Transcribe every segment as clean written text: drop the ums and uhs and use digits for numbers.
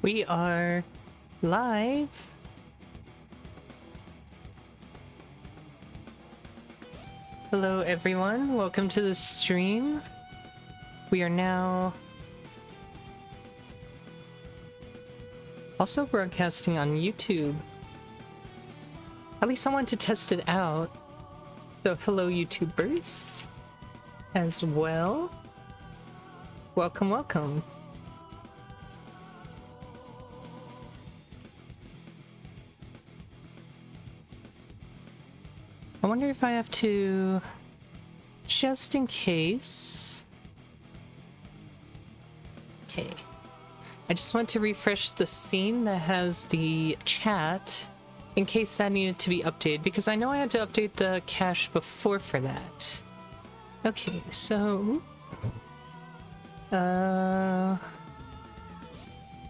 We are live. Hello everyone, welcome to the stream. We are now also broadcasting on YouTube. At least I want to test it out. So hello YouTubers as well. Welcome, welcome. I wonder if I have to, just in case. Okay. I just want to refresh the scene that has the chat in case that needed to be updated, because I know I had to update the cache before for that. Okay, so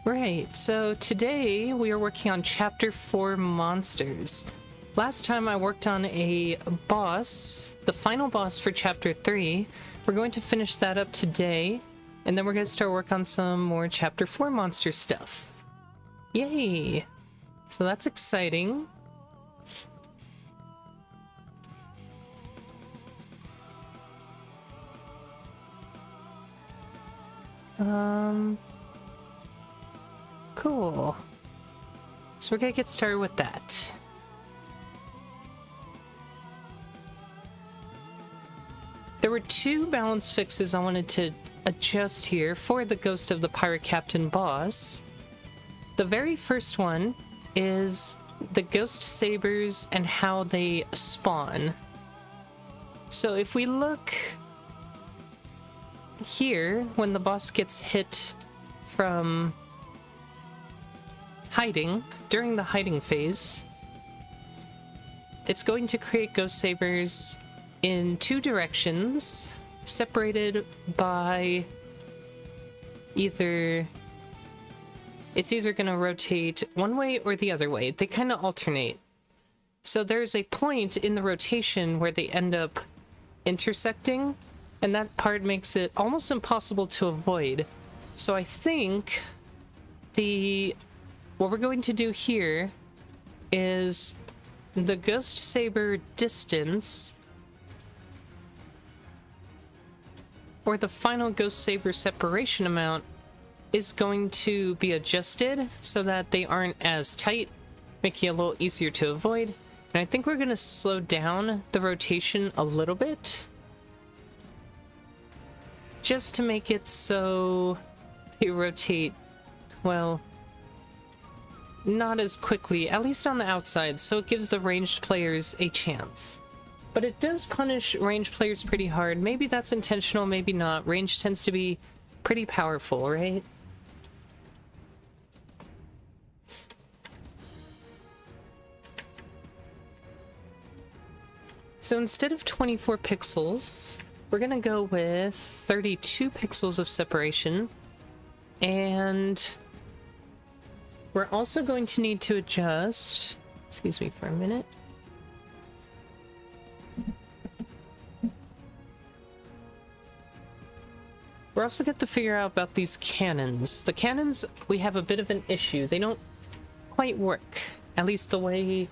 right, so today we are working on Chapter 4 Monsters. Last time I worked on a boss, the final boss for Chapter 3. We're going to finish that up today, and then we're going to start work on some more Chapter 4 monster stuff. Yay! So that's exciting. Cool. So we're gonna get started with that. There were two balance fixes I wanted to adjust here for the Ghost of the Pirate Captain boss. The very first one is the Ghost Sabers and how they spawn. So if we look here, when the boss gets hit from hiding, during the hiding phase, it's going to create Ghost Sabers in two directions, separated by it's either going to rotate one way or the other way. They kind of alternate. So there's a point in the rotation where they end up intersecting, and that part makes it almost impossible to avoid. So I think what we're going to do here is the Ghost Saber distance, or the final Ghost Saber separation amount, is going to be adjusted so that they aren't as tight, making it a little easier to avoid. And I think we're going to slow down the rotation a little bit, just to make it so they rotate, well, not as quickly, at least on the outside, so it gives the ranged players a chance. But it does punish ranged players pretty hard. Maybe that's intentional, maybe not. Range tends to be pretty powerful, right? So instead of 24 pixels, we're gonna go with 32 pixels of separation. And we're also going to need to adjust, excuse me for a minute. We're also going to figure out about these cannons. The cannons, we have a bit of an issue. They don't quite work, at least the way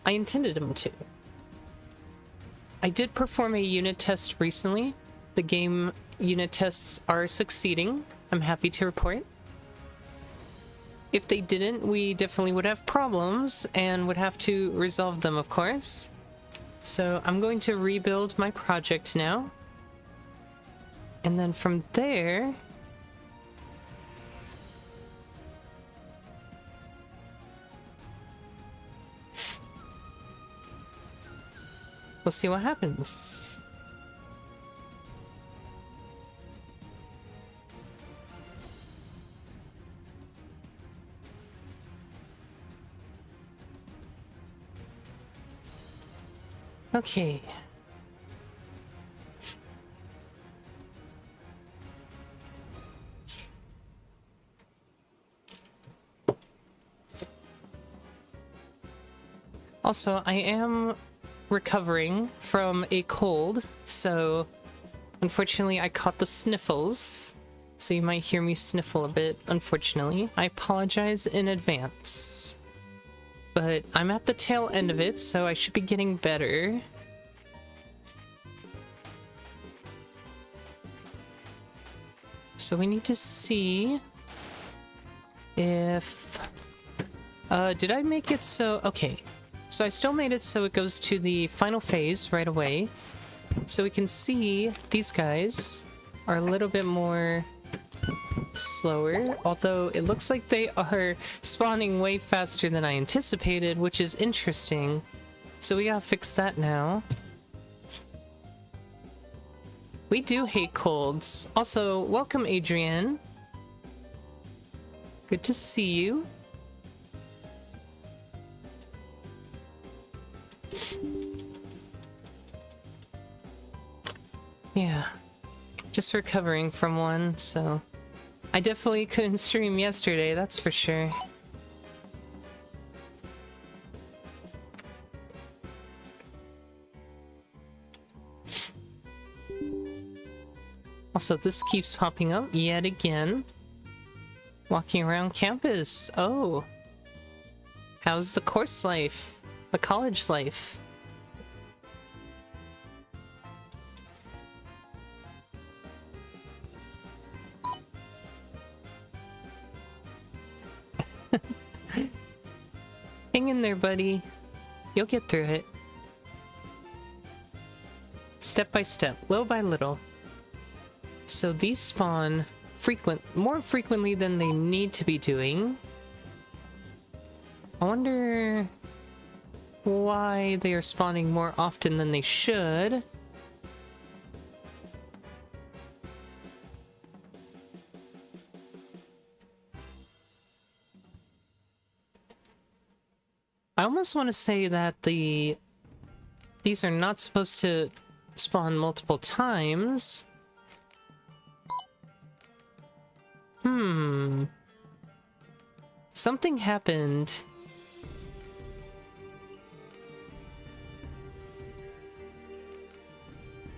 I intended them to. I did perform a unit test recently. The game unit tests are succeeding, I'm happy to report. If they didn't, we definitely would have problems and would have to resolve them, of course. So I'm going to rebuild my project now. And then from there, we'll see what happens. Okay. Also, I am recovering from a cold, so unfortunately I caught the sniffles. So you might hear me sniffle a bit, unfortunately. I apologize in advance. But I'm at the tail end of it, so I should be getting better. So we need to see if... did I make it so... Okay. So I still made it so it goes to the final phase right away. So we can see these guys are a little bit more slower, although it looks like they are spawning way faster than I anticipated, which is interesting. So we gotta fix that now. We do hate colds. Also, welcome Adrienne. Good to see you. Yeah, just recovering from one, so I definitely couldn't stream yesterday, that's for sure. Also, this keeps popping up yet again. Walking around campus. Oh. How's the course life? The college life? Hang in there, buddy. You'll get through it. Step by step, little by little. So these spawn more frequently than they need to be doing. I wonder why they are spawning more often than they should. I almost want to say that these are not supposed to spawn multiple times. Something happened.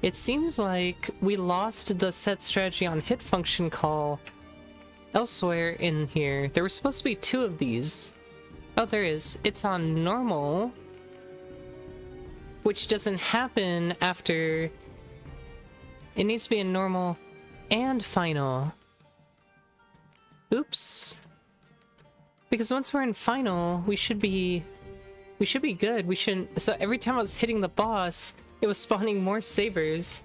It seems like we lost the set strategy on hit function call elsewhere in here. There were supposed to be 2 of these. Oh, there is. It's on normal, which doesn't happen after... It needs to be in normal and final. Oops. Because once we're in final, we should be good. We shouldn't... So every time I was hitting the boss, it was spawning more sabers.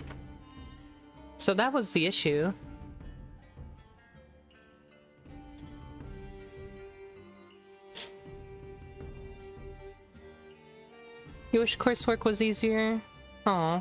So that was the issue. You wish coursework was easier? Aw.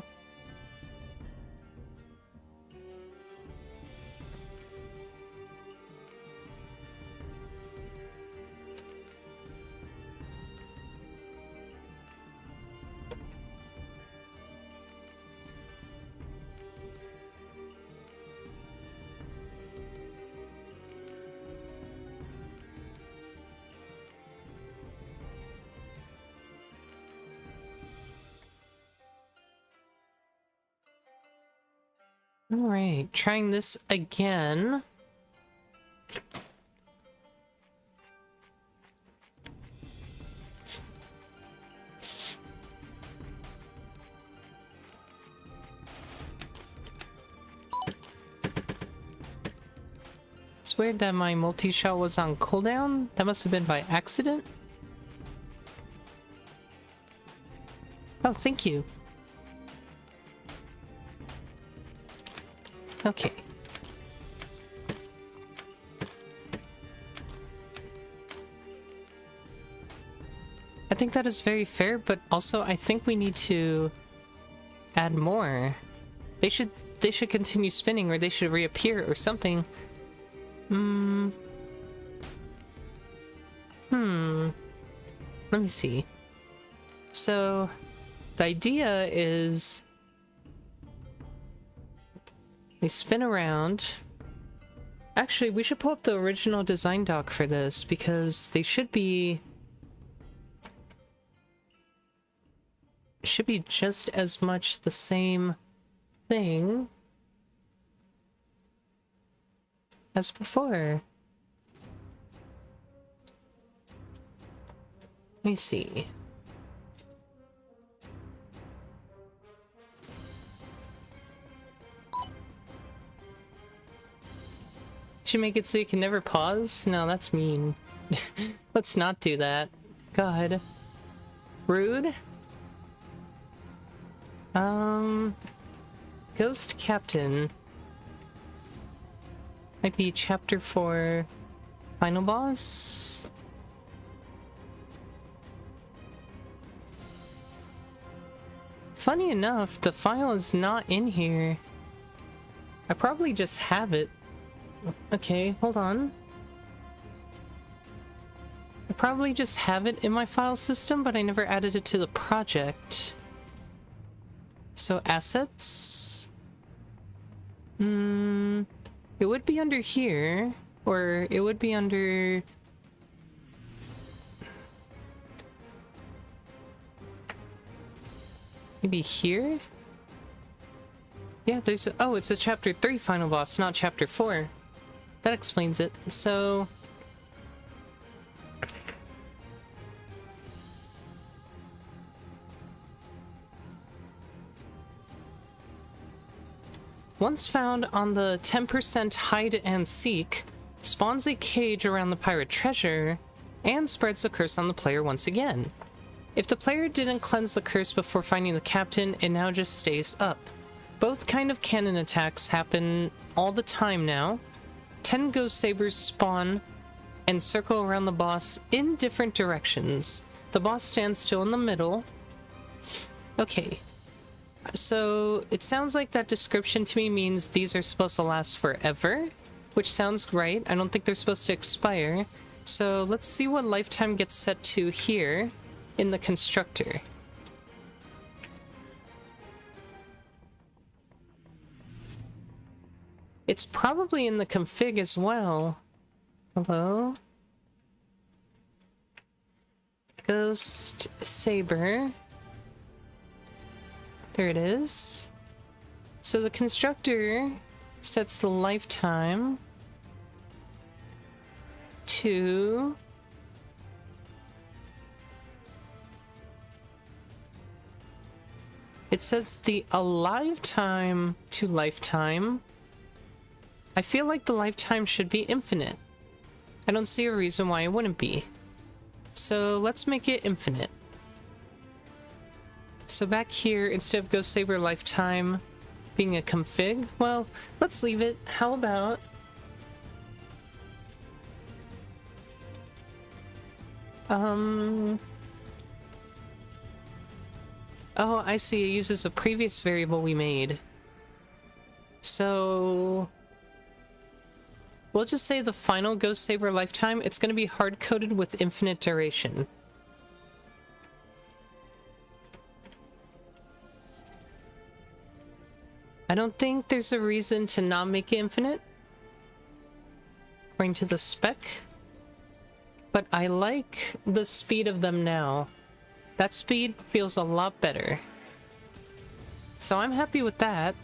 Alright, trying this again. It's weird that my multi-shot was on cooldown. That must have been by accident. Oh, thank you. Okay. I think that is very fair, but also I think we need to add more. They should continue spinning, or they should reappear or something. Let me see. So the idea is they spin around. Actually, we should pull up the original design doc for this, because they should be just as much the same thing. as before. Let me see. Should make it so you can never pause? No, that's mean. Let's not do that. God. Rude? Ghost Captain. Might be chapter 4 final boss? Funny enough, the file is not in here. I probably just have it. Okay, hold on. I probably just have it in my file system, but I never added it to the project. So assets? It would be under here, or it would be under... maybe here? Yeah, there's... oh, it's a chapter 3 final boss, not chapter 4. That explains it. So... once found on the 10% hide and seek, spawns a cage around the pirate treasure, and spreads the curse on the player once again. If the player didn't cleanse the curse before finding the captain, it now just stays up. Both kind of cannon attacks happen all the time now. 10 ghost sabers spawn and circle around the boss in different directions. The boss stands still in the middle. Okay. So it sounds like that description to me means these are supposed to last forever, which sounds right. I don't think they're supposed to expire. So let's see what lifetime gets set to here in the constructor. It's probably in the config as well. Hello? Ghost Saber. There it is. So the constructor sets the lifetime to... it says the alive time to lifetime. I feel like the lifetime should be infinite. I don't see a reason why it wouldn't be. So let's make it infinite. So back here, instead of Ghost Saber lifetime being a config, well, let's leave it. How about... oh, I see. It uses a previous variable we made. So... we'll just say the final Ghost Saber lifetime, it's going to be hard-coded with infinite duration. I don't think there's a reason to not make it infinite, according to the spec, but I like the speed of them now. That speed feels a lot better. So I'm happy with that.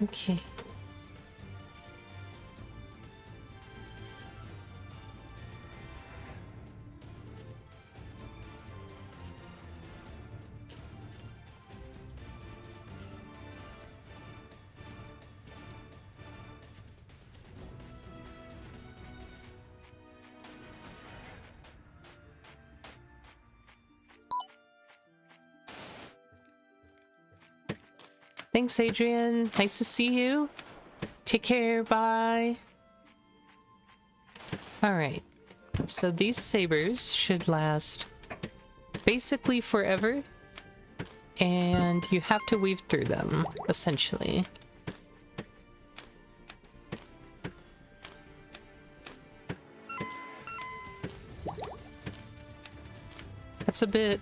Okay. Thanks, Adrian. Nice to see you. Take care. Bye. Alright. So these sabers should last basically forever. And you have to weave through them, essentially. It's a bit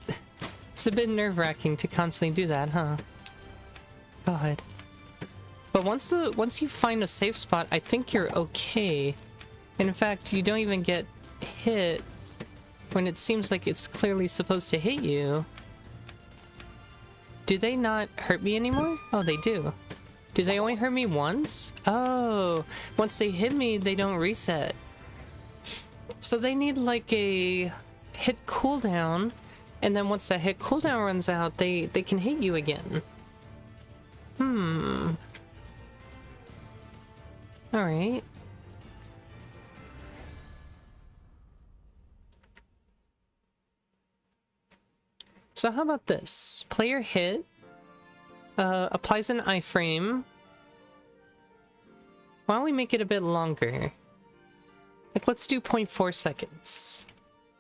nerve-wracking to constantly do that, huh? God. But once you find a safe spot, I think you're okay. And in fact, you don't even get hit when it seems like it's clearly supposed to hit you. Do they not hurt me anymore? Oh, they do. Do they only hurt me once? Oh, once they hit me, they don't reset. So they need like a hit cooldown, and then once that hit cooldown runs out, they can hit you again. Alright. So how about this? Player hit applies an iframe. Why don't we make it a bit longer? Like, let's do 0.4 seconds.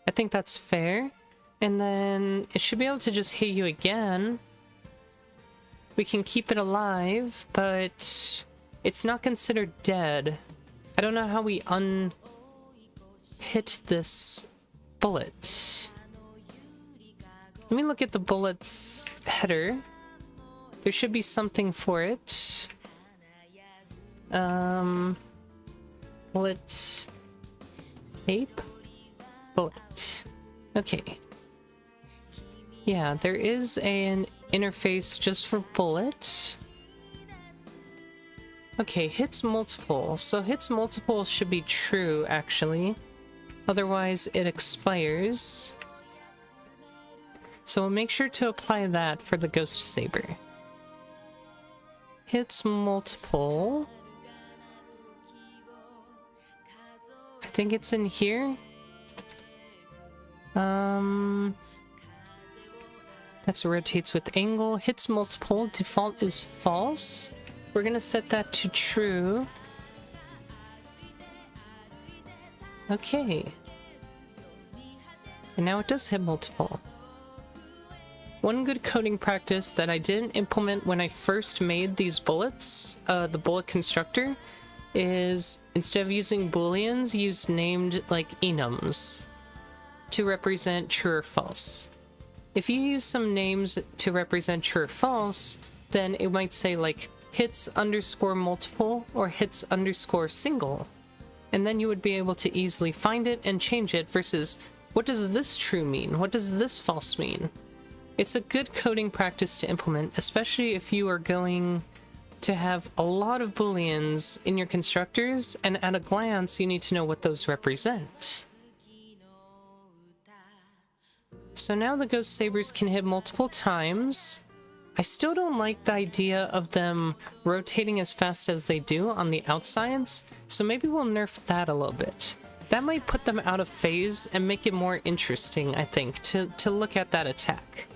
I think that's fair. And then it should be able to just hit you again. We can keep it alive, but it's not considered dead. I don't know how we hit this bullet. Let me look at the bullet's header. There should be something for it. Bullet tape? Bullet. Okay. Yeah, there is an interface just for bullet. Okay, hits multiple. So hits multiple should be true, actually. Otherwise, it expires. So we'll make sure to apply that for the Ghost Saber. Hits multiple. I think it's in here. That's rotates with angle. Hits multiple. Default is false. We're gonna set that to true. Okay. And now it does hit multiple. One good coding practice that I didn't implement when I first made these bullets, the bullet constructor, is instead of using booleans, use named like enums to represent true or false. If you use some names to represent true or false, then it might say like hits underscore multiple or hits underscore single. And then you would be able to easily find it and change it versus what does this true mean? What does this false mean? It's a good coding practice to implement, especially if you are going to have a lot of booleans in your constructors, and at a glance you need to know what those represent. So now the Ghost Sabers can hit multiple times. I still don't like the idea of them rotating as fast as they do on the outsides, so maybe we'll nerf that a little bit. That might put them out of phase and make it more interesting, I think, to look at that attack.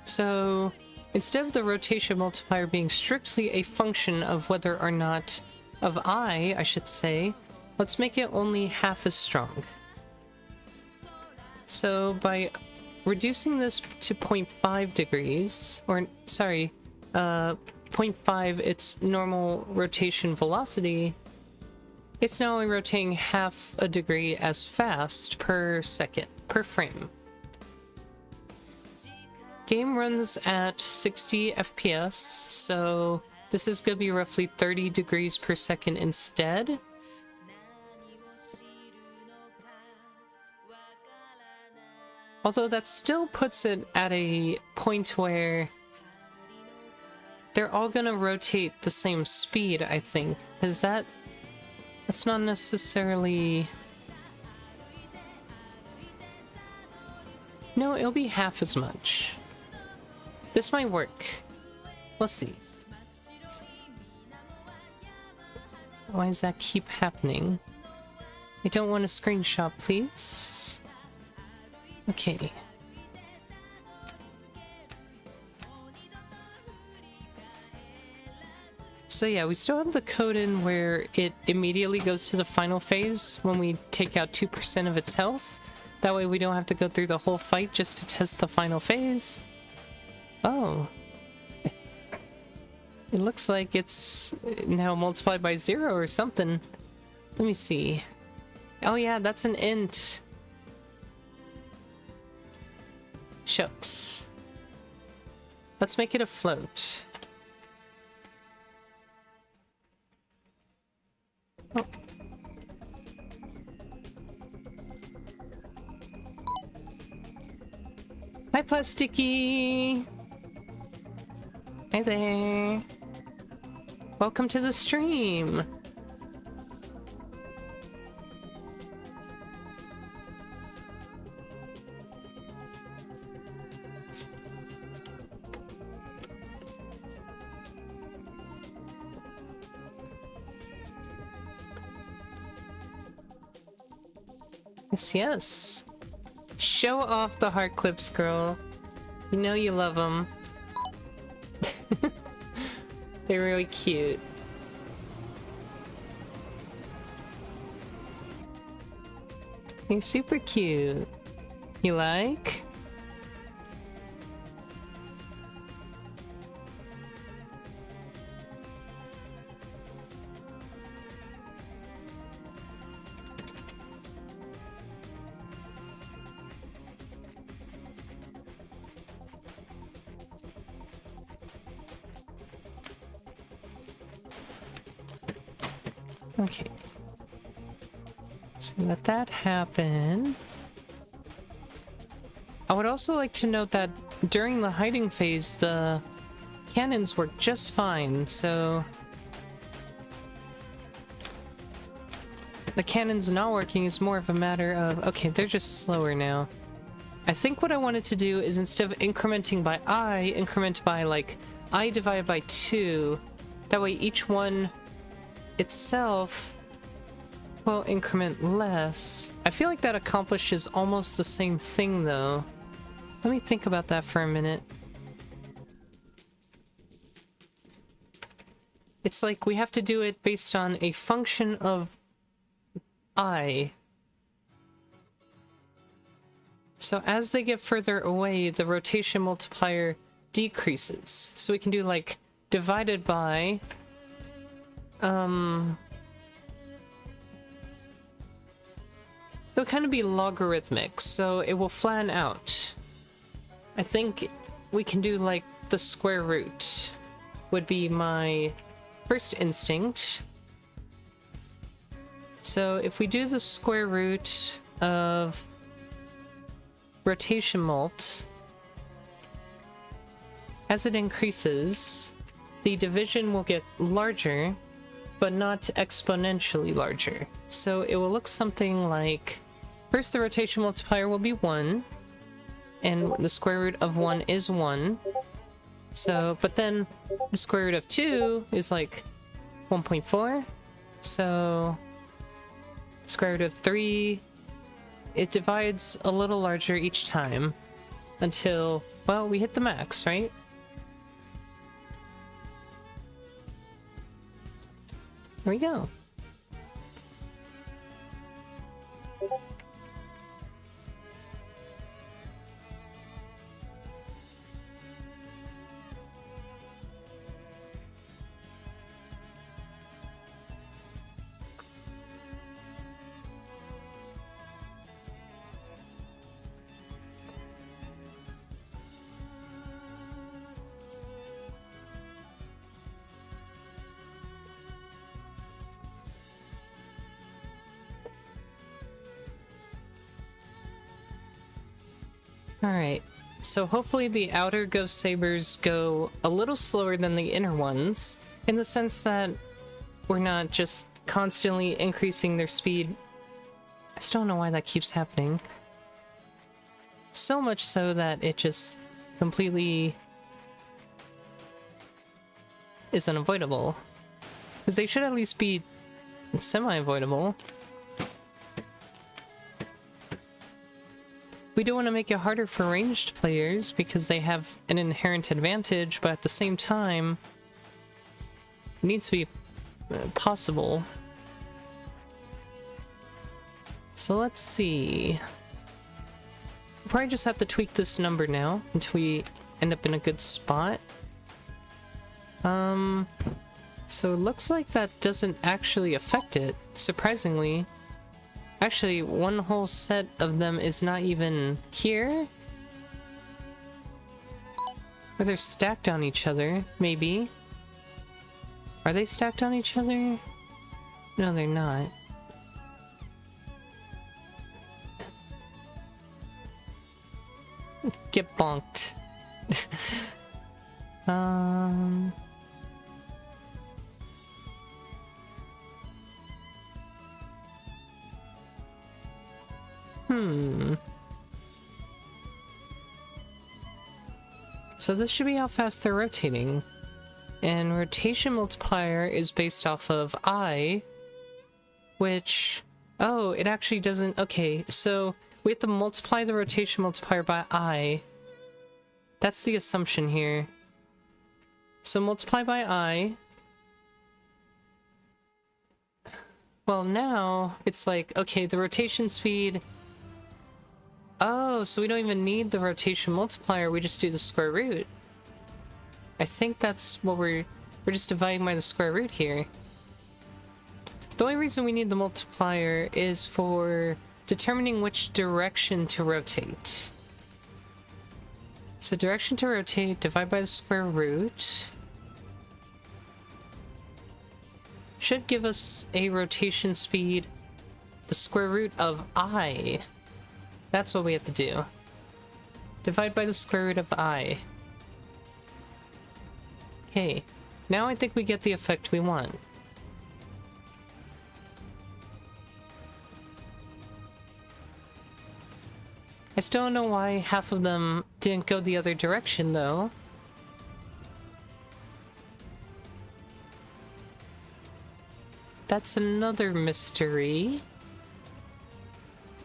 So instead of the rotation multiplier being strictly a function of whether or not, of I should say, let's make it only half as strong. So by reducing this to 0.5 degrees, or sorry, 0.5 its normal rotation velocity, it's now only rotating half a degree as fast per second, per frame. Game runs at 60 FPS, so this is going to be roughly 30 degrees per second instead. Although that still puts it at a point where they're all going to rotate the same speed, I think. Is that's not necessarily... No, it'll be half as much. This might work. Let's see. Why does that keep happening? I don't want a screenshot, please. Okay. So yeah, we still have the code in where it immediately goes to the final phase when we take out 2% of its health. That way we don't have to go through the whole fight just to test the final phase. Oh. It looks like it's now multiplied by 0 or something. Let me see. Oh yeah, that's an int. Shucks. Let's make it a float. Oh. Hi, Plasticky! Hi there! Welcome to the stream! Yes, yes. Show off the heart clips, girl. You know you love them. They're really cute. They're super cute. You like? Okay. So let that happen. I would also like to note that during the hiding phase, the cannons work just fine, so... The cannons not working is more of a matter of... Okay, they're just slower now. I think what I wanted to do is instead of incrementing by I, increment by, like, I divided by 2. That way each one itself will increment less. I feel like that accomplishes almost the same thing, though. Let me think about that for a minute. It's like we have to do it based on a function of I. So as they get further away, the rotation multiplier decreases. So we can do like divided by it'll kind of be logarithmic, so it will flatten out. I think we can do like the square root would be my first instinct. So if we do the square root of rotation mult, as it increases, the division will get larger, but not exponentially larger. So it will look something like, first the rotation multiplier will be 1, and the square root of 1 is 1. So, but then the square root of 2 is like 1.4. So, square root of 3, it divides a little larger each time until, well, we hit the max, right? There we go. Alright, so hopefully the outer Ghost Sabers go a little slower than the inner ones, in the sense that we're not just constantly increasing their speed. I still don't know why that keeps happening. So much so that it just completely is unavoidable. Because they should at least be semi-avoidable. We don't want to make it harder for ranged players because they have an inherent advantage, but at the same time, it needs to be possible. So let's see. We'll probably just have to tweak this number now until we end up in a good spot. So it looks like that doesn't actually affect it, surprisingly. Actually, one whole set of them is not even here? Or they're stacked on each other, maybe. Are they stacked on each other? No, they're not. Get bonked. um... So this should be how fast they're rotating. And rotation multiplier is based off of I, which... Oh, it actually doesn't... Okay, so we have to multiply the rotation multiplier by I. That's the assumption here. So multiply by I. Well, now it's like, okay, the rotation speed... Oh, so we don't even need the rotation multiplier, we just do the square root. I think that's what we're just dividing by the square root here. The only reason we need the multiplier is for determining which direction to rotate. So direction to rotate, divide by the square root. Should give us a rotation speed, the square root of I. That's what we have to do. Divide by the square root of I. Okay, now I think we get the effect we want. I still don't know why half of them didn't go the other direction, though. That's another mystery.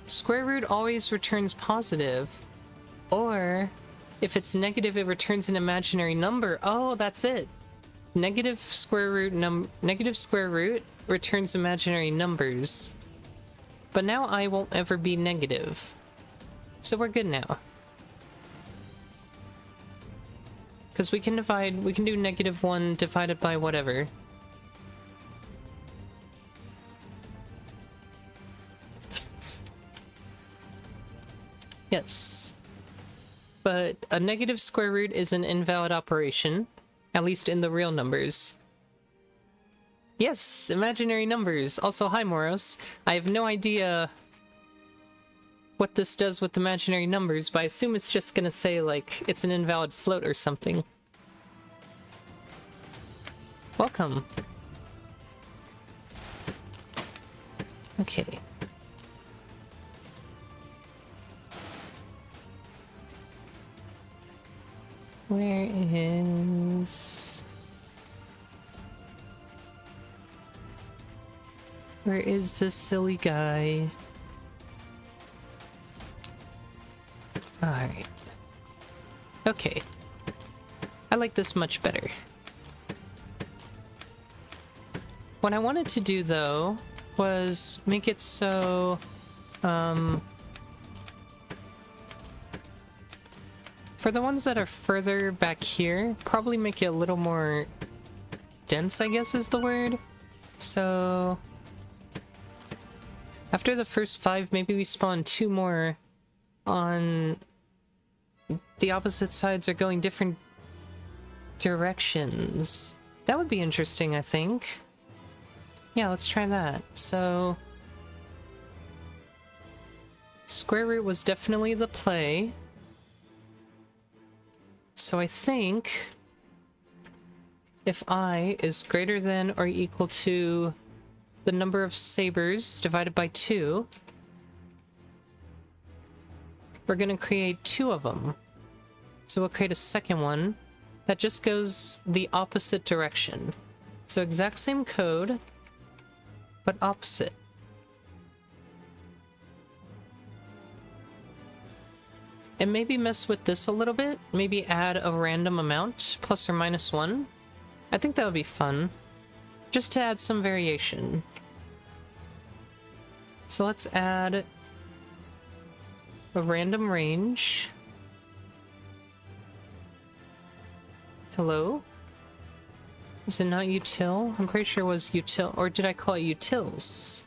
Square root always returns positive. Or, if it's negative, it returns an imaginary number. Oh, that's it. Negative square root returns imaginary numbers. But now I won't ever be negative. So we're good now. Because we can do -1 divided by whatever. Yes. But a negative square root is an invalid operation, at least in the real numbers. Yes, imaginary numbers. Also, hi Moros. I have no idea what this does with imaginary numbers, but I assume it's just gonna say, like, it's an invalid float or something. Welcome. Okay. Where is this silly guy? Alright. Okay. I like this much better. What I wanted to do, though, was make it so... For the ones that are further back here, probably make it a little more dense, I guess is the word. So... After the first 5, maybe we spawn 2 more on the opposite sides or going different directions. That would be interesting, I think. Yeah, let's try that. So... Square root was definitely the play. So I think if I is greater than or equal to the number of sabers divided by 2, we're going to create 2 of them. So we'll create a second one that just goes the opposite direction. So exact same code, but opposite. And maybe mess with this a little bit. Maybe add a random amount, plus or minus 1. I think that would be fun. Just to add some variation. So let's add a random range. Hello? Is it not util? I'm pretty sure it was util, or did I call it utils?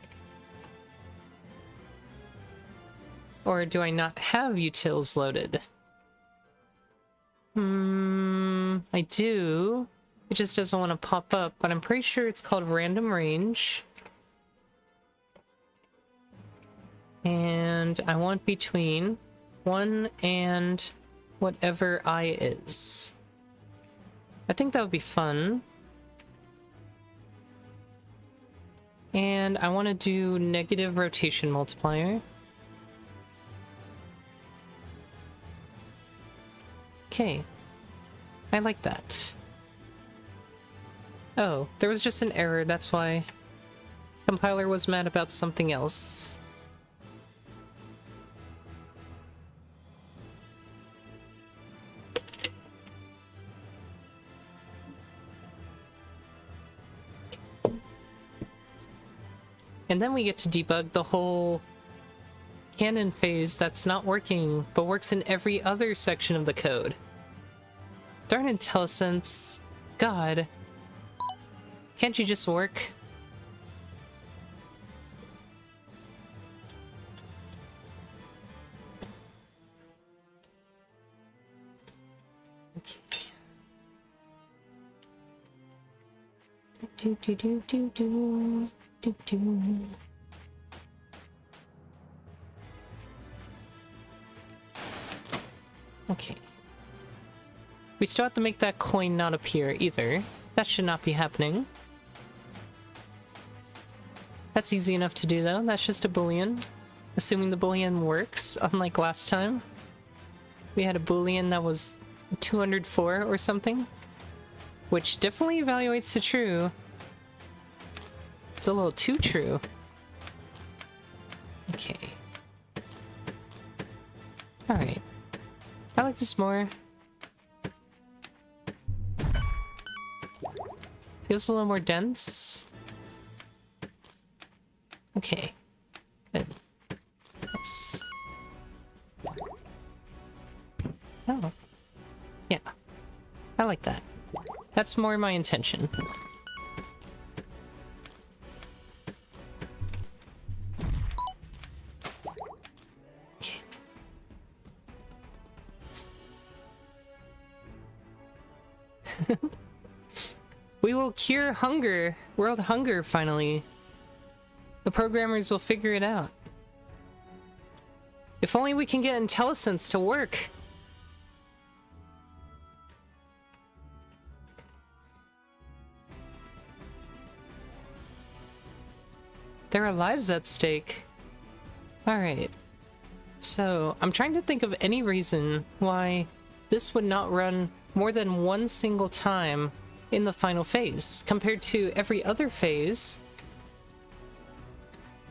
Or do I not have utils loaded? I do. It just doesn't want to pop up, but I'm pretty sure it's called random range. And I want between 1 and whatever I is. I think that would be fun. And I want to do negative rotation multiplier. Okay. I like that. Oh, there was just an error, that's why. Compiler was mad about something else. And then we get to debug the whole canon phase that's not working, but works in every other section of the code. Darn IntelliSense. God. Can't you just work? Okay. Do do do do do do do. Okay. We still have to make that coin not appear either. That should not be happening. That's easy enough to do though. That's just a boolean. Assuming the boolean works, unlike last time. We had a boolean that was 204 or something. Which definitely evaluates to true. It's a little too true. Okay. Alright. I like this more. Feels a little more dense. Okay. Good. Yes. Oh. Yeah. I like that. That's more my intention. Okay. We will cure hunger. World hunger, finally. The programmers will figure it out. If only we can get IntelliSense to work. There are lives at stake. Alright. So, I'm trying to think of any reason why this would not run more than one single time in the final phase, compared to every other phase.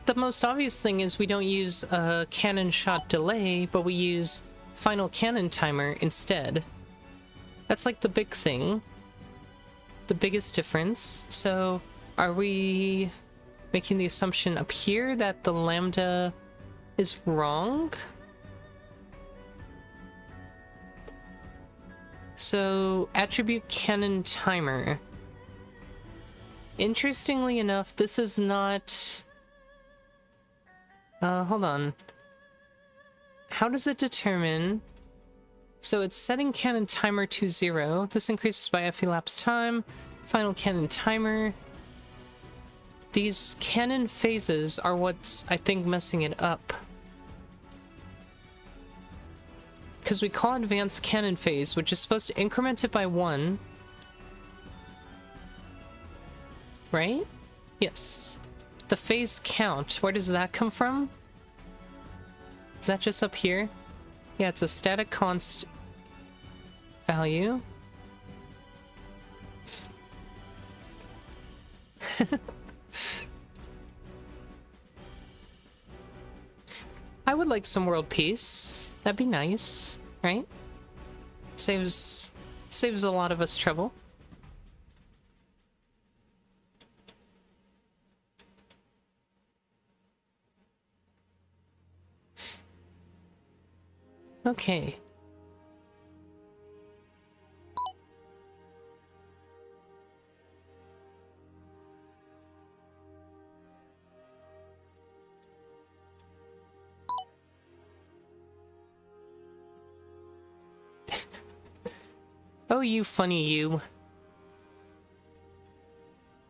The most obvious thing is we don't use a cannon shot delay, but we use final cannon timer instead. That's like the big thing. The biggest difference. So, are we making the assumption up here that the lambda is wrong? So, attribute cannon timer. Interestingly enough, this is not... hold on. How does it determine... So it's setting cannon timer to 0. This increases by FE elapsed time. Final cannon timer. These cannon phases are what's, I think, messing it up. Because we call advanced cannon phase, which is supposed to increment it by 1. Right? Yes. The phase count, where does that come from? Is that just up here? Yeah, it's a static const value. I would like some world peace. That'd be nice, right? Saves a lot of us trouble. Okay. Oh, you funny you.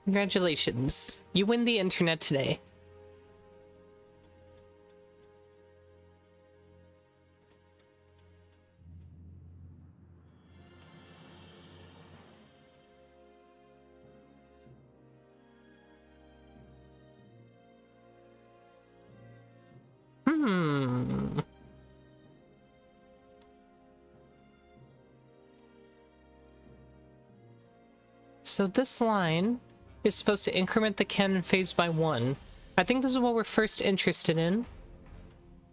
Congratulations. You win the internet today. So this line is supposed to increment the cannon phase by 1. I think this is what we're first interested in.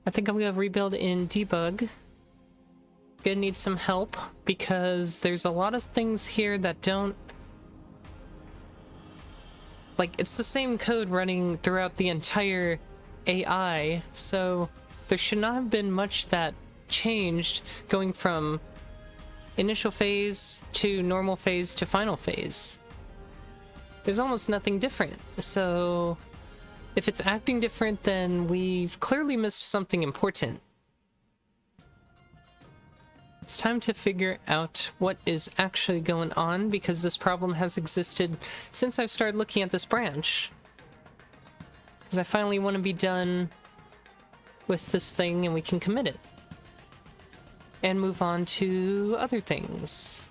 I think I'm gonna rebuild in debug. Gonna need some help because there's a lot of things here that don't... Like, it's the same code running throughout the entire AI, so there should not have been much that changed going from initial phase to normal phase to final phase. There's almost nothing different, so if it's acting different, then we've clearly missed something important. It's time to figure out what is actually going on, because this problem has existed since I've started looking at this branch. Because I finally want to be done with this thing and we can commit it. And move on to other things.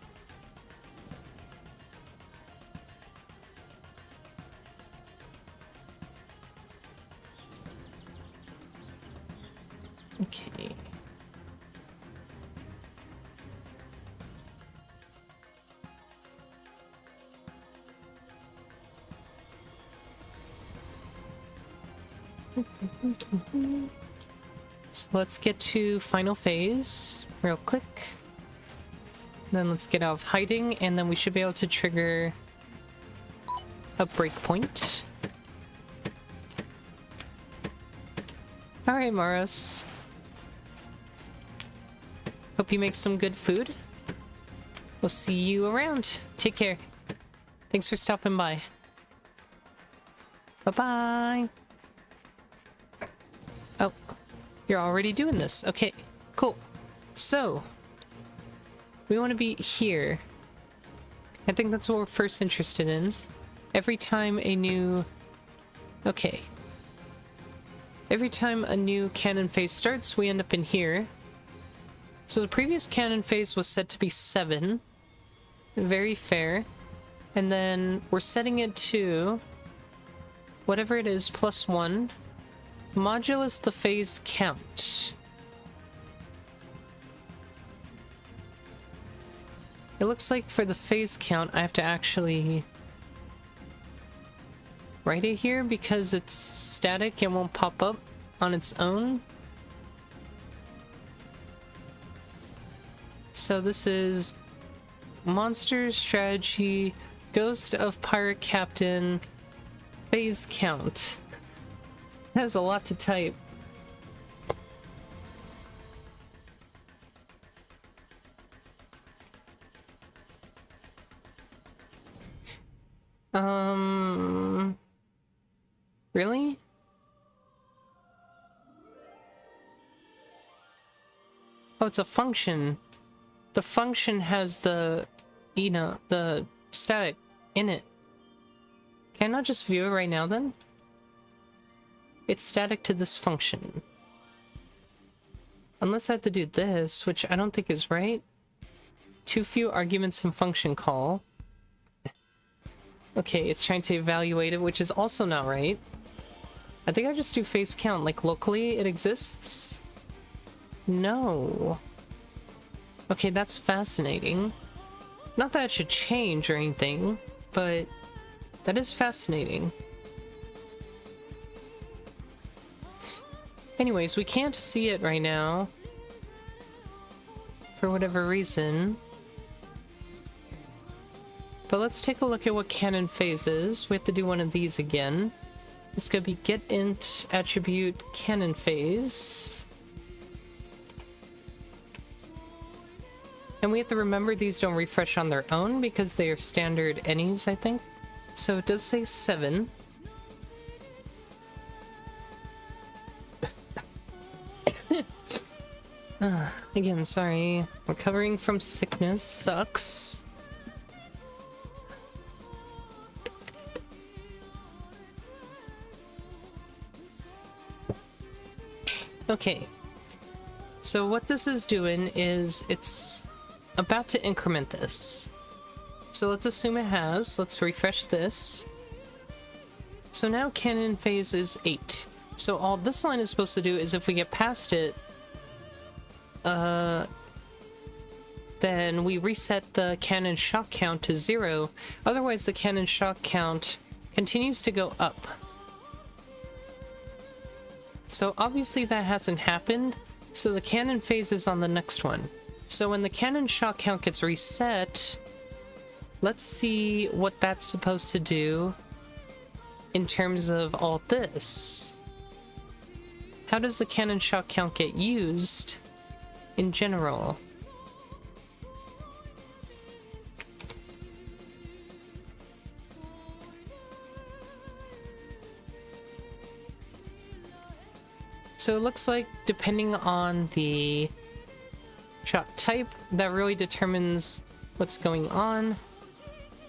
Okay. So let's get to final phase real quick. Then let's get out of hiding, and then we should be able to trigger a breakpoint. Alright, Maras. Hope you make some good food. We'll see you around. Take care. Thanks for stopping by. Bye-bye. Oh, you're already doing this. Okay, cool. So, we want to be here. I think that's what we're first interested in. Every time a new... Okay. Every time a new cannon phase starts, we end up in here. So the previous cannon phase was set to be 7. Very fair. And then we're setting it to... whatever it is, +1. Modulus the phase count. It looks like for the phase count, I have to actually write it here because it's static and won't pop up on its own. So this is Monster Strategy, Ghost of Pirate Captain, phase count. That's a lot to type. Really? Oh, it's a function. The function has the, you know, the static in it. Can I not just view it right now then? It's static to this function. Unless I have to do this, which I don't think is right. Too few arguments in function call. Okay, it's trying to evaluate it, which is also not right. I think I just do phase count, like locally it exists? No. Okay, that's fascinating. Not that it should change or anything, but that is fascinating. Anyways, we can't see it right now. For whatever reason. But let's take a look at what cannon phase is. We have to do one of these again. It's gonna be get int attribute cannon phase. And we have to remember these don't refresh on their own because they are standard any's, I think. So it does say 7. Again, sorry. Recovering from sickness sucks. Okay. So what this is doing is it's about to increment this. So let's assume it has. Let's refresh this. So now cannon phase is 8. So all this line is supposed to do is if we get past it, then we reset the cannon shot count to 0. Otherwise, the cannon shot count continues to go up. So obviously that hasn't happened, so the cannon phase is on the next one. So when the cannon shot count gets reset, let's see what that's supposed to do in terms of all this. How does the cannon shot count get used in general? So it looks like depending on the shot type, that really determines what's going on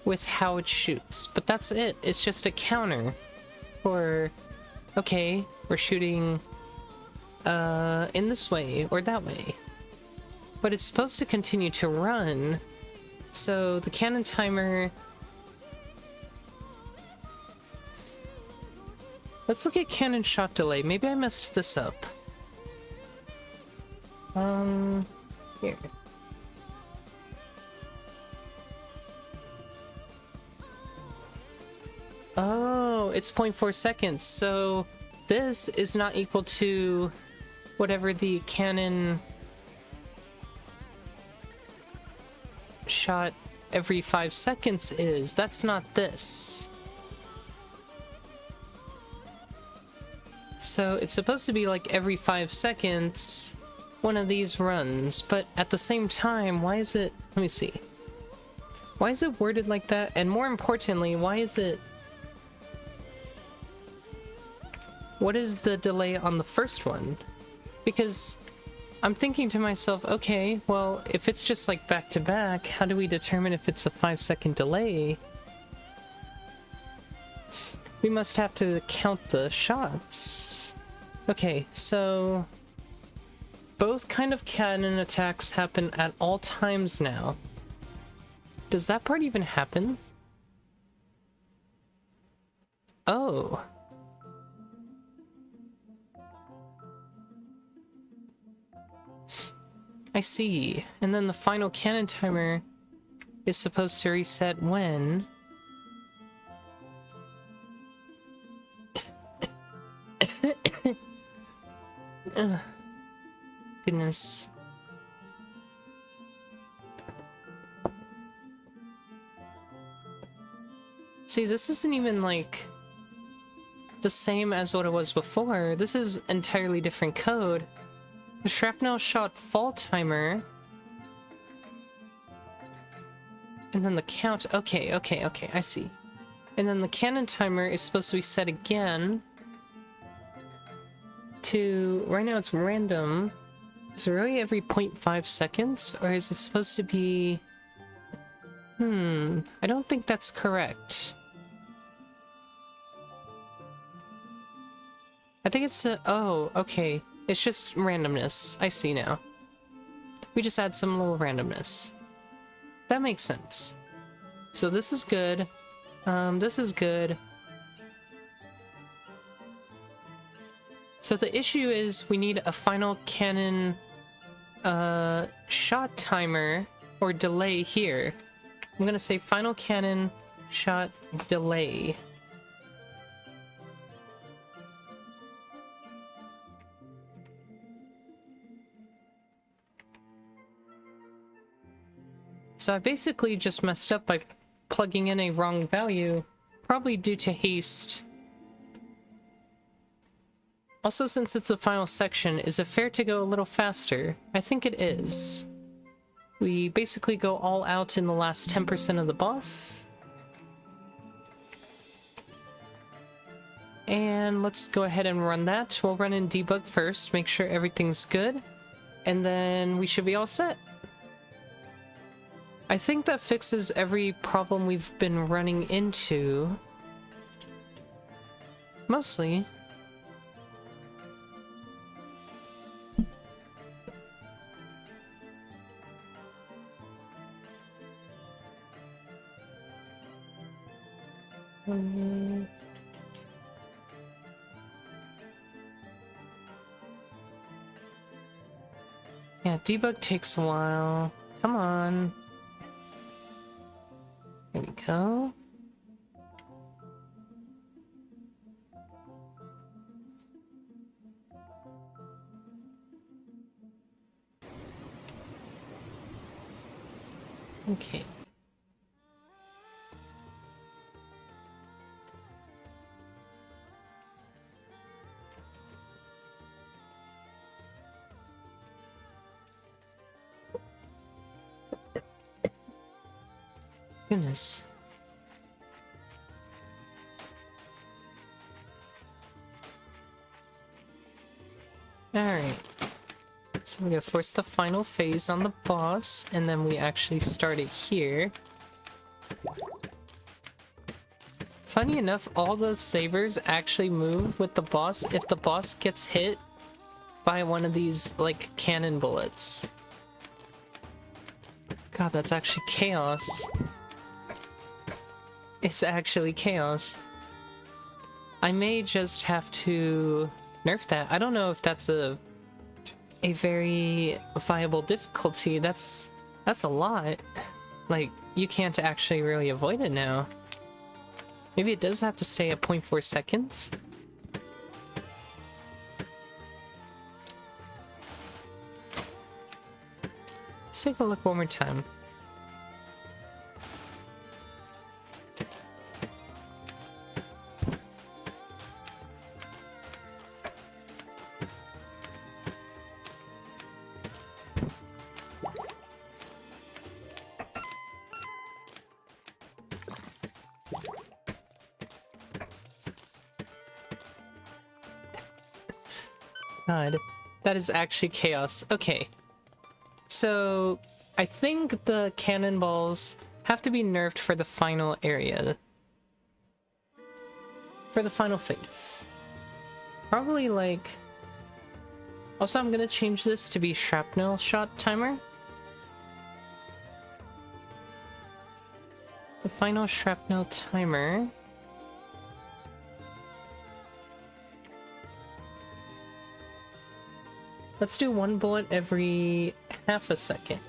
with how it shoots. But that's it. It's just a counter for, okay, we're shooting in this way or that way. But it's supposed to continue to run. So the cannon timer... Let's look at cannon shot delay. Maybe I messed this up. Here. Oh, it's 0.4 seconds. So this is not equal to whatever the cannon shot every 5 seconds is. That's not this. So it's supposed to be like every 5 seconds one of these runs, but at the same time, why is it... Let me see. Why is it worded like that? And more importantly, why is it... What is the delay on the first one? Because I'm thinking to myself, okay, well, if it's just like back to back, how do we determine if it's a 5-second delay? We must have to count the shots. Okay, so both kind of cannon attacks happen at all times now. Does that part even happen? Oh. I see. And then the final cannon timer is supposed to reset when... Goodness. See, this isn't even like the same as what it was before. This is entirely different code. The shrapnel shot fall timer. And then the count. Okay, I see. And then the cannon timer is supposed to be set again to... Right now it's random. Is it really every 0.5 seconds? Or is it supposed to be... I don't think that's correct. I think it's a... Oh, okay. It's just randomness. I see now. We just add some little randomness. That makes sense. So this is good. This is good. So the issue is we need a final cannon shot timer or delay here. I'm gonna say final cannon shot delay. So I basically just messed up by plugging in a wrong value, probably due to haste. Also, since it's the final section, is it fair to go a little faster? I think it is. We basically go all out in the last 10% of the boss. And let's go ahead and run that. We'll run in debug first, make sure everything's good, and then we should be all set. I think that fixes every problem we've been running into. Mostly. Yeah, debug takes a while. Come on. There we go. Okay. Goodness. Alright. So we're gonna force the final phase on the boss, and then we actually start it here. Funny enough, all those sabers actually move with the boss if the boss gets hit by one of these, like, cannon bullets. God, that's actually chaos. It's actually chaos. I may just have to nerf that. I don't know if that's a very viable difficulty. That's a lot. Like, you can't actually really avoid it now. Maybe it does have to stay at 0.4 seconds. Let's take a look one more time. God, that is actually chaos. Okay. So, I think the cannonballs have to be nerfed for the final area. For the final phase. Probably like... Also, I'm gonna change this to be shrapnel shot timer. The final shrapnel timer... Let's do one bullet every half a second.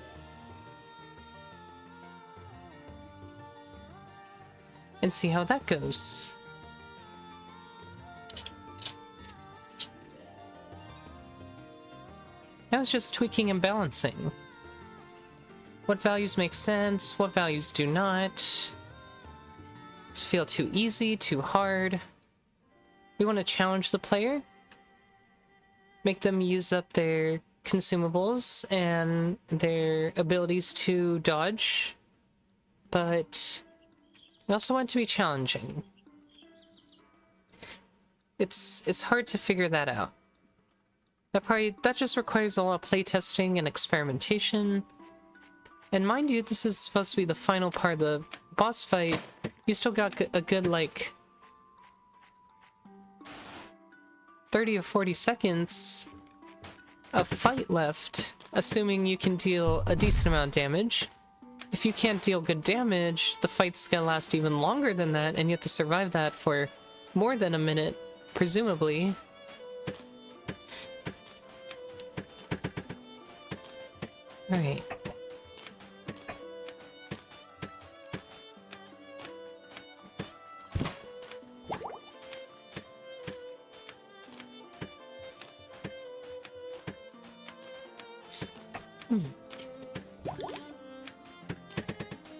And see how that goes. I was just tweaking and balancing. What values make sense, what values do not. Does it feel too easy, too hard? We want to challenge the player. Make them use up their consumables and their abilities to dodge. But we also want to be challenging. It's hard to figure that out. That just requires a lot of playtesting and experimentation. And mind you, this is supposed to be the final part of the boss fight. You still got a good, like, 30 or 40 seconds of fight left, assuming you can deal a decent amount of damage. If you can't deal good damage, the fight's gonna last even longer than that, and you have to survive that for more than a minute, presumably. Alright.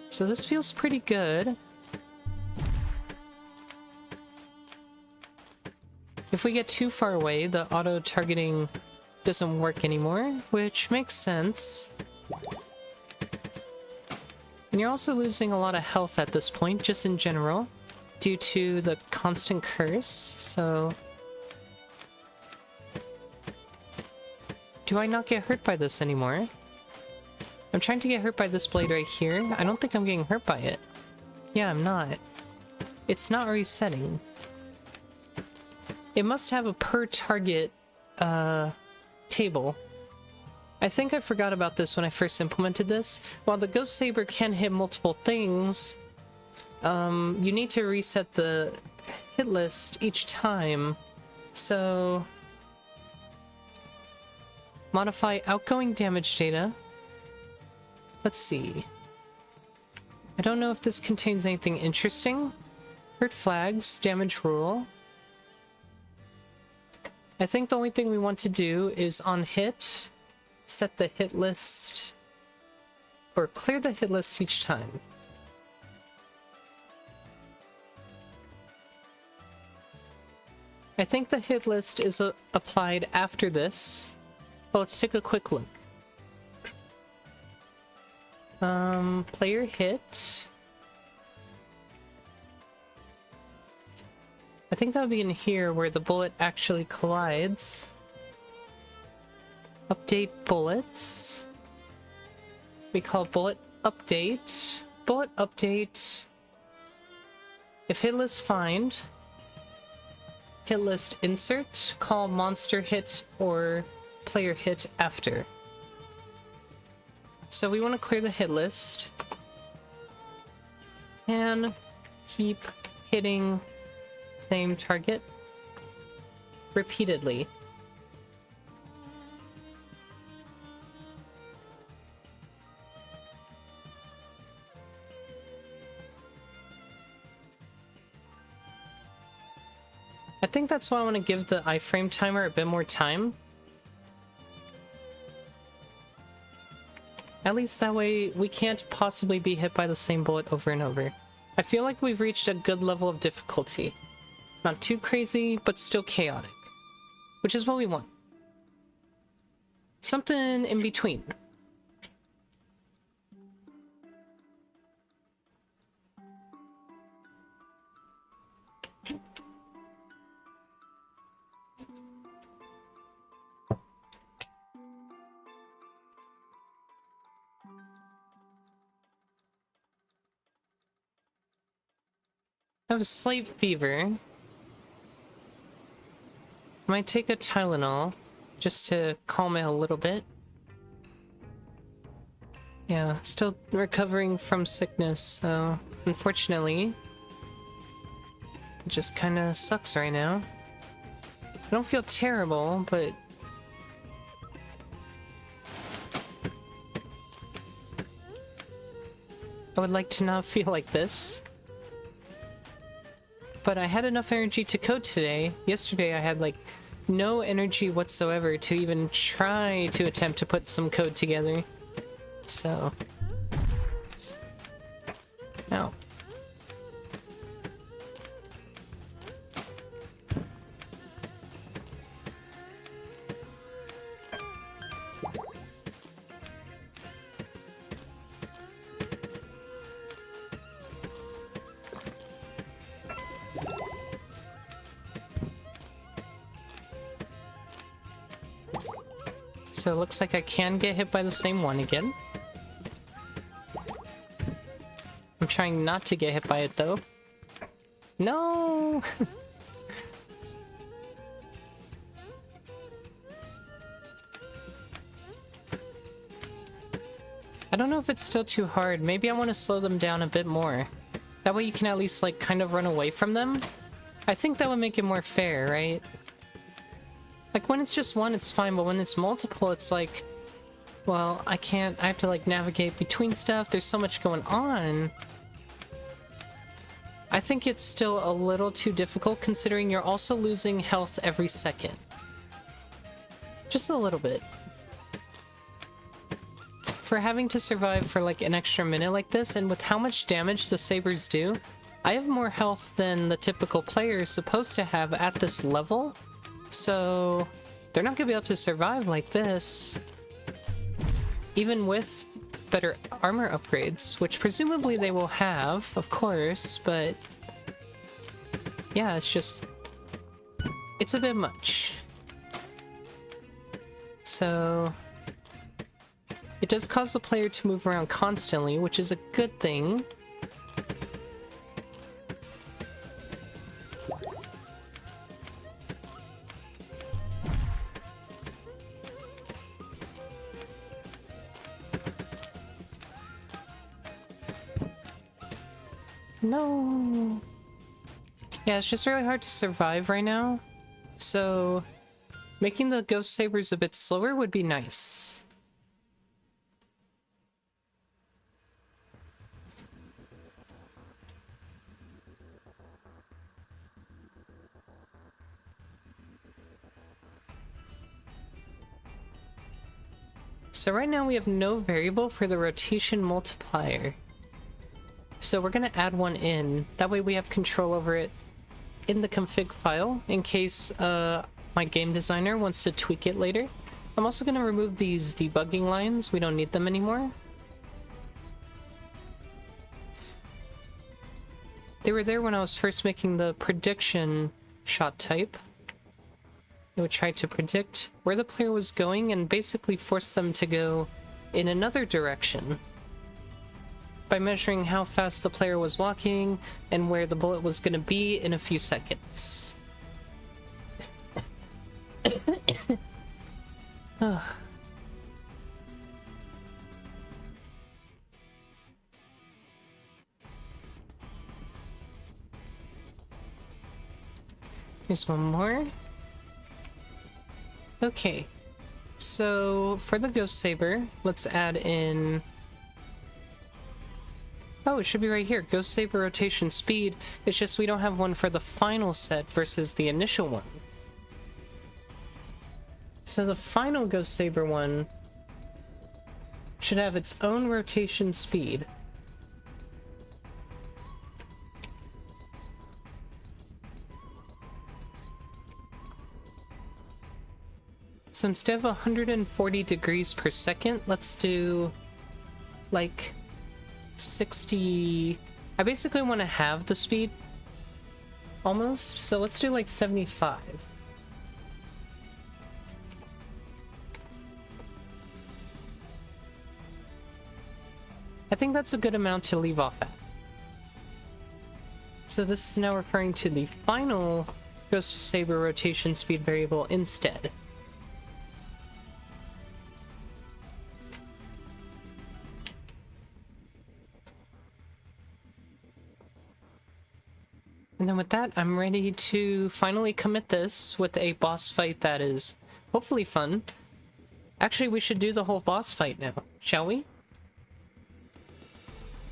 So this feels pretty good. If we get too far away, the auto-targeting doesn't work anymore, which makes sense. And you're also losing a lot of health at this point, just in general, due to the constant curse, so... Do I not get hurt by this anymore? I'm trying to get hurt by this blade right here. I don't think I'm getting hurt by it. Yeah, I'm not. It's not resetting. It must have a per target table. I think I forgot about this when I first implemented this. While the Ghost Saber can hit multiple things, you need to reset the hit list each time. So Modify outgoing damage data. Let's see. I don't know if this contains anything interesting. Hurt flags, damage rule. I think the only thing we want to do is on hit, set the hit list, or clear the hit list each time. I think the hit list is applied after this. Well, let's take a quick look. Player hit. I think that would be in here where the bullet actually collides. Update bullets. We call bullet update. Bullet update. If hit list find. Hit list insert. Call monster hit or player hit after. So we want to clear the hit list. And keep hitting same target repeatedly. I think that's why I want to give the iframe timer a bit more time. At least that way we can't possibly be hit by the same bullet over and over. I feel like we've reached a good level of difficulty. Not too crazy, but still chaotic. Which is what we want. Something in between. I have a slight fever. Might take a Tylenol just to calm it a little bit. Yeah, still recovering from sickness, so unfortunately, it just kind of sucks right now. I don't feel terrible, but I would like to not feel like this. But I had enough energy to code today. Yesterday I had like no energy whatsoever to even try to attempt to put some code together. So... Now. So it looks like I can get hit by the same one again. I'm trying not to get hit by it though. No! I don't know if it's still too hard. Maybe I want to slow them down a bit more. That way you can at least like kind of run away from them. I think that would make it more fair, right? Like, when it's just one, it's fine, but when it's multiple, it's like... Well, I have to, like, navigate between stuff. There's so much going on. I think it's still a little too difficult, considering you're also losing health every second. Just a little bit. For having to survive for, like, an extra minute like this, and with how much damage the sabers do, I have more health than the typical player is supposed to have at this level. So, they're not gonna be able to survive like this, even with better armor upgrades, which presumably they will have, of course, but yeah, it's just, it's a bit much. So, it does cause the player to move around constantly, which is a good thing. No. Yeah, it's just really hard to survive right now. So Making the Ghost Sabers a bit slower would be nice. So right now we have no variable for the rotation multiplier. So we're gonna add one in. That way we have control over it in the config file in case my game designer wants to tweak it later. I'm also gonna remove these debugging lines. We don't need them anymore. They were there when I was first making the prediction shot type. It would try to predict where the player was going and basically force them to go in another direction by measuring how fast the player was walking and where the bullet was going to be in a few seconds. Here's one more. Okay, so for the Ghost Saber, let's add in... Oh, it should be right here. Ghost Saber rotation speed. It's just we don't have one for the final set versus the initial one. So the final Ghost Saber one should have its own rotation speed. So instead of 140 degrees per second, let's do like 60. I basically want to have the speed almost, so let's do like 75. I think that's a good amount to leave off at. So this is now referring to the final Ghost Saber rotation speed variable instead. And then with that, I'm ready to finally commit this with a boss fight that is hopefully fun. Actually, we should do the whole boss fight now, shall we?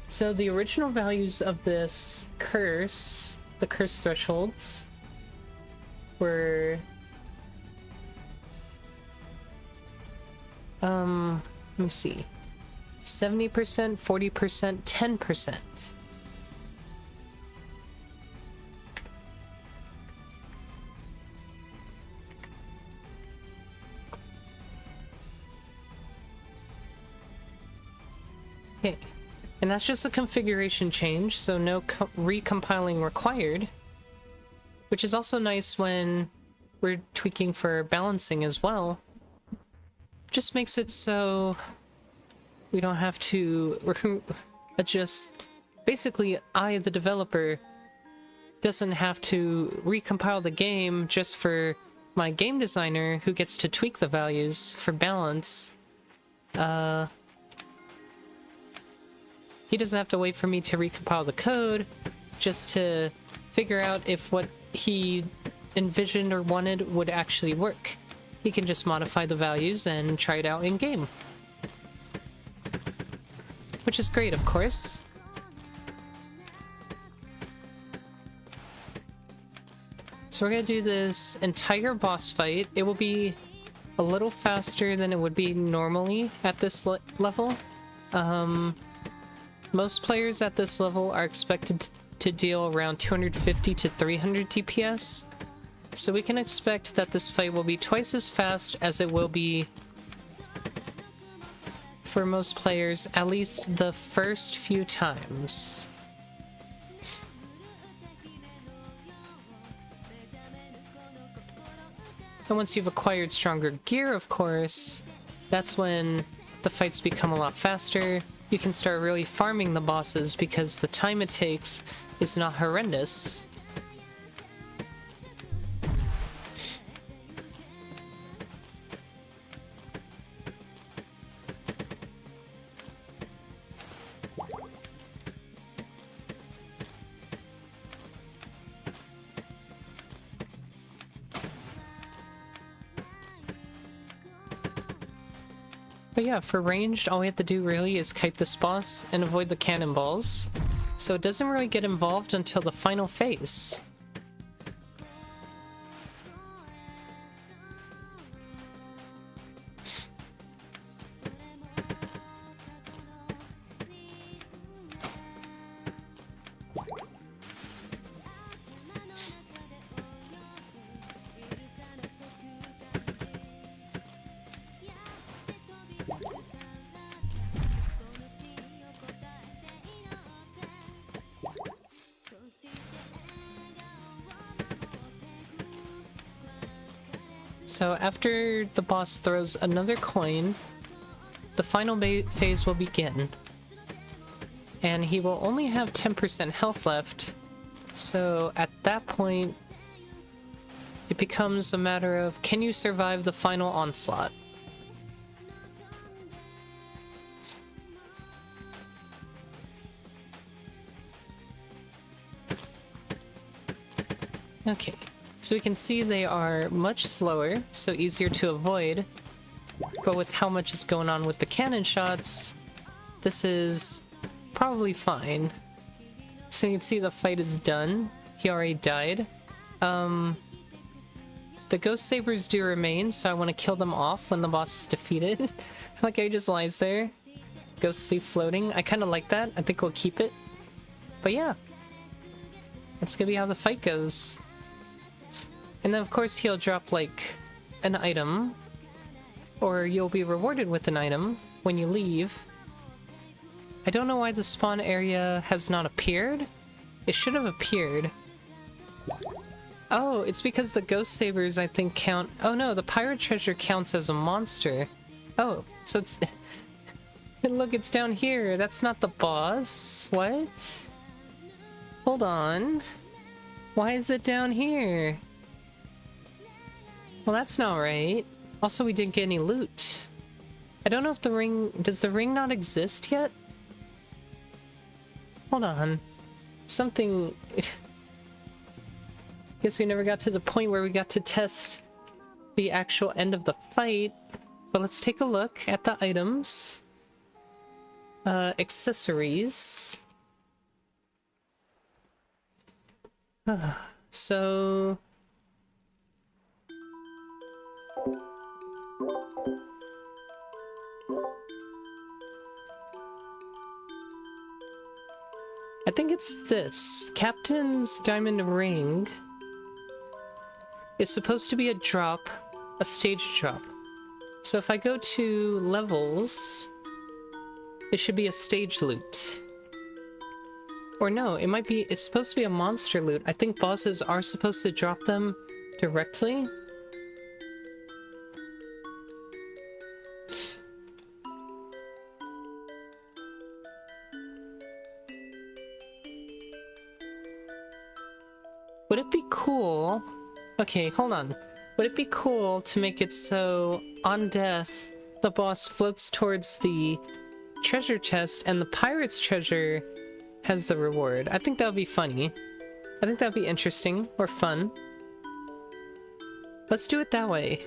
So the original values of this curse, the curse thresholds, were... let me see. 70%, 40%, 10%. Okay, and that's just a configuration change, so no recompiling required, which is also nice when we're tweaking for balancing as well. Just makes it so we don't have to adjust. Basically, I, the developer, doesn't have to recompile the game just for my game designer, who gets to tweak the values for balance. He doesn't have to wait for me to recompile the code just to figure out if what he envisioned or wanted would actually work. He can just modify the values and try it out in game. Which is great, of course. So we're gonna do this entire boss fight. It will be a little faster than it would be normally at this level. Most players at this level are expected to deal around 250 to 300 DPS, so we can expect that this fight will be twice as fast as it will be for most players, at least the first few times. And once you've acquired stronger gear, of course, that's when the fights become a lot faster. You can start really farming the bosses because the time it takes is not horrendous. But yeah, for ranged, all we have to do really is kite this boss and avoid the cannonballs. So it doesn't really get involved until the final phase. So after the boss throws another coin, the final phase will begin. And he will only have 10% health left, so at that point, it becomes a matter of, can you survive the final onslaught? Okay, so we can see they are much slower, so easier to avoid. But with how much is going on with the cannon shots, this is probably fine. So you can see the fight is done. He already died. The ghost sabers do remain, so I want to kill them off when the boss is defeated. Like, he just lies there, ghostly floating. I kind of like that. I think we'll keep it. But yeah, that's gonna be how the fight goes. And then of course he'll drop like an item, or you'll be rewarded with an item when you leave. I don't know why the spawn area has not appeared. It should have appeared. Oh, it's because the ghost sabers I think count. Oh no, the pirate treasure counts as a monster. Oh, so it's look, it's down here. That's not the boss. What? Hold on. Why is it down here? Well, that's not right. Also, we didn't get any loot. I don't know if the ring... Does the ring not exist yet? Hold on. Something... Guess we never got to the point where we got to test the actual end of the fight. But let's take a look at the items. Accessories. So... I think it's this. Captain's Diamond Ring is supposed to be a drop, a stage drop. So if I go to levels, it should be a stage loot. Or no, it might be, it's supposed to be a monster loot. I think bosses are supposed to drop them directly. Would it be cool... Okay, hold on. Would it be cool to make it so, on death, the boss floats towards the treasure chest and the pirate's treasure has the reward? I think that would be funny. I think that would be interesting, or fun. Let's do it that way.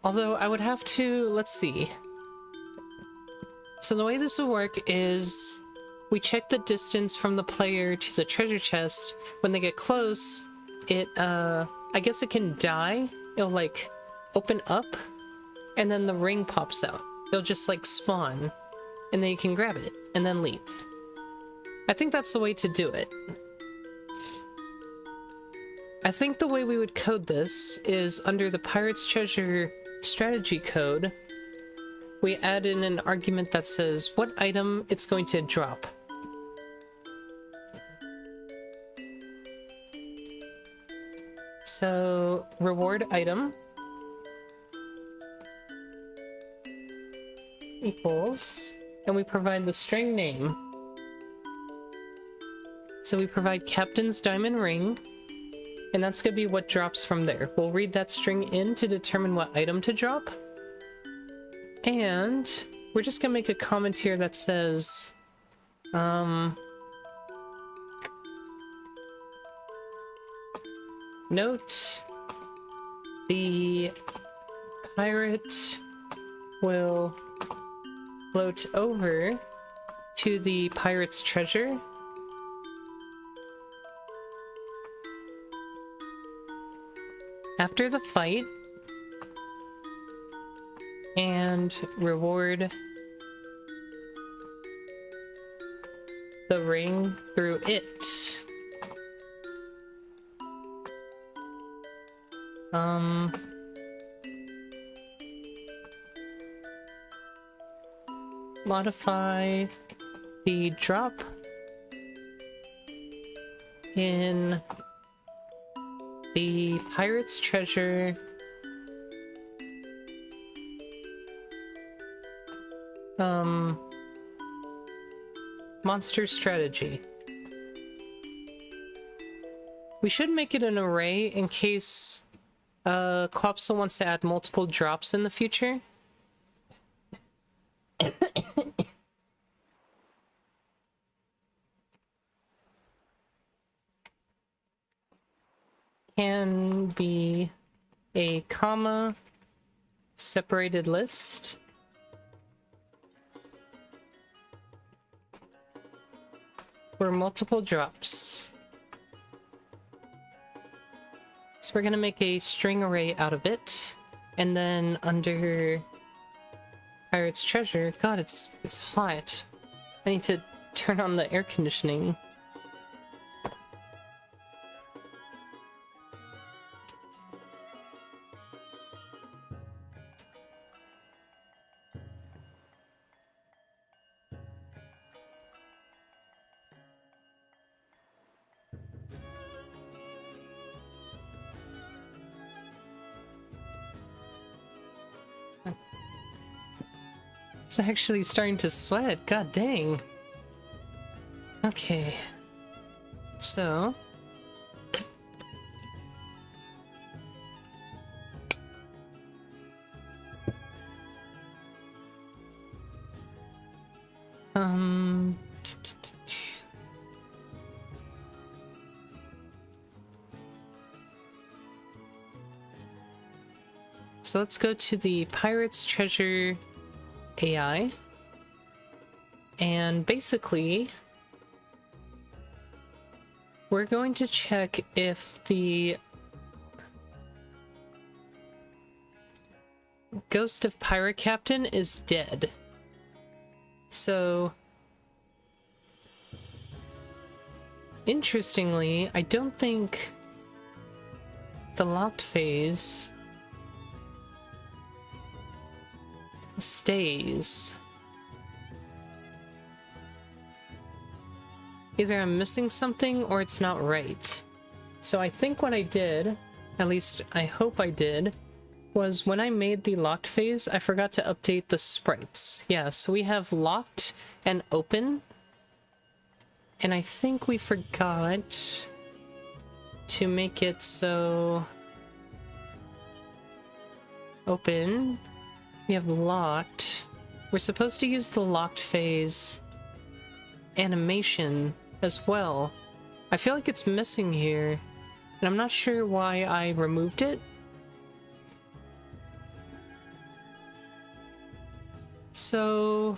Although, I would have to... Let's see. So the way this will work is... We check the distance from the player to the treasure chest. When they get close, it, I guess it can die. It'll, like, open up, and then the ring pops out. It'll just, like, spawn, and then you can grab it, and then leave. I think that's the way to do it. I think the way we would code this is under the Pirate's Treasure strategy code, we add in an argument that says what item it's going to drop. So, reward item equals, and we provide the string name. So we provide Captain's Diamond Ring, and that's going to be what drops from there. We'll read that string in to determine what item to drop. And we're just going to make a comment here that says, note, the pirate will float over to the pirate's treasure. After the fight, and reward the ring through it. Modify the drop in the pirate's treasure monster strategy. We should make it an array in case Quapsel wants to add multiple drops in the future. Can be a comma separated list. For multiple drops. So we're gonna make a string array out of it, and then under Pirate's Treasure, God, it's hot. I need to turn on the air conditioning. It's actually starting to sweat. God dang. Okay. So. So let's go to the Pirate's Treasure AI, and basically we're going to check if the Ghost of Pirate Captain is dead. So interestingly, I don't think the locked phase stays. Either I'm missing something or it's not right. So I think what I did, at least I hope I did, was when I made the locked phase, I forgot to update the sprites. Yeah, so we have locked and open. And I think we forgot to make it so open. We have locked. We're supposed to use the locked phase animation as well. I feel like it's missing here, and I'm not sure why I removed it. So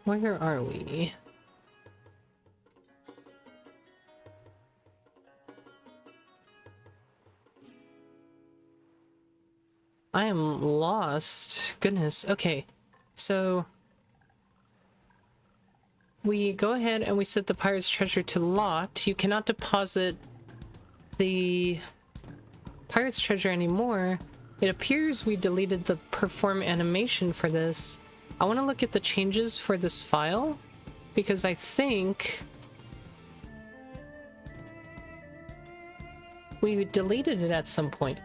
where are we? I am lost. Goodness. Okay. So we go ahead and we set the Pirate's Treasure to locked. You cannot deposit the Pirate's Treasure anymore. It appears we deleted the perform animation for this. I want to look at the changes for this file because I think we deleted it at some point.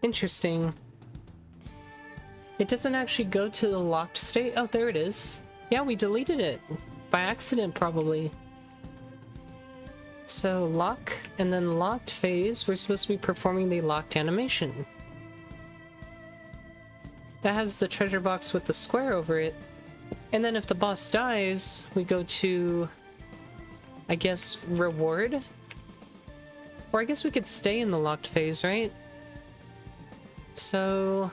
Interesting. It doesn't actually go to the locked state. Oh, there it is. Yeah, we deleted it. By accident, probably. So, lock, and then locked phase, we're supposed to be performing the locked animation. That has the treasure box with the square over it. And then if the boss dies, we go to, I guess, reward? Or I guess we could stay in the locked phase, right? So...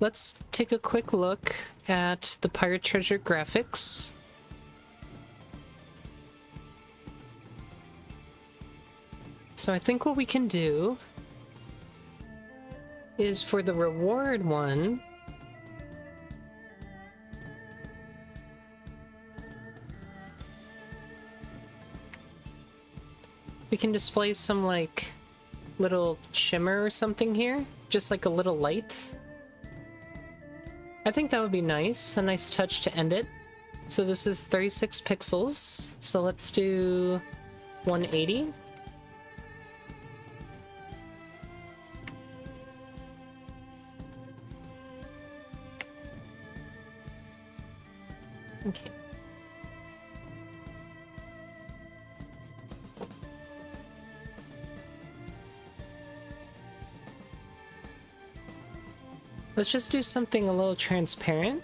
Let's take a quick look at the Pirate Treasure graphics. So I think what we can do is for the reward one, we can display some like little shimmer or something here, just like a little light. I think that would be nice, a nice touch to end it. So this is 36 pixels, so let's do 180. Okay. Let's just do something a little transparent.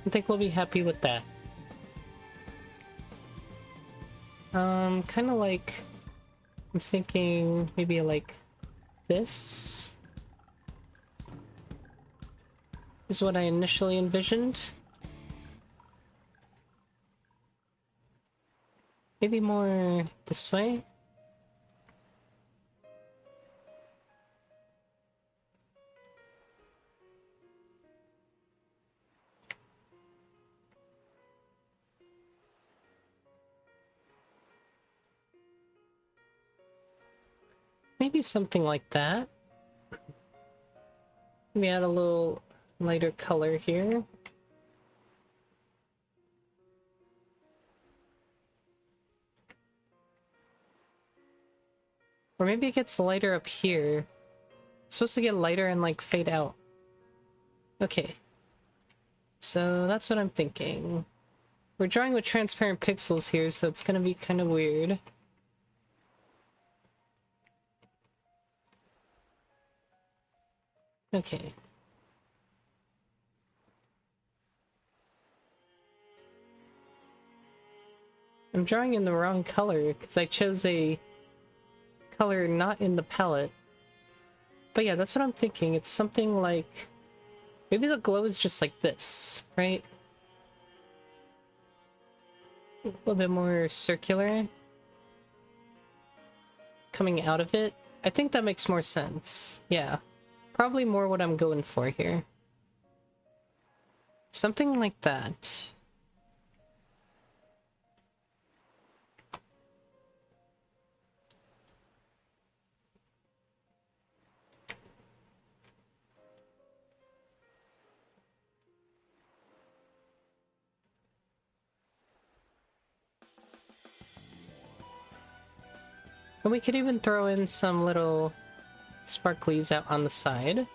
I think we'll be happy with that. Kind of like, I'm thinking maybe like this is what I initially envisioned. Maybe more this way. Maybe something like that. Maybe add a little lighter color here. Or maybe it gets lighter up here. It's supposed to get lighter and like fade out. Okay. So that's what I'm thinking. We're drawing with transparent pixels here, so it's gonna be kind of weird. Okay. I'm drawing in the wrong color because I chose a color not in the palette. But yeah, that's what I'm thinking. It's something like... Maybe the glow is just like this, right? A little bit more circular. Coming out of it. I think that makes more sense. Yeah. Probably more what I'm going for here. Something like that. And we could even throw in some little sparklies out on the side.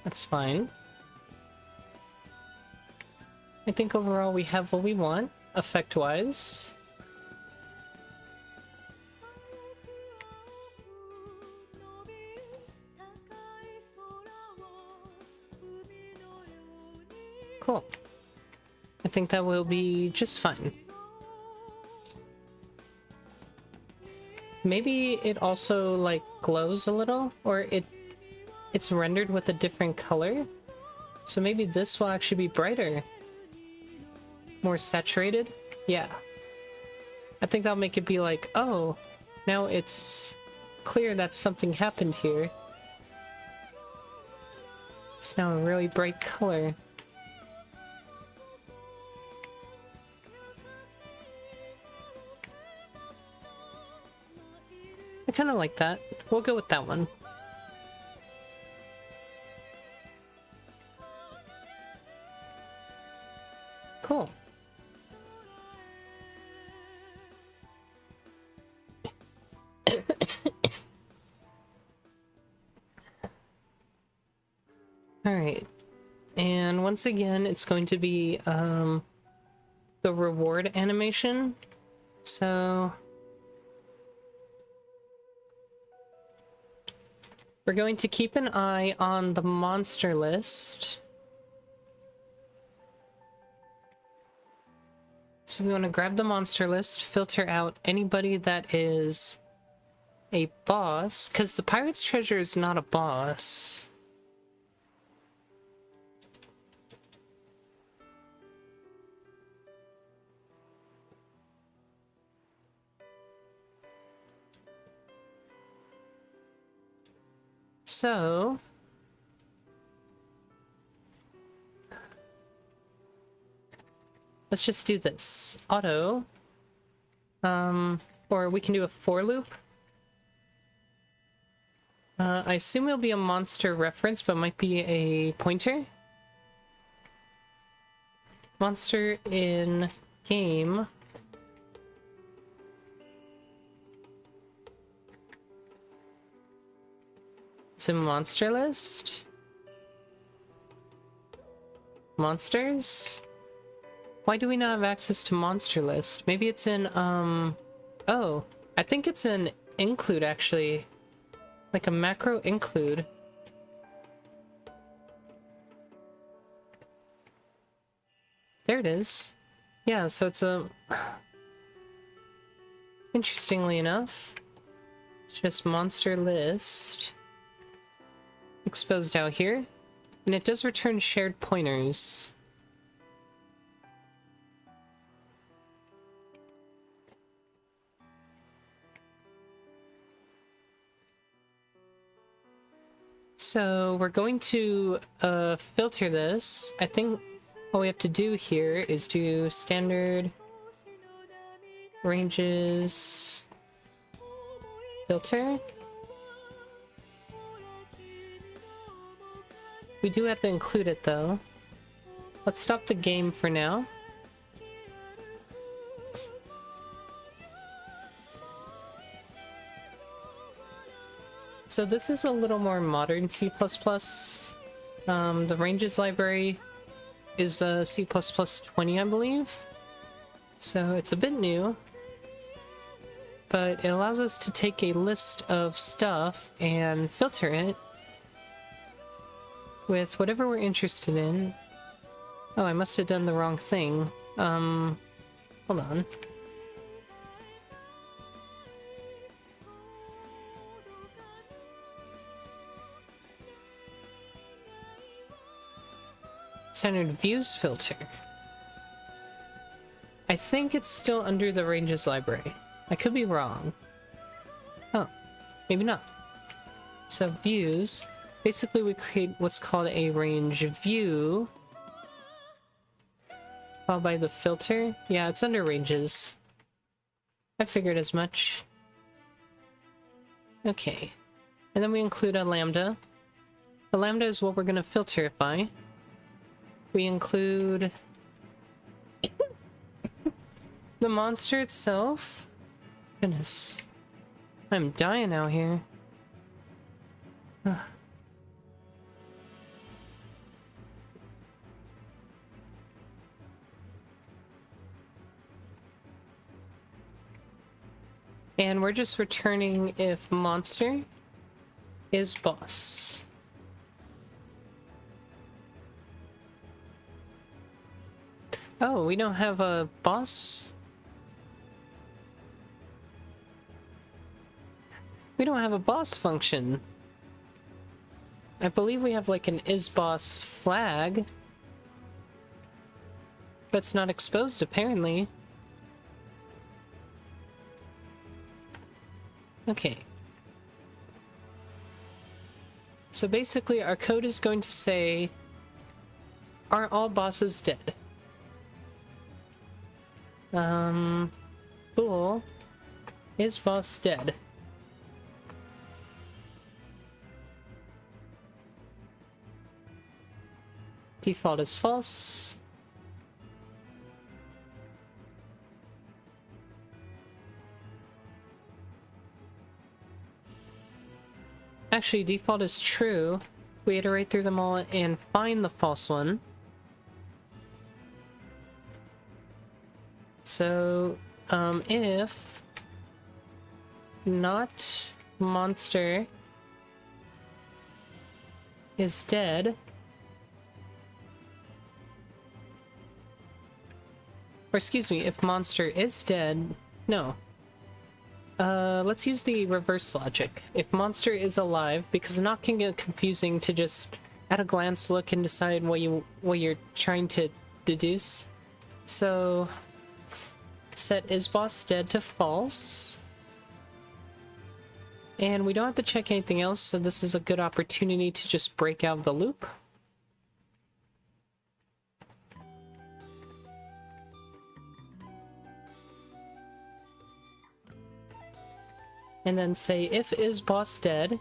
That's fine. I think overall we have what we want, effect-wise. Cool. I think that will be just fine. Maybe it also like glows a little, or it's rendered with a different color. So maybe this will actually be brighter. More saturated? Yeah. I think that'll make it be like, oh, now it's clear that something happened here. It's now a really bright color. I kind of like that. We'll go with that one. Cool. once again, it's going to be the reward animation. So we're going to keep an eye on the monster list. So we want to grab the monster list, filter out anybody that is a boss, because the pirate's treasure is not a boss. So let's just do this. Auto. Or we can do a for loop. I assume it'll be a monster reference, but might be a pointer. Monster in game. It's a monster list. Monsters? Why do we not have access to monster list? Maybe it's in, oh, I think it's an include, actually. Like a macro include. There it is. Yeah, so it's a... Interestingly enough, it's just monster list. Exposed out here. And it does return shared pointers. So we're going to filter this. I think all we have to do here is do standard ranges filter. We do have to include it though. Let's stop the game for now. So this is a little more modern C++. The ranges library is C++ 20, I believe. So it's a bit new. But it allows us to take a list of stuff and filter it with whatever we're interested in. Oh, I must have done the wrong thing. Hold on. Standard views filter. I think it's still under the ranges library. I could be wrong. Oh, maybe not. So views. Basically, we create what's called a range view. Followed by the filter. Yeah, it's under ranges. I figured as much. Okay. And then we include a lambda. The lambda is what we're going to filter it by. We include the monster itself. Goodness. I'm dying out here. And we're just returning if monster is boss. Oh, we don't have a boss? We don't have a boss function. I believe we have like an isBoss flag. But it's not exposed apparently. Okay. So basically our code is going to say, are all bosses dead? Bool, is boss dead? Default is false. Actually, default is true. We iterate through them all and find the false one. So, if not monster is dead, or excuse me, if monster is dead, no. Let's use the reverse logic. If monster is alive, because not can get confusing to just at a glance look and decide what you're trying to deduce. So set is boss dead to false. And we don't have to check anything else, so this is a good opportunity to just break out of the loop. And then say if is boss dead,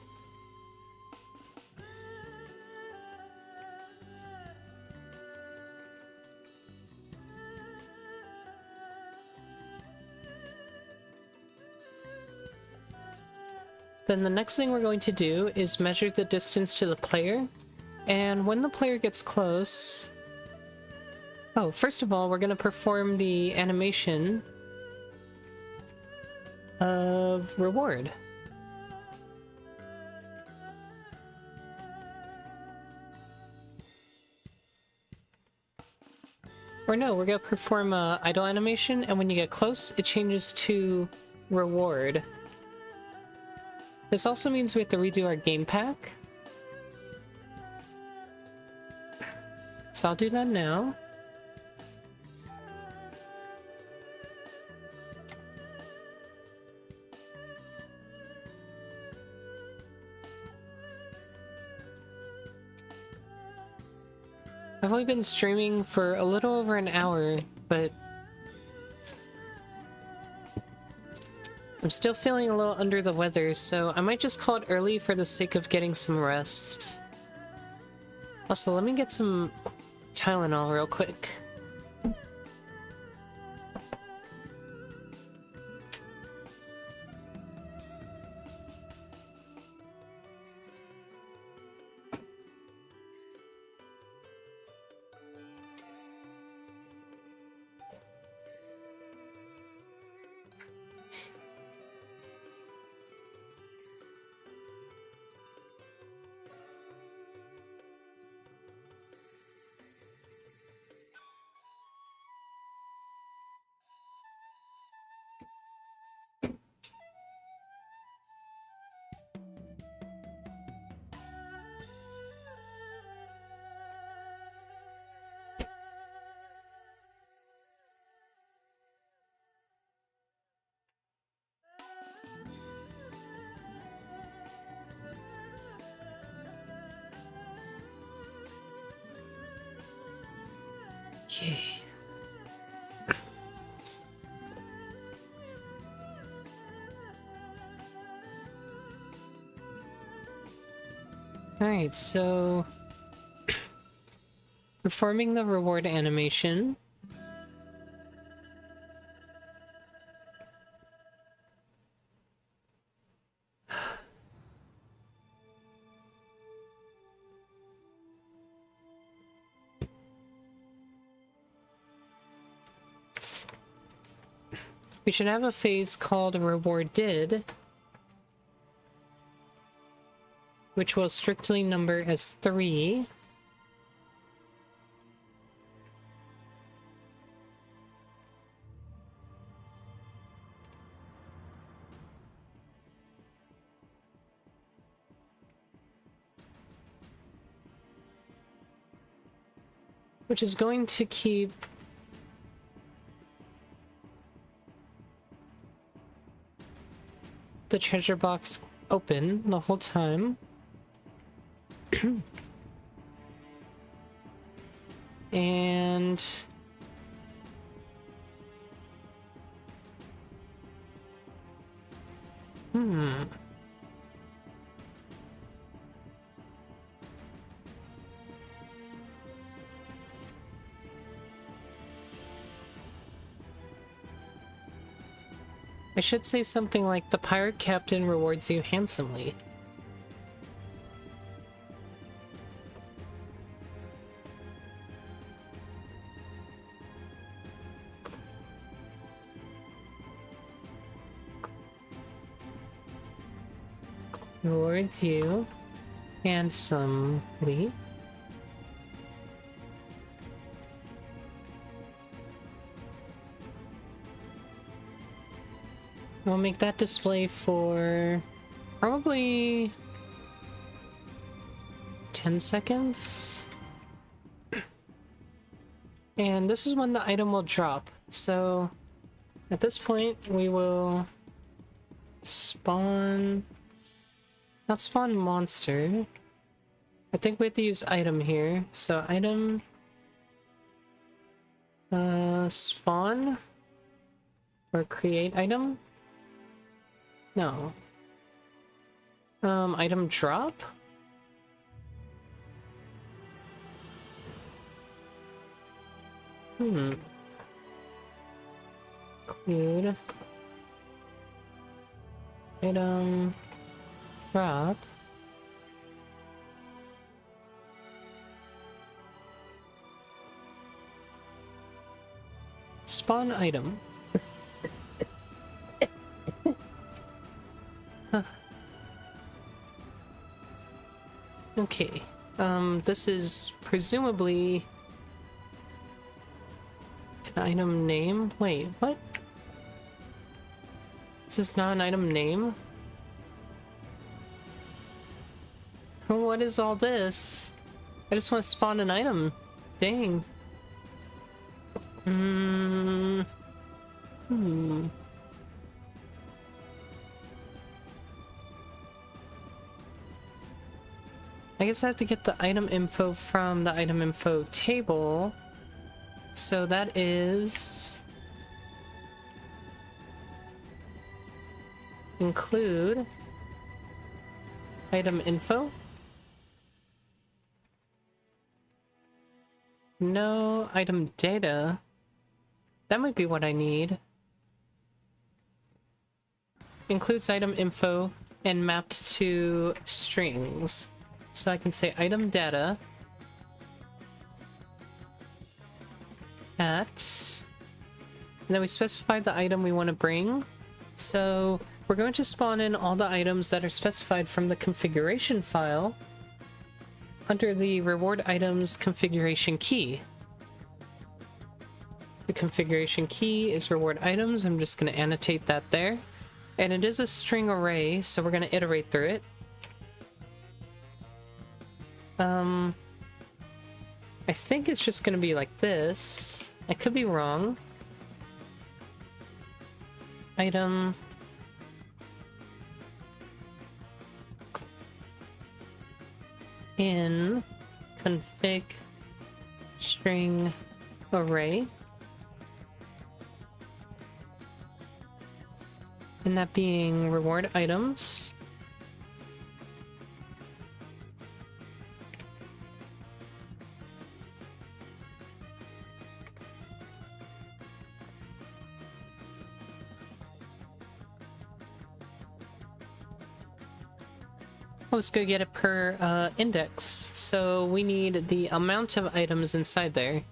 then the next thing we're going to do is measure the distance to the player. And when the player gets close... Oh, first of all, we're going to perform the animation of reward. Or no, we're going to perform a idle animation, and when you get close, it changes to reward. This also means we have to redo our game pack. So I'll do that now. I've only been streaming for a little over an hour, but I'm still feeling a little under the weather, so I might just call it early for the sake of getting some rest. Also, let me get some Tylenol real quick. Okay. Alright, so performing the reward animation. We should have a phase called reward did, which will strictly number as 3. Which is going to keep the treasure box open the whole time. And I should say something like the pirate captain rewards you handsomely. towards you handsomely. We'll make that display for probably 10 seconds. And this is when the item will drop. So at this point, we will spawn... not spawn monster. I think we have to use item here. So item... spawn? Or create item? No. Item drop? Include item drop. Spawn item. Okay. This is presumably an item name. Wait, what? Is this not an item name? What is all this? I just want to spawn an item. Dang. I guess I have to get the item info from the item info table. So that is... include item info. No item data. That might be what I need. Includes item info and mapped to strings. So I can say item data at, and then we specify the item we want to bring. So we're going to spawn in all the items that are specified from the configuration file under the reward items configuration key. The configuration key is reward items. I'm just going to annotate that there. And it is a string array, so we're going to iterate through it. I think it's just gonna be like this. I could be wrong. Item. In config string array. And that being reward items. Let's go get it per index. So we need the amount of items inside there.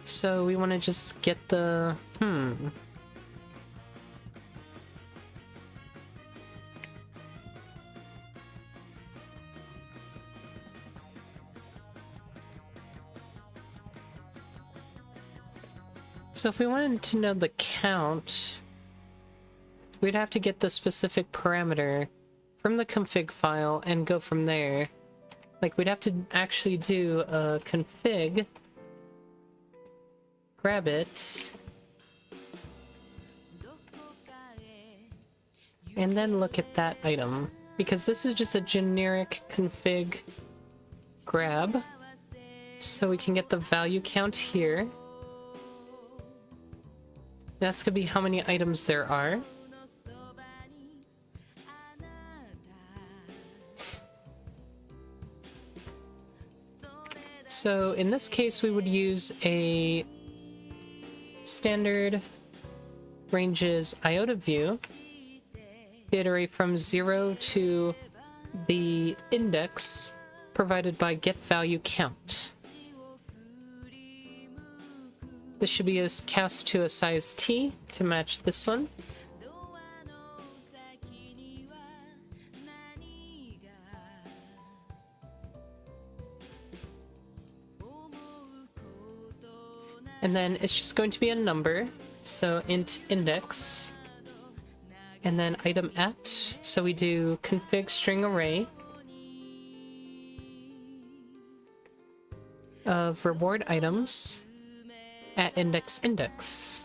So we want to just get the... So if we wanted to know the count, we'd have to get the specific parameter from the config file and go from there. Like, we'd have to actually do a config, grab it, and then look at that item. Because this is just a generic config grab. So we can get the value count here. That's gonna be how many items there are. So in this case, we would use a standard ranges iota view, iterate from 0 to the index provided by getValueCount. This should be cast to a size T to match this one. And then it's just going to be a number, so int index, and then item at, so we do config string array of reward items at index.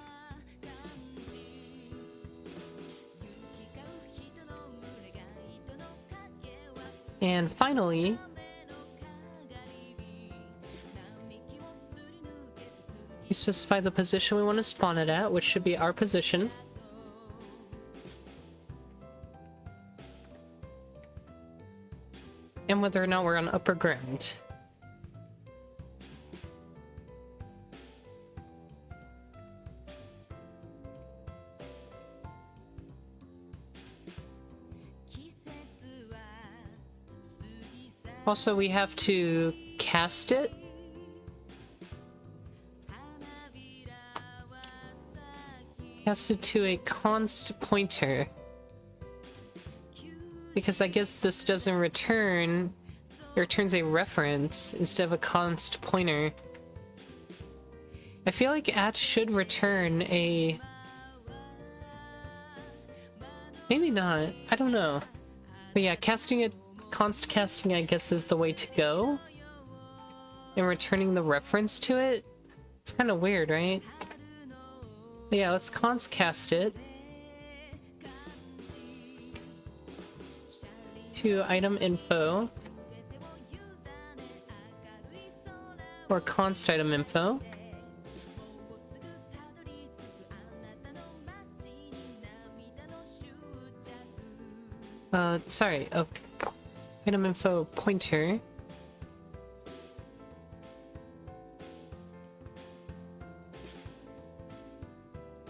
And finally, we specify the position we want to spawn it at, which should be our position. And whether or not we're on upper ground. Also, we have to cast it. Cast it to a const pointer. Because I guess this doesn't return... It returns a reference instead of a const pointer. I feel like at should return a... Maybe not. I don't know. But yeah, casting it... Const casting, I guess, is the way to go. And returning the reference to it? It's kind of weird, right? But yeah, let's const cast it to item info or const item info. Sorry, item info pointer.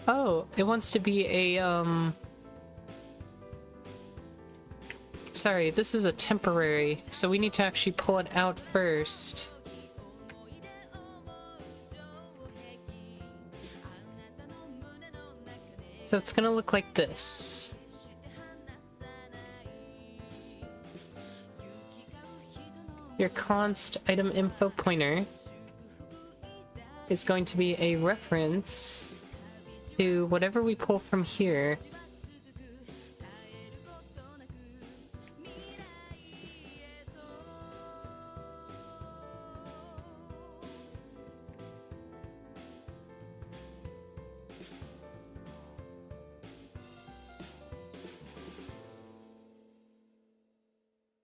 Oh, it wants to be a, Sorry, this is a temporary, so we need to actually pull it out first. So it's gonna look like this. Your const item info pointer is going to be a reference to whatever we pull from here.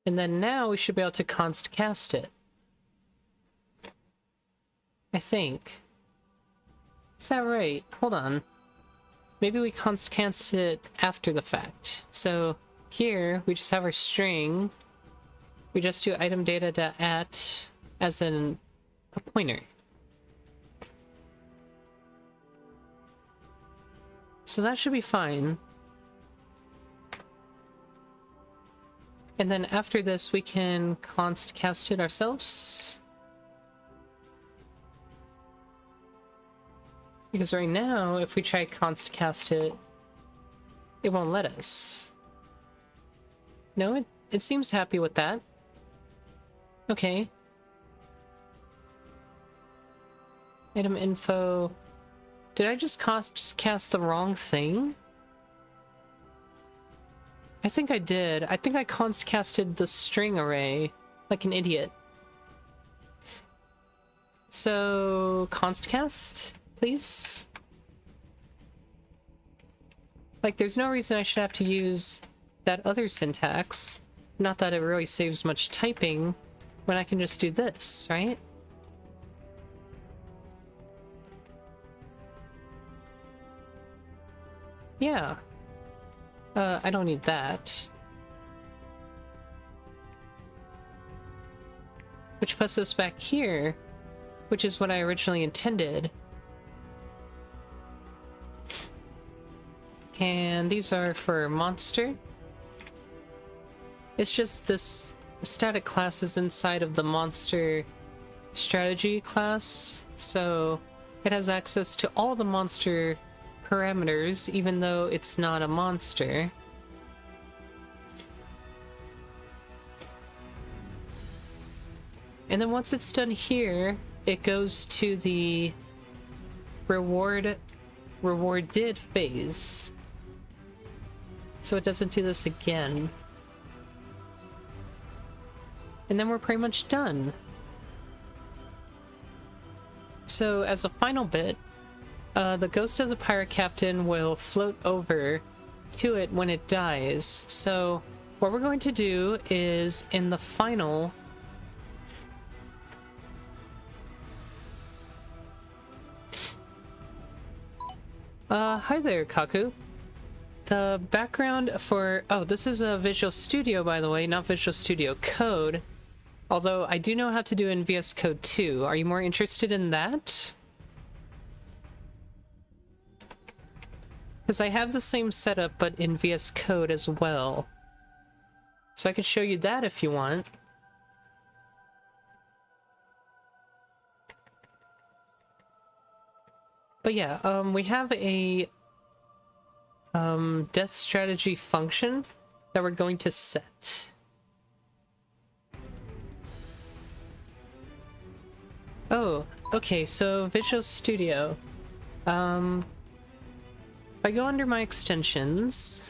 And then now we should be able to const cast it. I think. Is that right? Hold on. Maybe we const cast it after the fact. So here we just have our string. We just do item data at as in a pointer. So that should be fine. And then after this, we can const cast it ourselves. Because right now, if we try const cast it, it won't let us. No, it seems happy with that. Okay. Item info. Did I just cast the wrong thing? I think I did. I think I const casted the string array like an idiot. So, const cast, please? Like, there's no reason I should have to use that other syntax. Not that it really saves much typing when I can just do this, right? Yeah. I don't need that. Which puts us back here, which is what I originally intended. And these are for monster. It's just this static class is inside of the monster strategy class, so It has access to all the monster parameters, even though it's not a monster. And then once it's done here, it goes to the rewarded phase. So it doesn't do this again. And then we're pretty much done. So as a final bit, the ghost of the pirate captain will float over to it when it dies. So what we're going to do is in the final... hi there, Kaku. The background for... Oh, this is a Visual Studio, by the way, not Visual Studio Code. Although I do know how to do in VS Code 2. Are you more interested in that? Because I have the same setup, but in VS Code as well. So I could show you that if you want. But yeah, we have a death strategy function that we're going to set. Oh, okay, so Visual Studio. If I go under my extensions,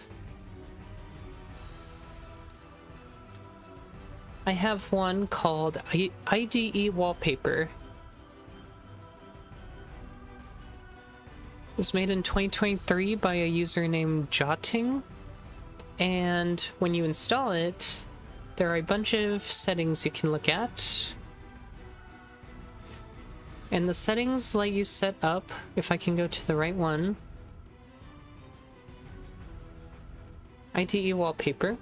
I have one called IDE Wallpaper. It was made in 2023 by a user named Jotting, and when you install it, there are a bunch of settings you can look at. And the settings let you set up, if I can go to the right one, IDE Wallpaper.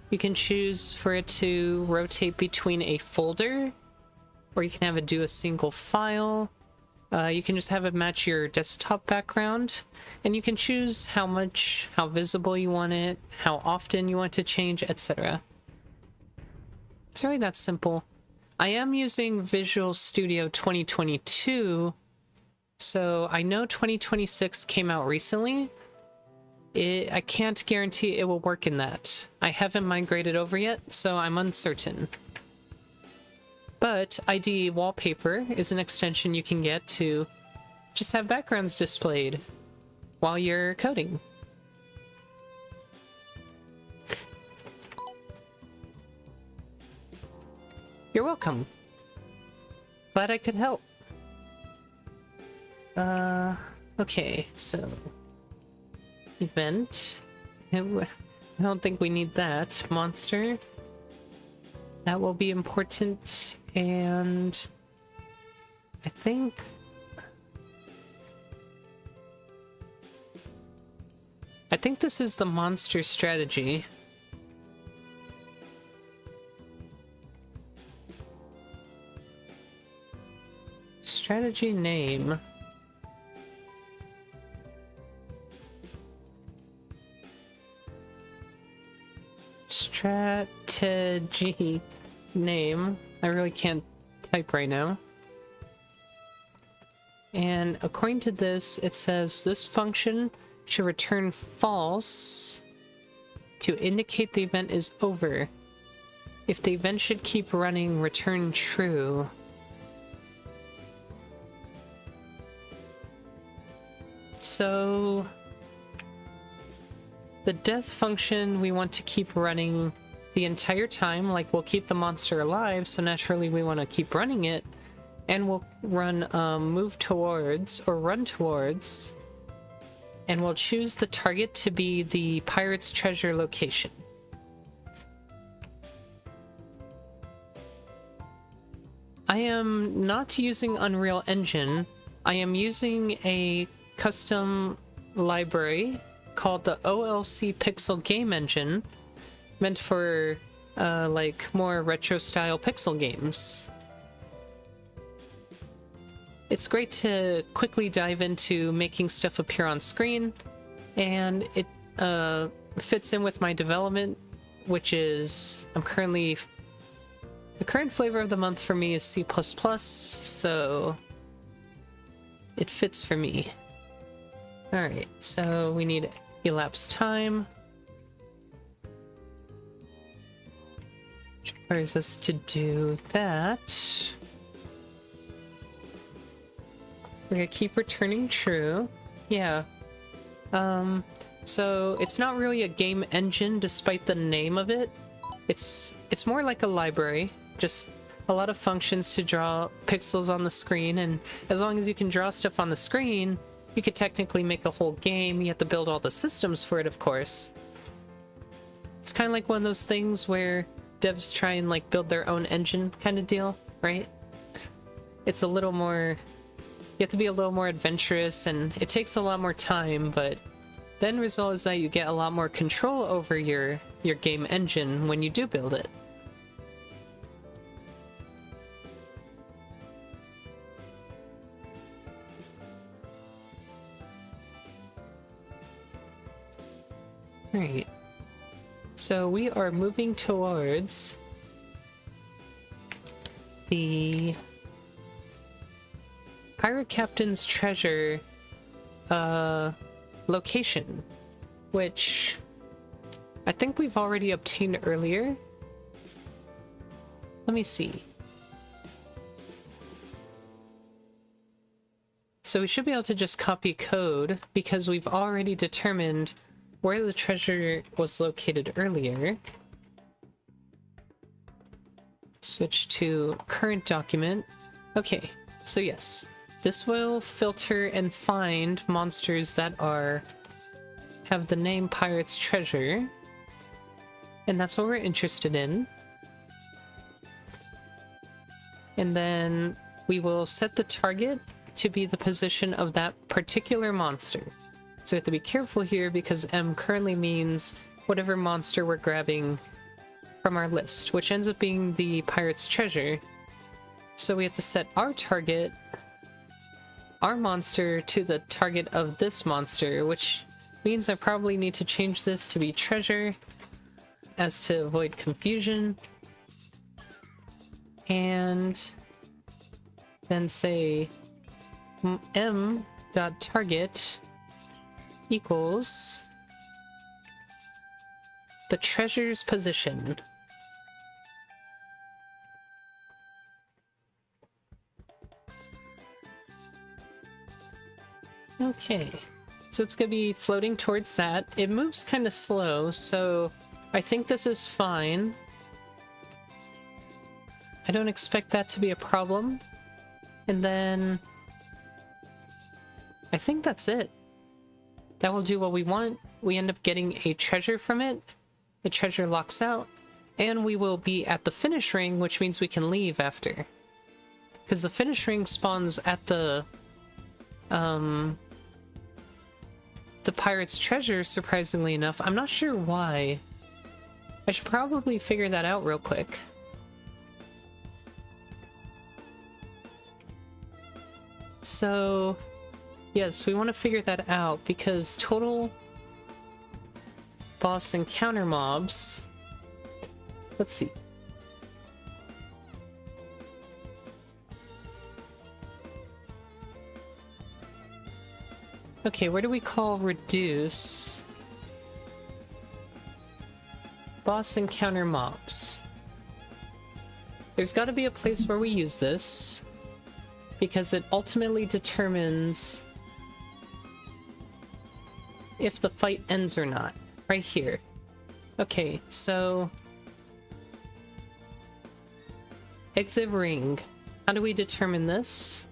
You can choose for it to rotate between a folder, or you can have it do a single file. You can just have it match your desktop background, and you can choose how visible you want it, how often you want to change, etc. It's really that simple. I am using Visual Studio 2022, so I know 2026 came out recently. I can't guarantee it will work in that. I haven't migrated over yet, so I'm uncertain. But IDE Wallpaper is an extension you can get to just have backgrounds displayed while you're coding. You're welcome. Glad I could help. Okay, so... Event. I don't think we need that. Monster. That will be important, and... I think... this is the monster strategy. Strategy name. Strategy name. I really can't type right now. And according to this, it says this function should return false to indicate the event is over. If the event should keep running, return true. So the death function we want to keep running the entire time, like we'll keep the monster alive, so naturally we want to keep running it, and we'll run move towards or run towards, and we'll choose the target to be the pirate's treasure location. I am not using Unreal Engine. I am using a custom library called the OLC Pixel Game Engine, meant for like more retro style pixel games. It's great to quickly dive into making stuff appear on screen, and it fits in with my development, which is the current flavor of the month for me is C++, so it fits for me. Alright, so we need elapsed time. Which requires us to do that. We're gonna keep returning true. Yeah. So it's not really a game engine despite the name of it. It's more like a library, just a lot of functions to draw pixels on the screen, and as long as you can draw stuff on the screen, you could technically make a whole game. You have to build all the systems for it, of course. It's kind of like one of those things where devs try and like build their own engine kind of deal, right? It's a little more... You have to be a little more adventurous, and it takes a lot more time, but the end result is that you get a lot more control over your game engine when you do build it. Alright, so we are moving towards the Pirate Captain's treasure location, which I think we've already obtained earlier. Let me see. So we should be able to just copy code because we've already determined where the treasure was located earlier. Switch to current document. Okay, so yes, this will filter and find monsters that have the name Pirate's Treasure, and that's what we're interested in. And then we will set the target to be the position of that particular monster. So we have to be careful here because M currently means whatever monster we're grabbing from our list, which ends up being the Pirate's Treasure. So we have to set our target, our monster, to the target of this monster, which means I probably need to change this to be treasure as to avoid confusion. And then say m.target equals the treasure's position. Okay, so it's gonna be floating towards that. It moves kind of slow, so I think this is fine. I don't expect that to be a problem. And then I think that's it. That will do what we want. We end up getting a treasure from it. The treasure locks out, and we will be at the finish ring, which means we can leave after. Because the finish ring spawns at the Pirate's Treasure, surprisingly enough. I'm not sure why. I should probably figure that out real quick. So, yes, we want to figure that out because total boss encounter mobs. Let's see. Okay, where do we call reduce? Boss encounter mobs. There's got to be a place where we use this, because it ultimately determines if the fight ends or not. Right here. Okay, so exit ring. How do we determine this?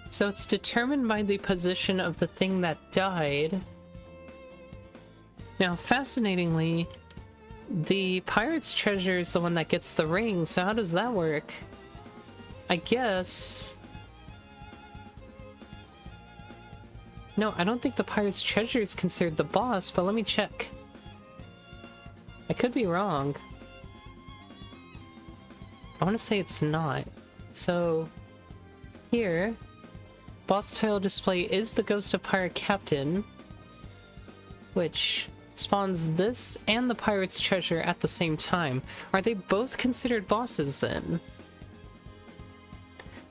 So it's determined by the position of the thing that died. Now, fascinatingly, the Pirate's Treasure is the one that gets the ring, so how does that work? I guess... No, I don't think the Pirate's Treasure is considered the boss, but let me check. I could be wrong. I want to say it's not. So here, boss title display is the Ghost of Pirate Captain, which spawns this and the pirate's treasure at the same time. Are they both considered bosses then?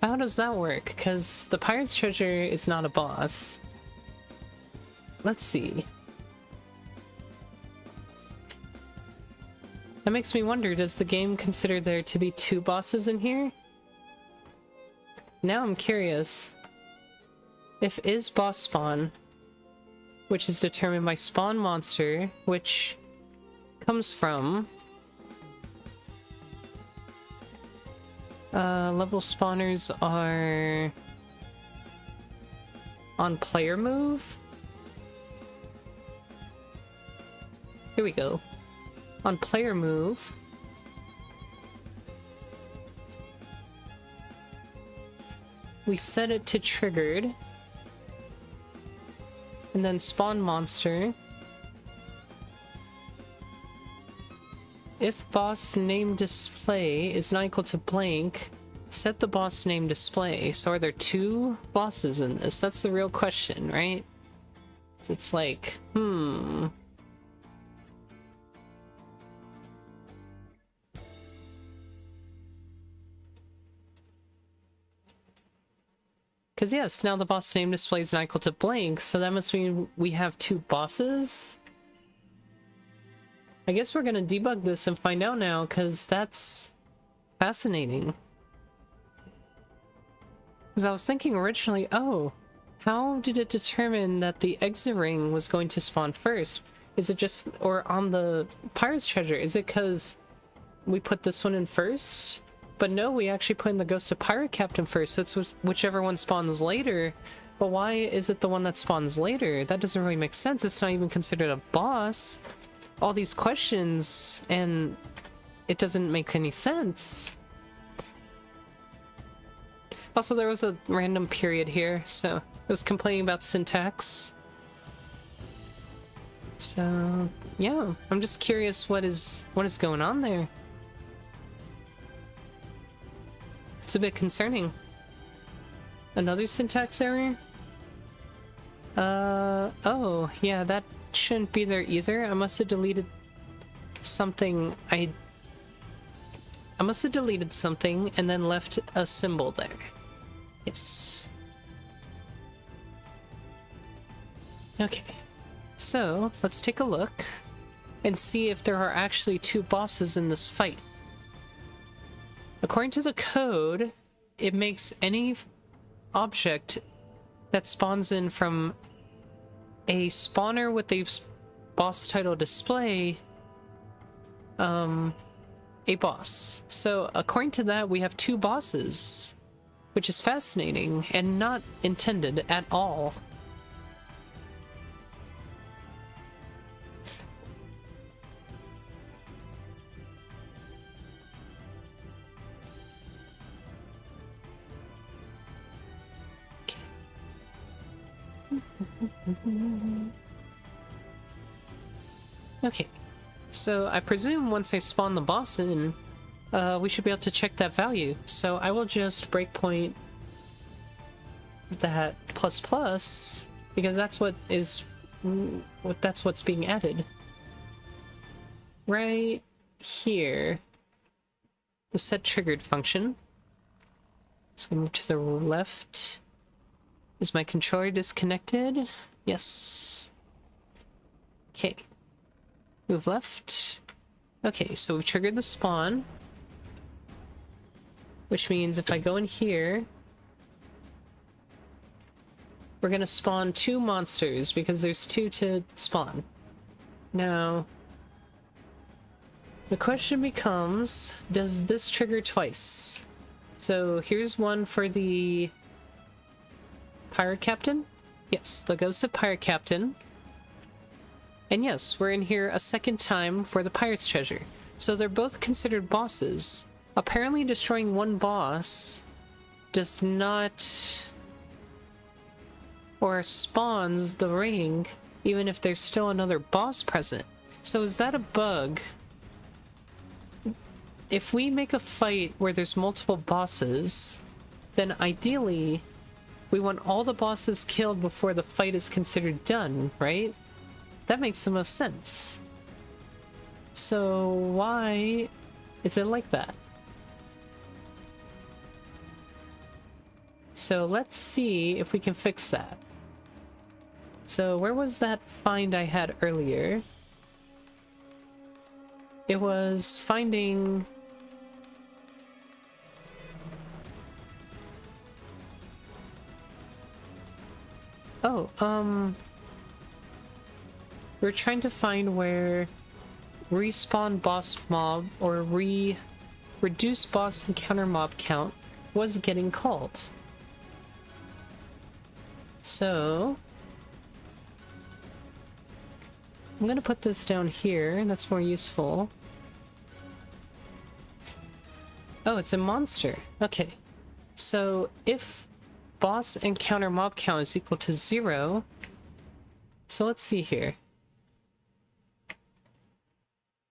How does that work? Because the pirate's treasure is not a boss. Let's see. That makes me wonder, does the game consider there to be two bosses in here? Now I'm curious. If is boss spawn, which is determined by spawn monster, which comes from level spawners are on player move. Here we go. On player move. We set it to triggered. And then spawn monster. If boss name display is not equal to blank, set the boss name display. So are there two bosses in this? That's the real question, right? It's like, Because yes, now the boss name display is not equal to blank, so that must mean we have two bosses? I guess we're gonna debug this and find out now, because that's fascinating. Because I was thinking originally, oh, how did it determine that the exit ring was going to spawn first? Is it just, or on the pirate's treasure, is it because we put this one in first? But no, we actually put in the Ghost of Pirate Captain first, so it's whichever one spawns later. But why is it the one that spawns later? That doesn't really make sense. It's not even considered a boss. All these questions, and it doesn't make any sense. Also, there was a random period here, so it was complaining about syntax. So, yeah, I'm just curious what is going on there. It's a bit concerning. Another syntax error? Oh, yeah, that shouldn't be there either. I must have deleted something. I must have deleted something and then left a symbol there. Yes. Okay. So, let's take a look and see if there are actually two bosses in this fight. According to the code, it makes any object that spawns in from a spawner with a boss title display a boss. So according to that, we have two bosses, which is fascinating and not intended at all. Okay, so I presume once I spawn the boss in, we should be able to check that value. So I will just breakpoint that ++, because that's what's being added. Right here, the set triggered function. So move to the left. Is my controller disconnected? Yes. Okay. Move left. Okay, so we've triggered the spawn. Which means if I go in here, we're gonna spawn two monsters because there's two to spawn. Now, the question becomes, does this trigger twice? So here's one for the Pirate Captain? Yes, the Ghost of Pirate Captain. And yes, we're in here a second time for the Pirate's Treasure. So they're both considered bosses. Apparently destroying one boss does not... or spawns the ring, even if there's still another boss present. So is that a bug? if we make a fight where there's multiple bosses, then ideally we want all the bosses killed before the fight is considered done, right? That makes the most sense. So why is it like that? So let's see if we can fix that. So where was that find I had earlier? It was finding... Oh, we're trying to find where respawn boss mob or reduce boss encounter mob count was getting called. So I'm gonna put this down here, and that's more useful. Oh, it's a monster. Okay. So if boss encounter mob count is equal to 0, so let's see here.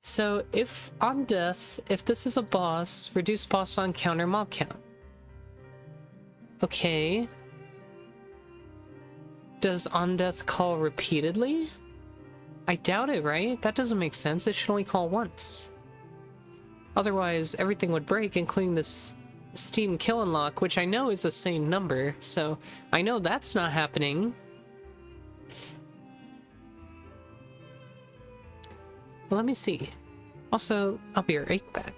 So if on death, if this is a boss, reduce boss encounter mob count. Okay. Does on death call repeatedly? I doubt it, right? That doesn't make sense. It should only call once. Otherwise, everything would break, including this Steam kill unlock, which I know is the same number, so I know that's not happening. Well, let me see. Also, I'll be right back.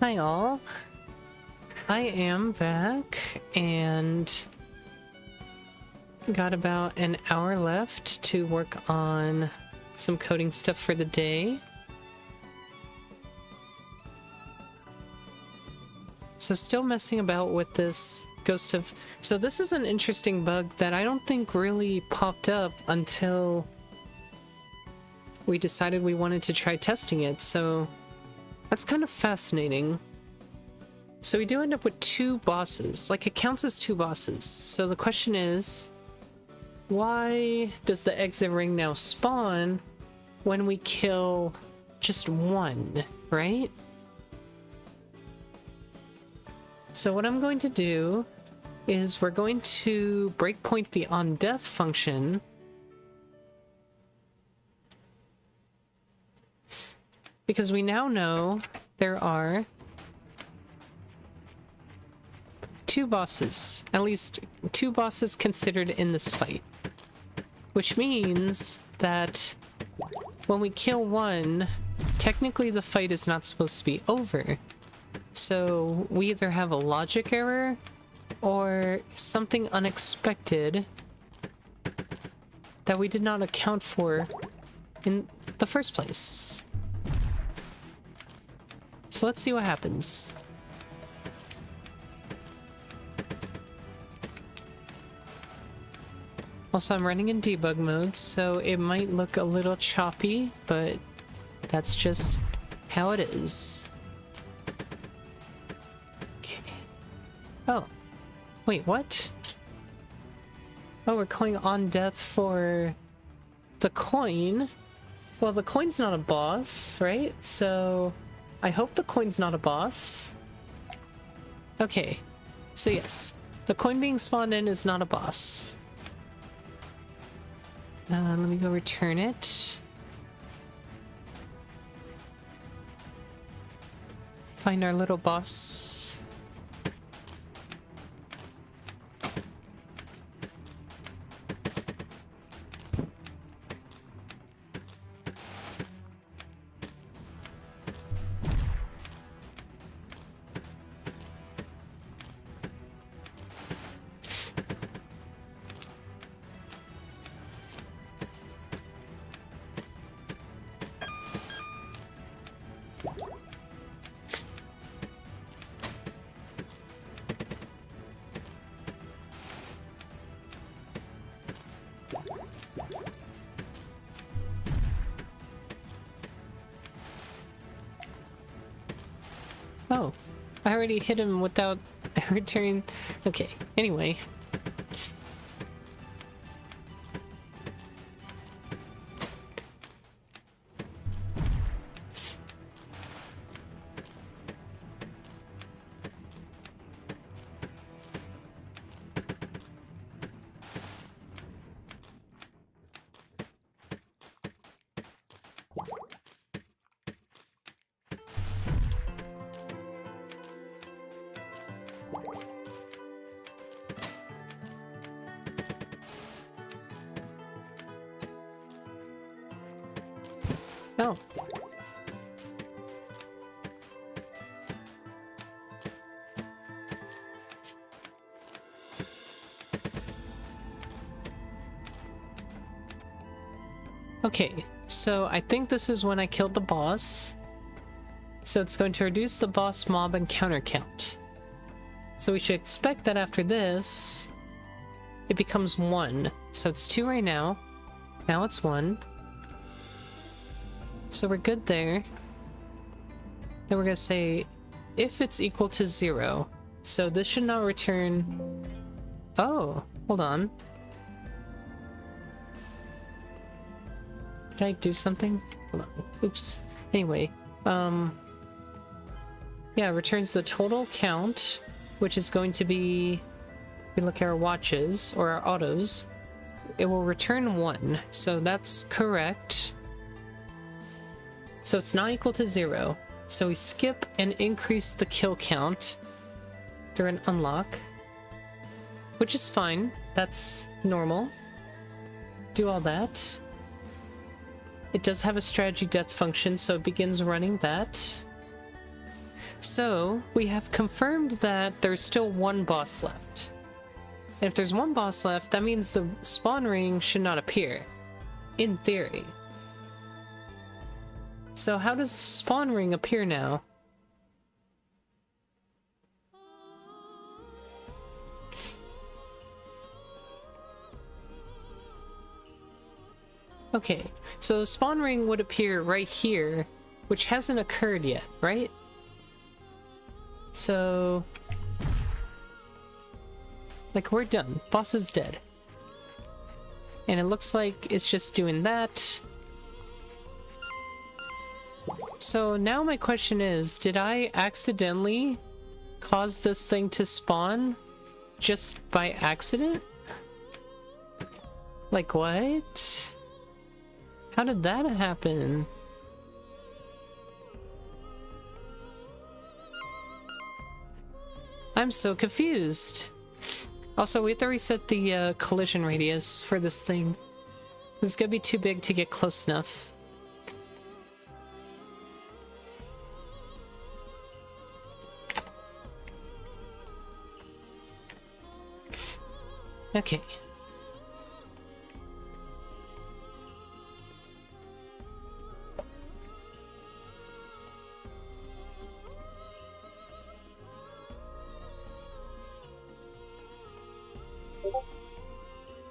Hi all, I am back, and got about an hour left to work on some coding stuff for the day. So still messing about with this Ghost of... So this is an interesting bug that I don't think really popped up until we decided we wanted to try testing it, so that's kind of fascinating. So we do end up with 2 bosses. Like, it counts as 2 bosses. So the question is, why does the exit ring now spawn when we kill just 1, right? So what I'm going to do is we're going to breakpoint the on death function because we now know there are 2 bosses, at least 2 bosses considered in this fight, which means that when we kill 1, technically the fight is not supposed to be over. So we either have a logic error or something unexpected that we did not account for in the first place. So let's see what happens. Also, I'm running in debug mode, so it might look a little choppy, but that's just how it is. Okay. Oh. Wait, what? Oh, we're going on death for the coin. Well, the coin's not a boss, right? So I hope the coin's not a boss. Okay. So yes, the coin being spawned in is not a boss. Let me go return it. Find our little boss. Oh, I already hit him without returning. Okay, anyway. Oh. Okay, so I think this is when I killed the boss. So it's going to reduce the boss mob encounter count. So we should expect that after this, it becomes 1. So it's 2 right now. Now it's 1. So we're good there. Then we're gonna say if it's equal to 0. So this should not return... Oh, hold on. Did I do something? Hold on. Oops. Anyway, yeah, it returns the total count, which is going to be... If we look at our watches, or our autos, it will return 1. So that's correct. So it's not equal to 0. So we skip and increase the kill count during unlock, which is fine. That's normal. Do all that. It does have a strategy death function, so it begins running that. So we have confirmed that there's still 1 boss left. And if there's one boss left, that means the spawn ring should not appear. In theory. So how does the spawn ring appear now? Okay, so the spawn ring would appear right here, which hasn't occurred yet, right? So... like, we're done. Boss is dead. And it looks like it's just doing that. So now my question is, did I accidentally cause this thing to spawn just by accident? Like, what? How did that happen? I'm so confused. Also, we have to reset the collision radius for this thing. It's gonna be too big to get close enough. Okay.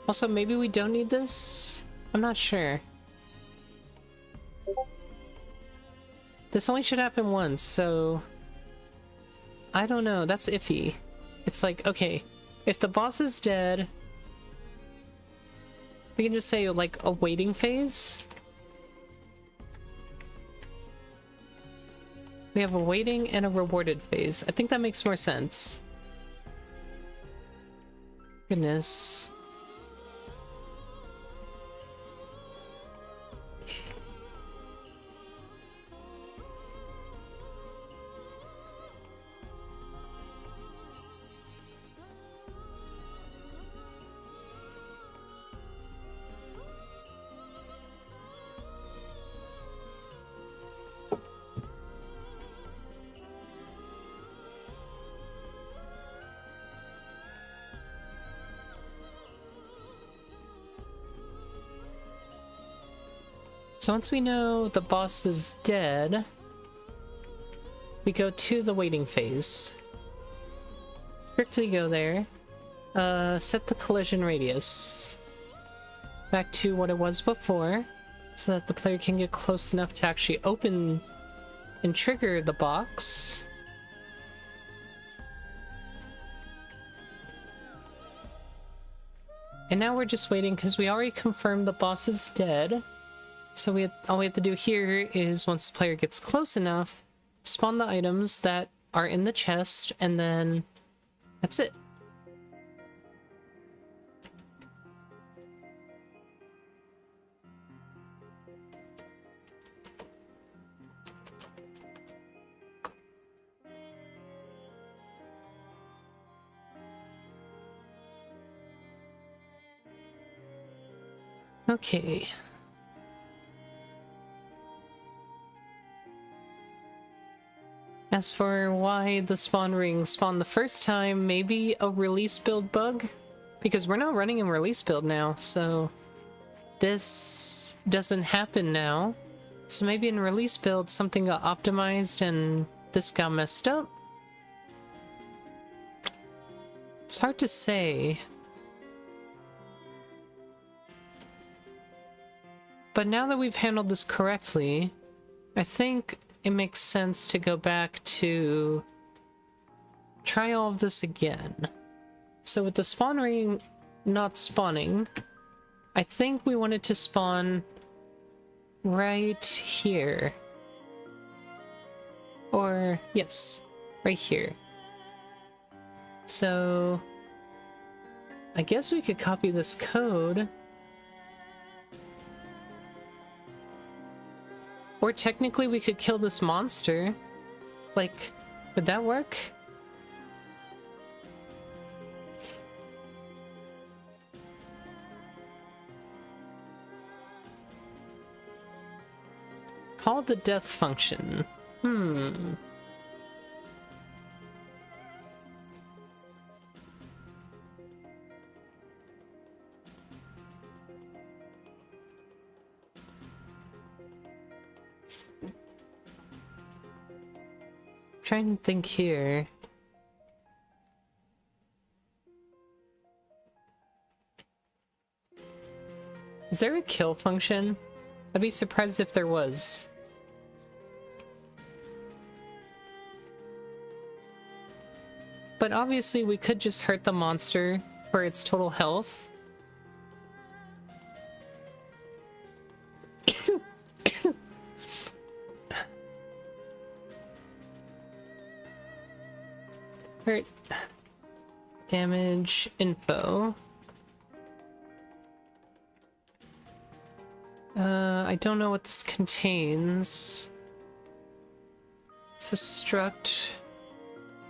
Also, maybe we don't need this? I'm not sure. This only should happen once, so... I don't know, that's iffy. It's like, okay, if the boss is dead... we can just say, like, a waiting phase? We have a waiting and a rewarded phase. I think that makes more sense. Goodness. So once we know the boss is dead, we go to the waiting phase. Quickly go there. Set the collision radius back to what it was before, so that the player can get close enough to actually open and trigger the box. And now we're just waiting because we already confirmed the boss is dead. So all we have to do here is, once the player gets close enough, spawn the items that are in the chest, and then that's it. Okay. As for why the spawn ring spawned the first time, maybe a release build bug? Because we're not running in release build now, so this doesn't happen now. So maybe in release build something got optimized and this got messed up? It's hard to say. But now that we've handled this correctly, I think it makes sense to go back to try all of this again. So with the spawn ring not spawning, I think we wanted to spawn right here. Or, yes, right here. So I guess we could copy this code. Or technically we could kill this monster. Like, would that work? Call the death function. Trying to think here. Is there a kill function? I'd be surprised if there was. But obviously we could just hurt the monster for its total health. Hurt. Damage info. I don't know what this contains. It's a struct.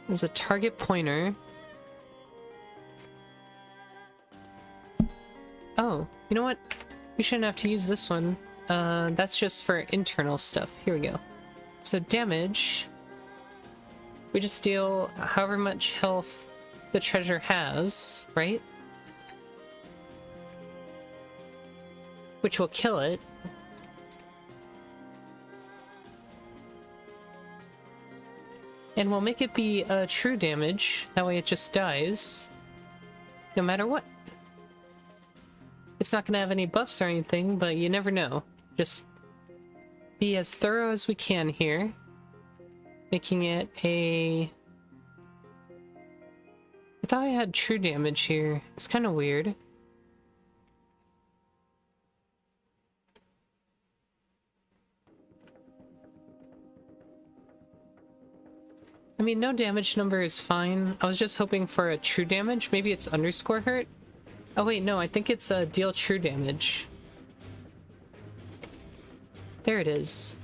There's a target pointer. Oh, you know what? We shouldn't have to use this one. That's just for internal stuff. Here we go. So damage. We just deal however much health the treasure has, right? Which will kill it. And we'll make it be true damage. That way it just dies. No matter what. It's not gonna have any buffs or anything, but you never know. Just be as thorough as we can here. Making it a... I thought I had true damage here. It's kind of weird. I mean, no damage number is fine. I was just hoping for a true damage. Maybe it's underscore hurt? Oh wait, no, I think it's deal true damage. There it is.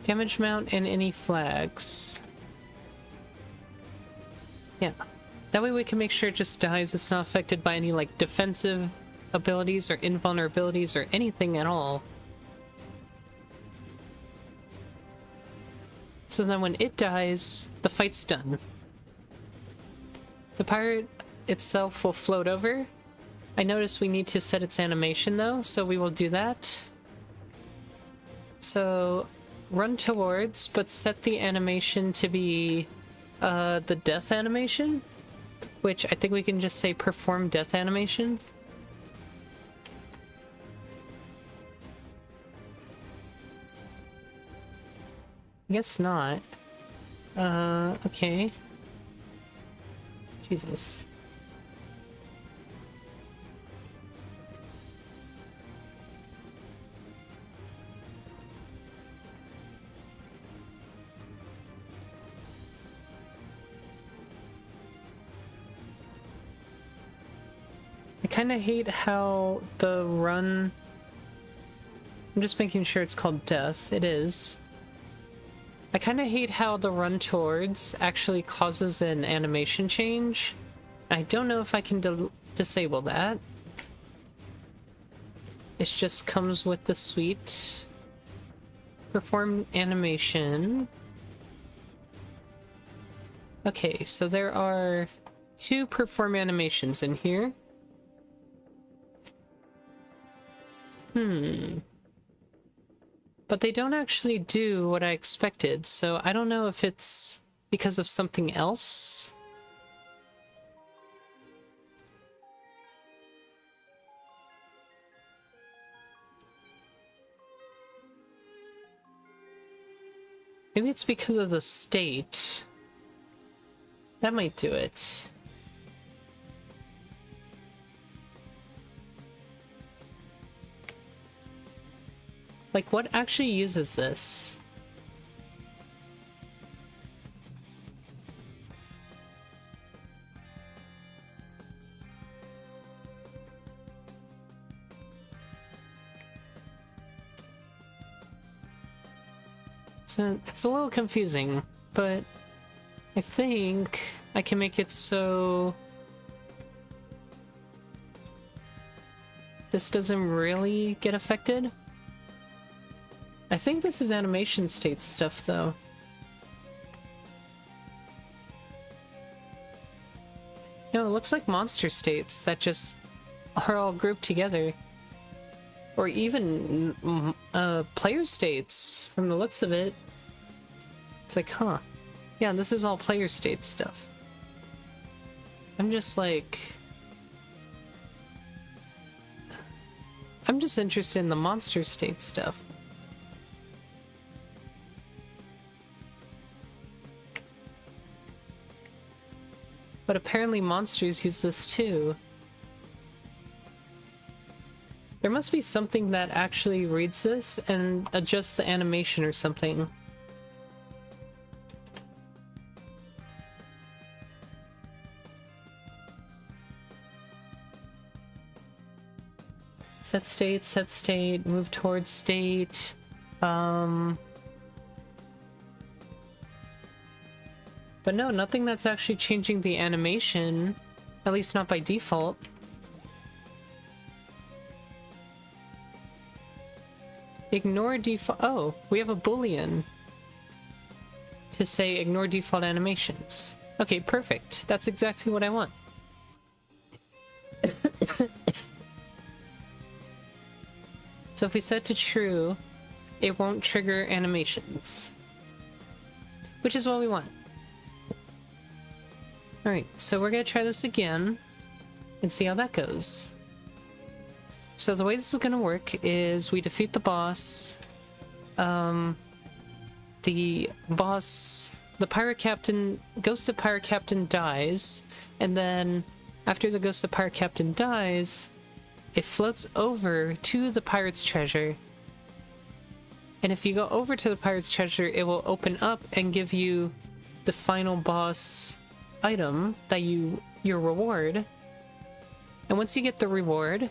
Damage mount and any flags. Yeah. That way we can make sure it just dies. It's not affected by any, like, defensive abilities or invulnerabilities or anything at all. So then when it dies, the fight's done. The pirate itself will float over. I notice we need to set its animation, though, so we will do that. So... run towards, but set the animation to be the death animation, which I think we can just say perform death animation. I guess not. Okay. Jesus. I kind of hate how the run... I'm just making sure it's called death. It is. I kind of hate how the run towards actually causes an animation change. I don't know if I can disable that. It just comes with the suite. Perform animation. Okay, so there are 2 perform animations in here. But they don't actually do what I expected, so I don't know if it's because of something else. Maybe it's because of the state. That might do it. Like, what actually uses this? It's a little confusing, but I think I can make it so this doesn't really get affected. I think this is animation state stuff, though. No, it looks like monster states that just are all grouped together. Or even player states, from the looks of it. It's like, huh. Yeah, this is all player state stuff. I'm just like... I'm just interested in the monster state stuff. But apparently monsters use this too. There must be something that actually reads this and adjusts the animation or something. Set state, move towards state. But no, nothing that's actually changing the animation. At least not by default. Ignore default. Oh, we have a boolean to say ignore default animations. Okay, perfect. That's exactly what I want. So if we set to true, it won't trigger animations, which is what we want. Alright, so we're gonna try this again and see how that goes. So the way this is gonna work is we defeat the boss. The pirate captain, Ghost of Pirate Captain dies, and then after the Ghost of Pirate Captain dies, it floats over to the pirate's treasure. And if you go over to the pirate's treasure, it will open up and give you the final boss item that your reward. And once you get the reward,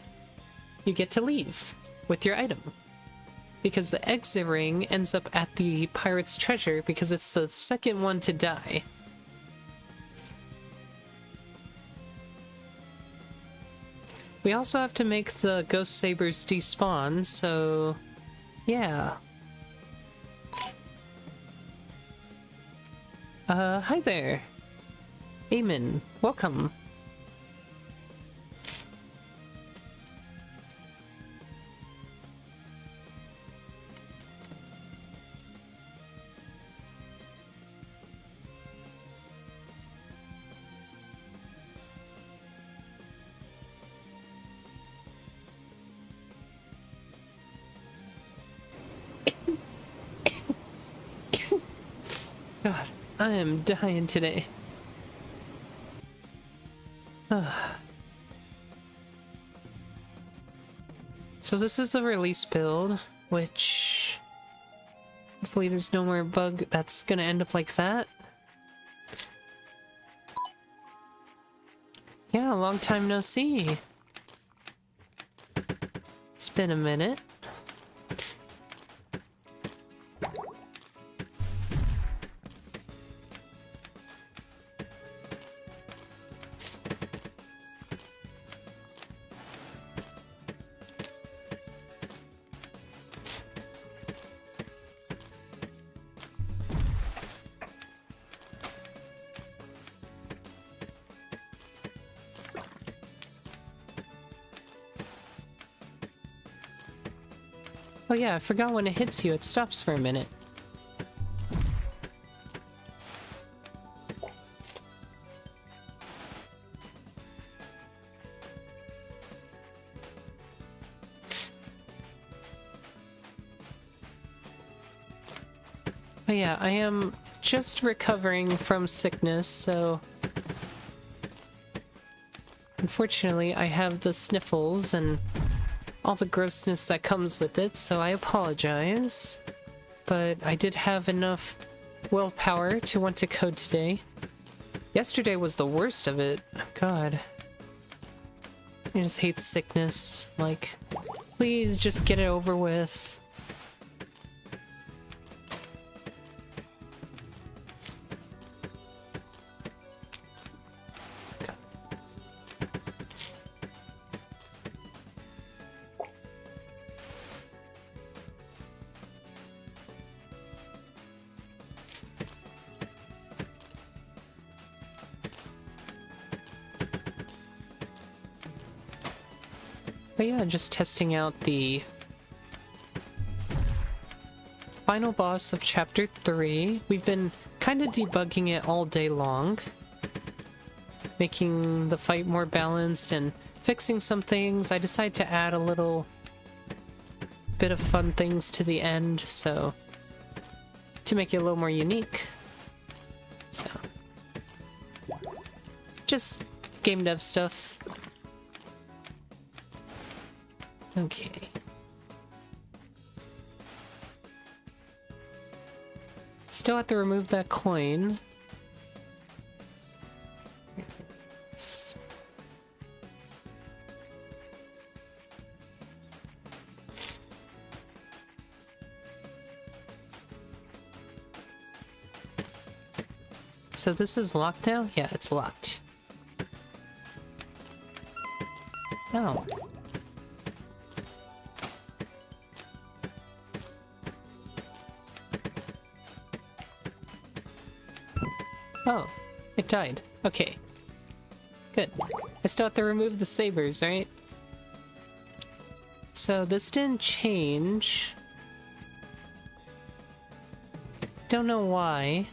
you get to leave with your item. Because the exit ring ends up at the pirate's treasure because it's the second one to die. We also have to make the ghost sabers despawn, so yeah. Hi there. Eamon, welcome. God, I am dying today. So this is the release build, which hopefully there's no more bug that's gonna end up like that. Yeah, long time no see. It's been a minute. Oh yeah, I forgot when it hits you, it stops for a minute. But yeah, I am just recovering from sickness, so... Unfortunately, I have the sniffles and all the grossness that comes with it, so I apologize. But I did have enough willpower to want to code today. Yesterday was the worst of it. God. I just hate sickness. Like, please just get it over with. But yeah, just testing out the final boss of Chapter 3. We've been kind of debugging it all day long, making the fight more balanced and fixing some things. I decided to add a little bit of fun things to the end, so to make it a little more unique. So just game dev stuff. Okay. Still have to remove that coin. So this is locked now? Yeah, it's locked. Oh. Oh, it died. Okay. Good. I still have to remove the sabers, right? So this didn't change. Don't know why.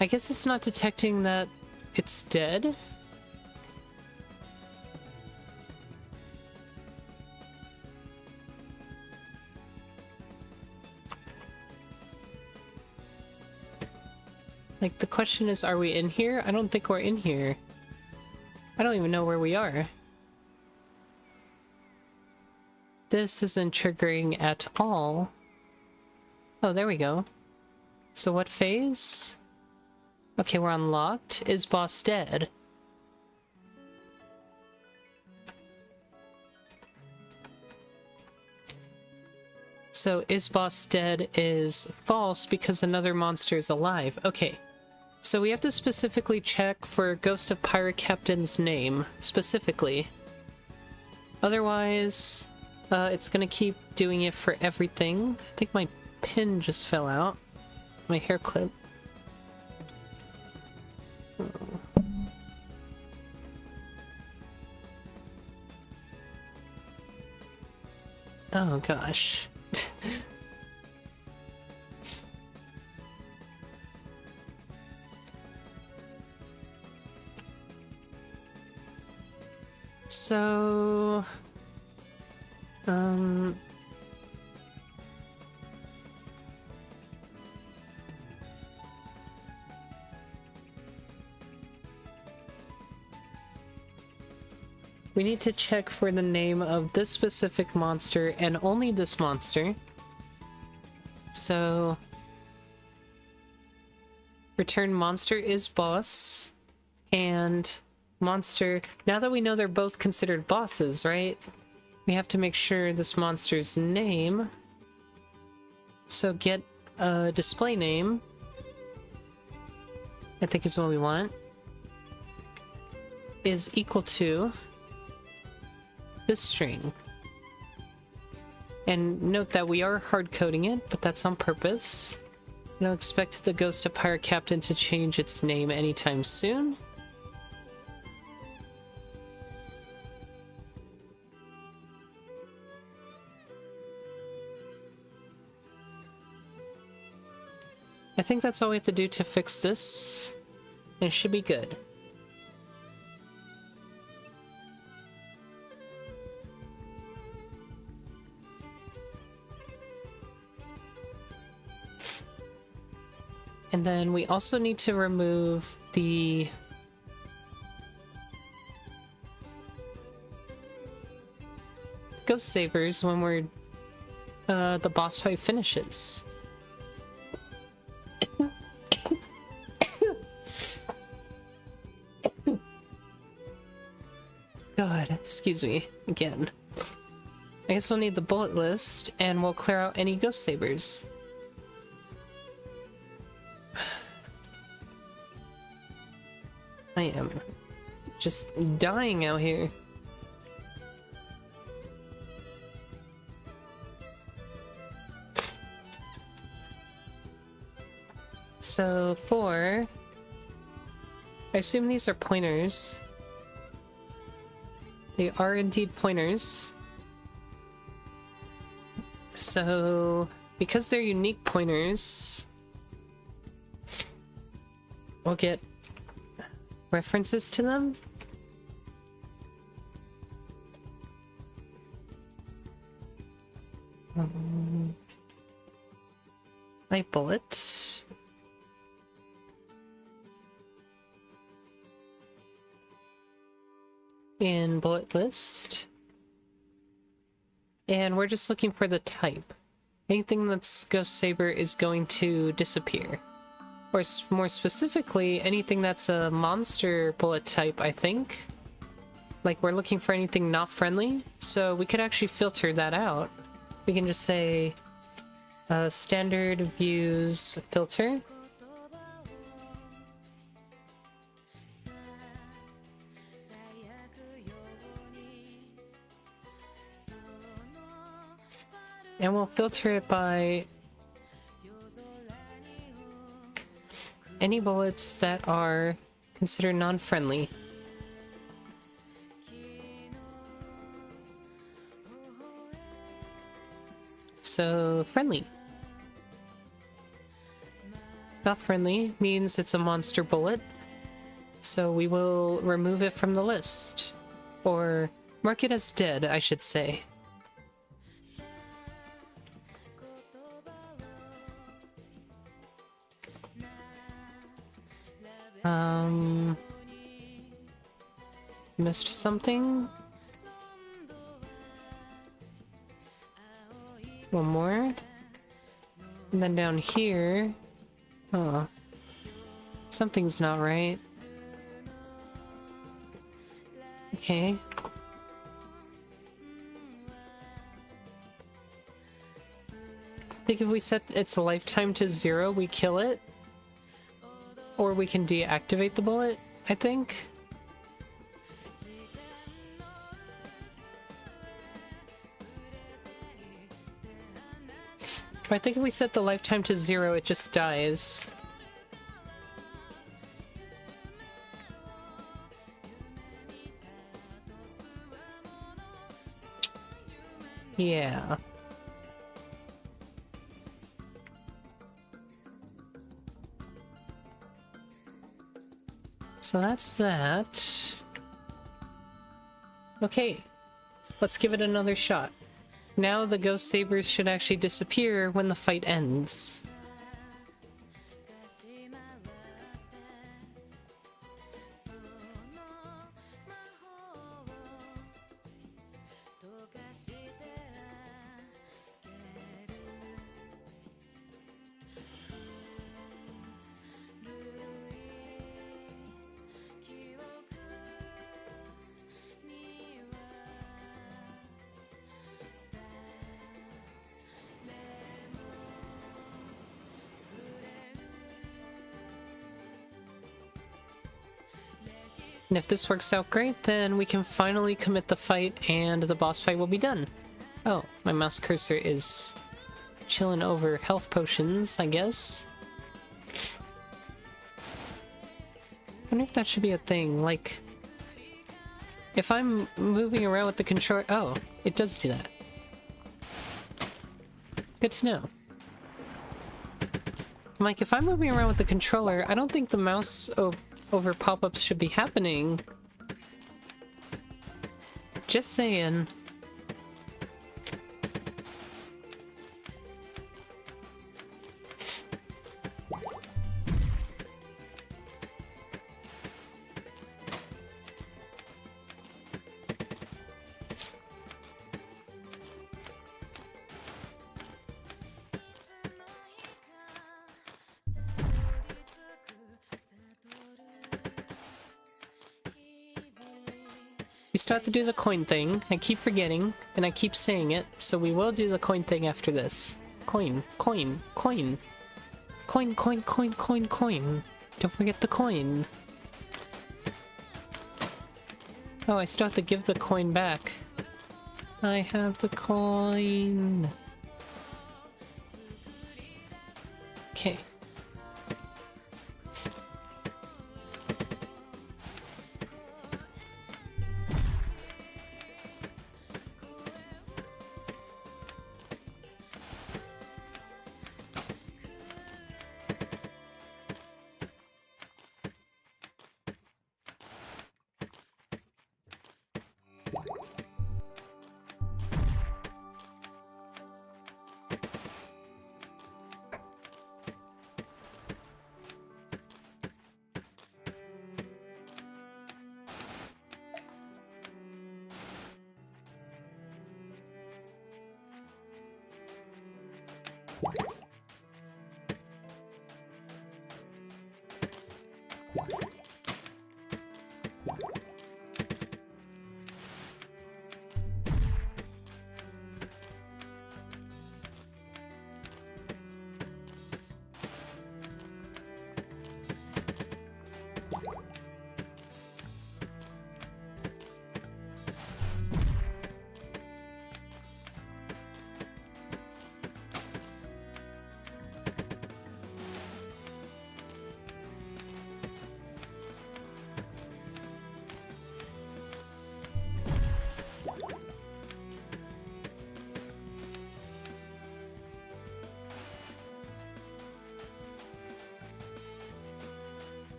I guess it's not detecting that it's dead. Like, the question is, are we in here? I don't think we're in here. I don't even know where we are. This isn't triggering at all. Oh, there we go. So what phase? Okay, we're unlocked. Is boss dead? So is boss dead is false because another monster is alive. Okay. So we have to specifically check for Ghost of Pirate Captain's name, specifically. Otherwise, it's gonna keep doing it for everything. I think my pin just fell out. My hair clip. Oh gosh. So, we need to check for the name of this specific monster and only this monster. So, return monster is boss, and monster, now that we know they're both considered bosses, right? We have to make sure this monster's name. So get a display name, I think is what we want, is equal to this string. And note that we are hard coding it, but that's on purpose. I don't expect the Ghost of Pirate Captain to change its name anytime soon. I think that's all we have to do to fix this. It should be good. And then we also need to remove the ghost sabers when we're the boss fight finishes. God, excuse me again. I guess we'll need the bullet list and we'll clear out any ghost sabers. I am just dying out here. So for I assume these are pointers. They are indeed pointers. So, because they're unique pointers, we'll get references to them. Light bullet. In bullet list. And we're just looking for the type. Anything that's Ghost Saber is going to disappear. Or more specifically, anything that's a monster bullet type, I think. Like, we're looking for anything not friendly, so we could actually filter that out. We can just say, standard views filter. And we'll filter it by any bullets that are considered non-friendly. So, friendly. Not friendly means it's a monster bullet, so we will remove it from the list. Or mark it as dead, I should say. Missed something? One more. And then down here... Oh. Something's not right. Okay. I think if we set its lifetime to 0, we kill it. Or we can deactivate the bullet, I think. But I think if we set the lifetime to 0, it just dies. Yeah. So that's that. Okay, let's give it another shot. Now the Ghost Sabers should actually disappear when the fight ends. And if this works out great, then we can finally commit the fight and the boss fight will be done. Oh, my mouse cursor is chilling over health potions, I guess. I wonder if that should be a thing, like... If I'm moving around with the controller... Oh, it does do that. Good to know. Like, if I'm moving around with the controller, I don't think the mouse over pop-ups should be happening. Just saying. We still have to do the coin thing. I keep forgetting, and I keep saying it, so we will do the coin thing after this. Coin, coin, coin. Coin, coin, coin, coin, coin. Don't forget the coin. Oh, I still have to give the coin back. I have the coin. Okay.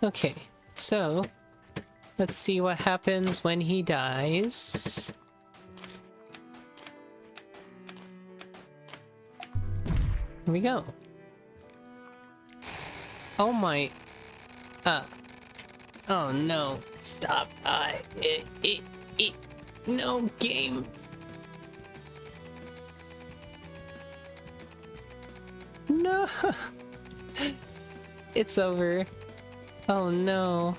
Okay, so let's see what happens when he dies. Here we go. Oh my... Oh no. Stop. No, game. No. It's over. Oh no.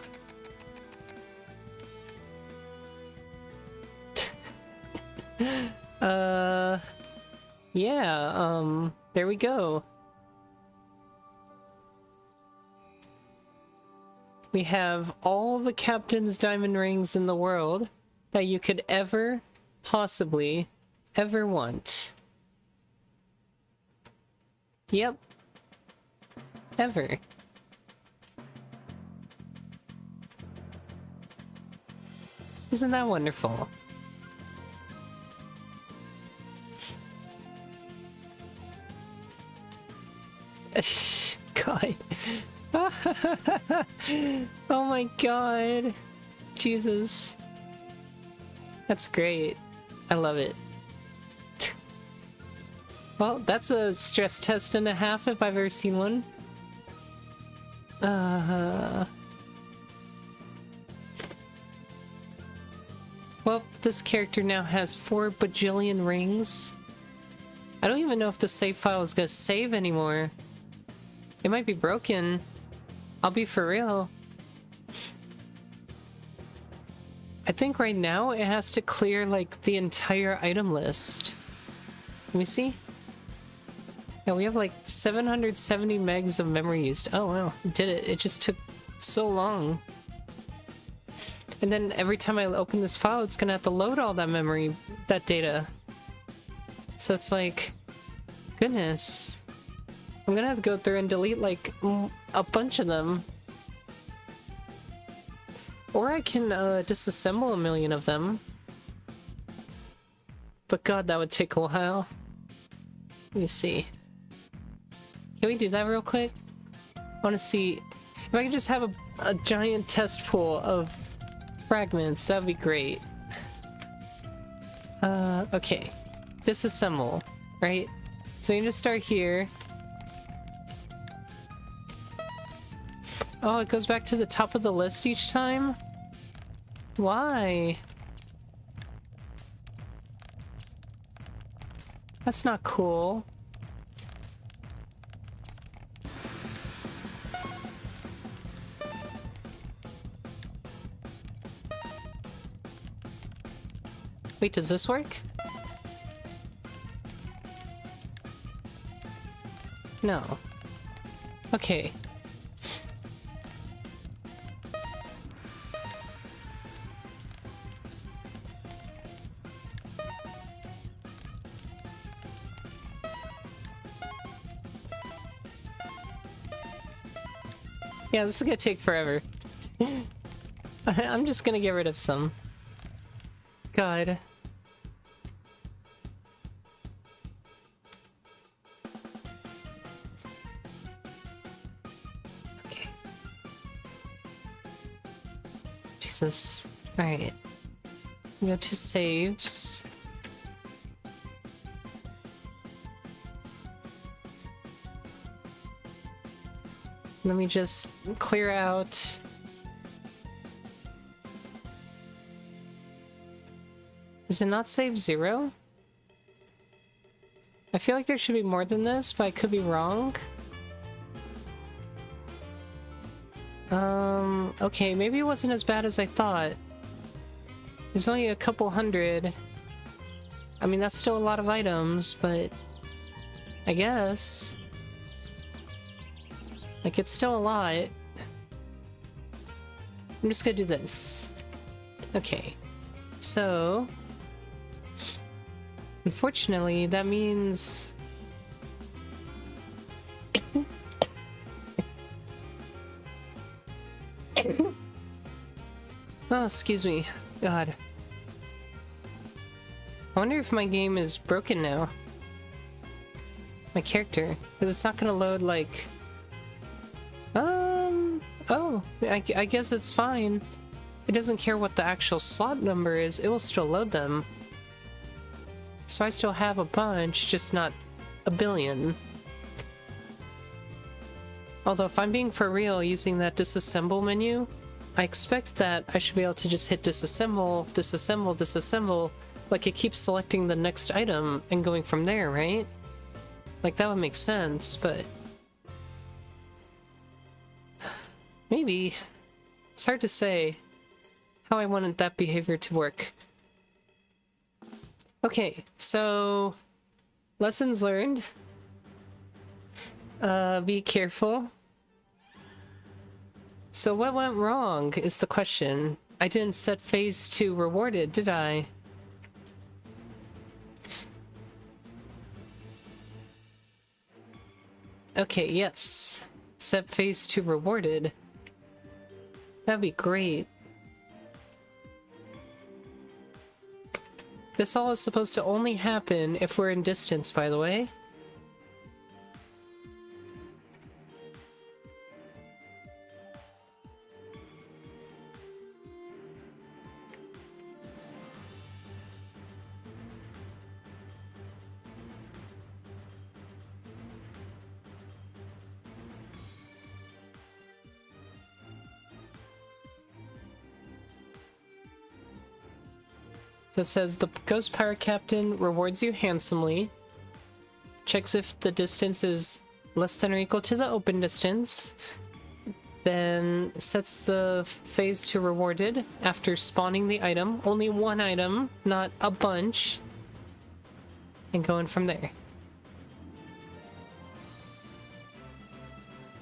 Yeah, there we go. We have all the Captain's Diamond Rings in the world that you could ever, possibly, ever want. Yep. Ever. Isn't that wonderful? God. Oh my god. Jesus. That's great. I love it. Well, that's a stress test and a half if I've ever seen one. Well, this character now has 4 bajillion rings. I don't even know if the save file is gonna save anymore. It might be broken. I'll be for real. I think right now it has to clear like the entire item list. Let me see. Yeah, we have like 770 megs of memory used. Oh wow, it did it. It just took so long. And then every time I open this file, it's gonna have to load all that memory, that data. So it's like, goodness. I'm gonna have to go through and delete like a bunch of them. Or I can disassemble a million of them. But god, that would take a while. Let me see. Can we do that real quick? I want to see if I can just have a giant test pool of fragments. That would be great. Okay. Disassemble, right? So you can just start here. Oh, it goes back to the top of the list each time? Why? That's not cool. Wait, does this work? No. Okay. Yeah, this is gonna take forever. I'm just gonna get rid of some. God. Okay. Jesus. Alright. Go to saves. Let me just clear out Does it not save 0? I feel like there should be more than this, but I could be wrong. Okay, maybe it wasn't as bad as I thought. There's only a couple hundred. I mean, that's still a lot of items, but I guess. Like, it's still a lot. I'm just gonna do this. Okay. So, unfortunately, that means... Oh, excuse me. God. I wonder if my game is broken now. My character. Because it's not gonna load, like... Oh, I guess it's fine. It doesn't care what the actual slot number is, it will still load them. So I still have a bunch, just not a billion. Although if I'm being for real using that disassemble menu, I expect that I should be able to just hit disassemble, disassemble, disassemble, like it keeps selecting the next item and going from there, right? Like that would make sense, but... maybe. It's hard to say how I wanted that behavior to work. Okay, so... lessons learned. Be careful. So what went wrong is the question. I didn't set phase 2 rewarded, did I? Okay, yes. Set phase 2 rewarded. That'd be great. This all is supposed to only happen if we're in distance, by the way. So it says the Ghost Pirate Captain rewards you handsomely, checks if the distance is less than or equal to the open distance, then sets the phase to rewarded after spawning the item. Only one item, not a bunch, and going from there.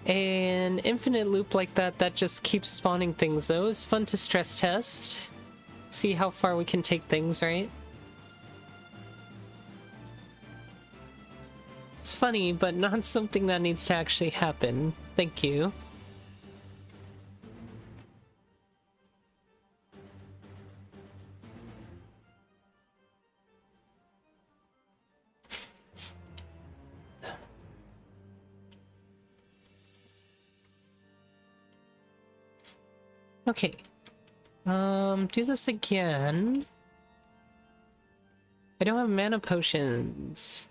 An infinite loop like that just keeps spawning things though is fun to stress test. See how far we can take things, right? It's funny, but not something that needs to actually happen. Thank you. Okay. Do this again. I don't have mana potions.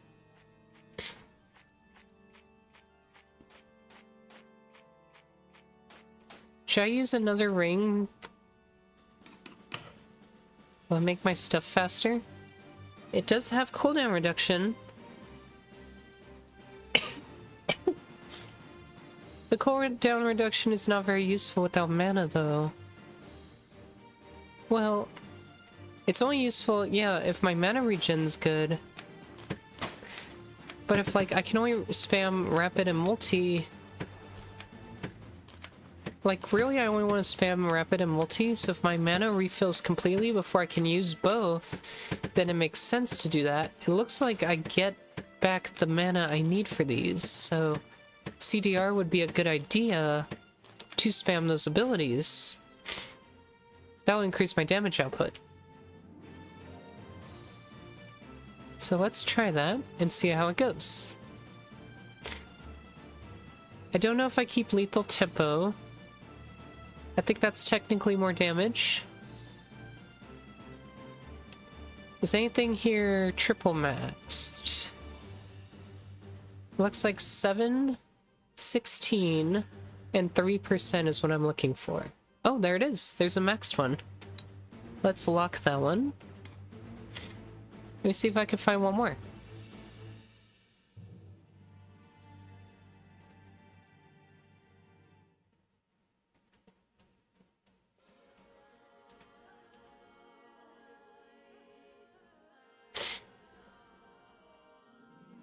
Should I use another ring? Will it make my stuff faster? It does have cooldown reduction. The cooldown reduction is not very useful without mana, though. Well, it's only useful, yeah, if my mana regen's good. But if, like, I can only spam rapid and multi... like, really, I only want to spam rapid and multi, so if my mana refills completely before I can use both, then it makes sense to do that. It looks like I get back the mana I need for these, so CDR would be a good idea to spam those abilities. That will increase my damage output. So let's try that and see how it goes. I don't know if I keep lethal tempo. I think that's technically more damage. Is anything here triple maxed? Looks like 7, 16, and 3% is what I'm looking for. Oh, there it is. There's a maxed one. Let's lock that one. Let me see if I can find one more.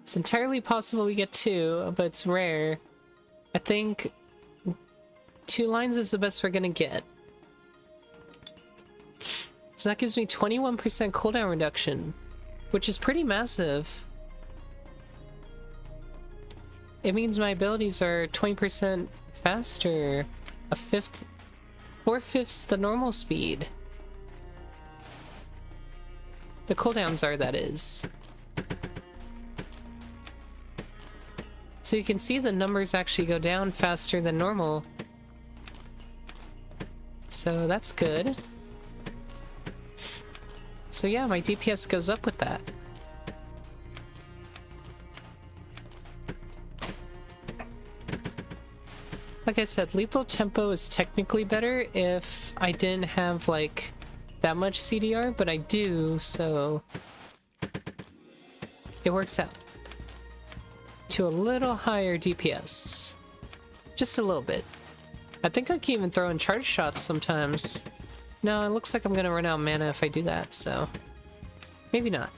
It's entirely possible we get 2, but it's rare. I think 2 lines is the best we're gonna get. So that gives me 21% cooldown reduction, which is pretty massive. It means my abilities are 20% faster, 4/5 the normal speed. The cooldowns are, that is. So you can see the numbers actually go down faster than normal. So that's good. So yeah, my DPS goes up with that. Like I said, lethal tempo is technically better if I didn't have, like, that much CDR, but I do, so it works out to a little higher DPS. Just a little bit. I think I can even throw in charge shots sometimes. No, it looks like I'm gonna run out of mana if I do that, so maybe not.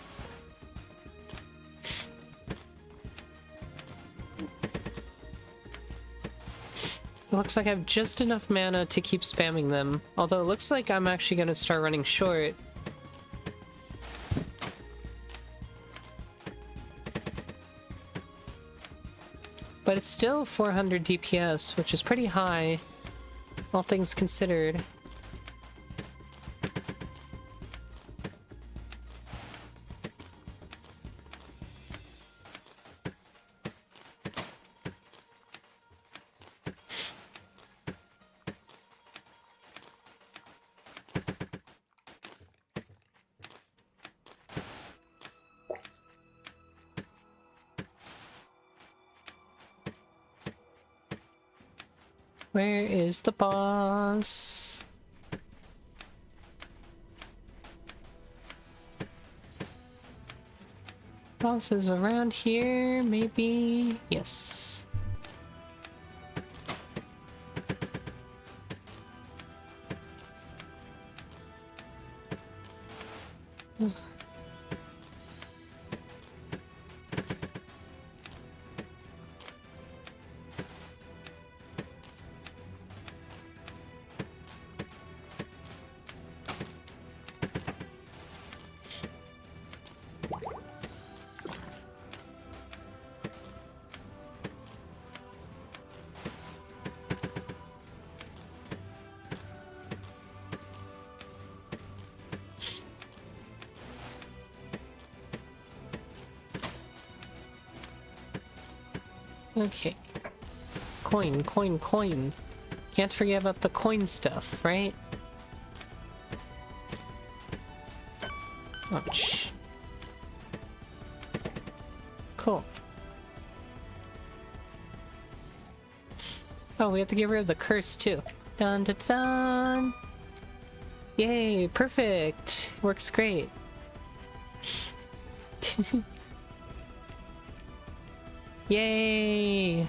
It looks like I have just enough mana to keep spamming them, although it looks like I'm actually gonna start running short. But it's still 400 DPS, which is pretty high, all things considered. Where is the boss? Boss is around here, maybe? Yes. Okay. Coin, coin, coin. Can't forget about the coin stuff, right? Ouch. Cool. Oh, we have to get rid of the curse too. Dun dun dun! Yay, perfect! Works great. Yay!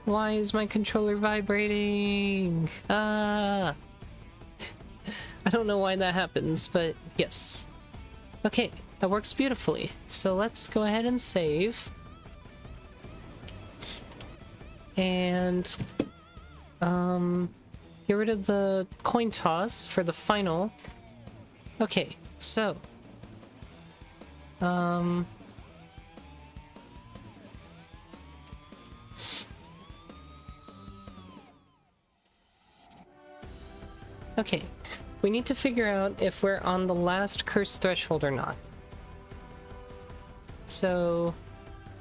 Why is my controller vibrating? Ah! I don't know why that happens, but yes. Okay, that works beautifully. So let's go ahead and save. And get rid of the coin toss for the final. Okay, so okay, we need to figure out if we're on the last curse threshold or not. So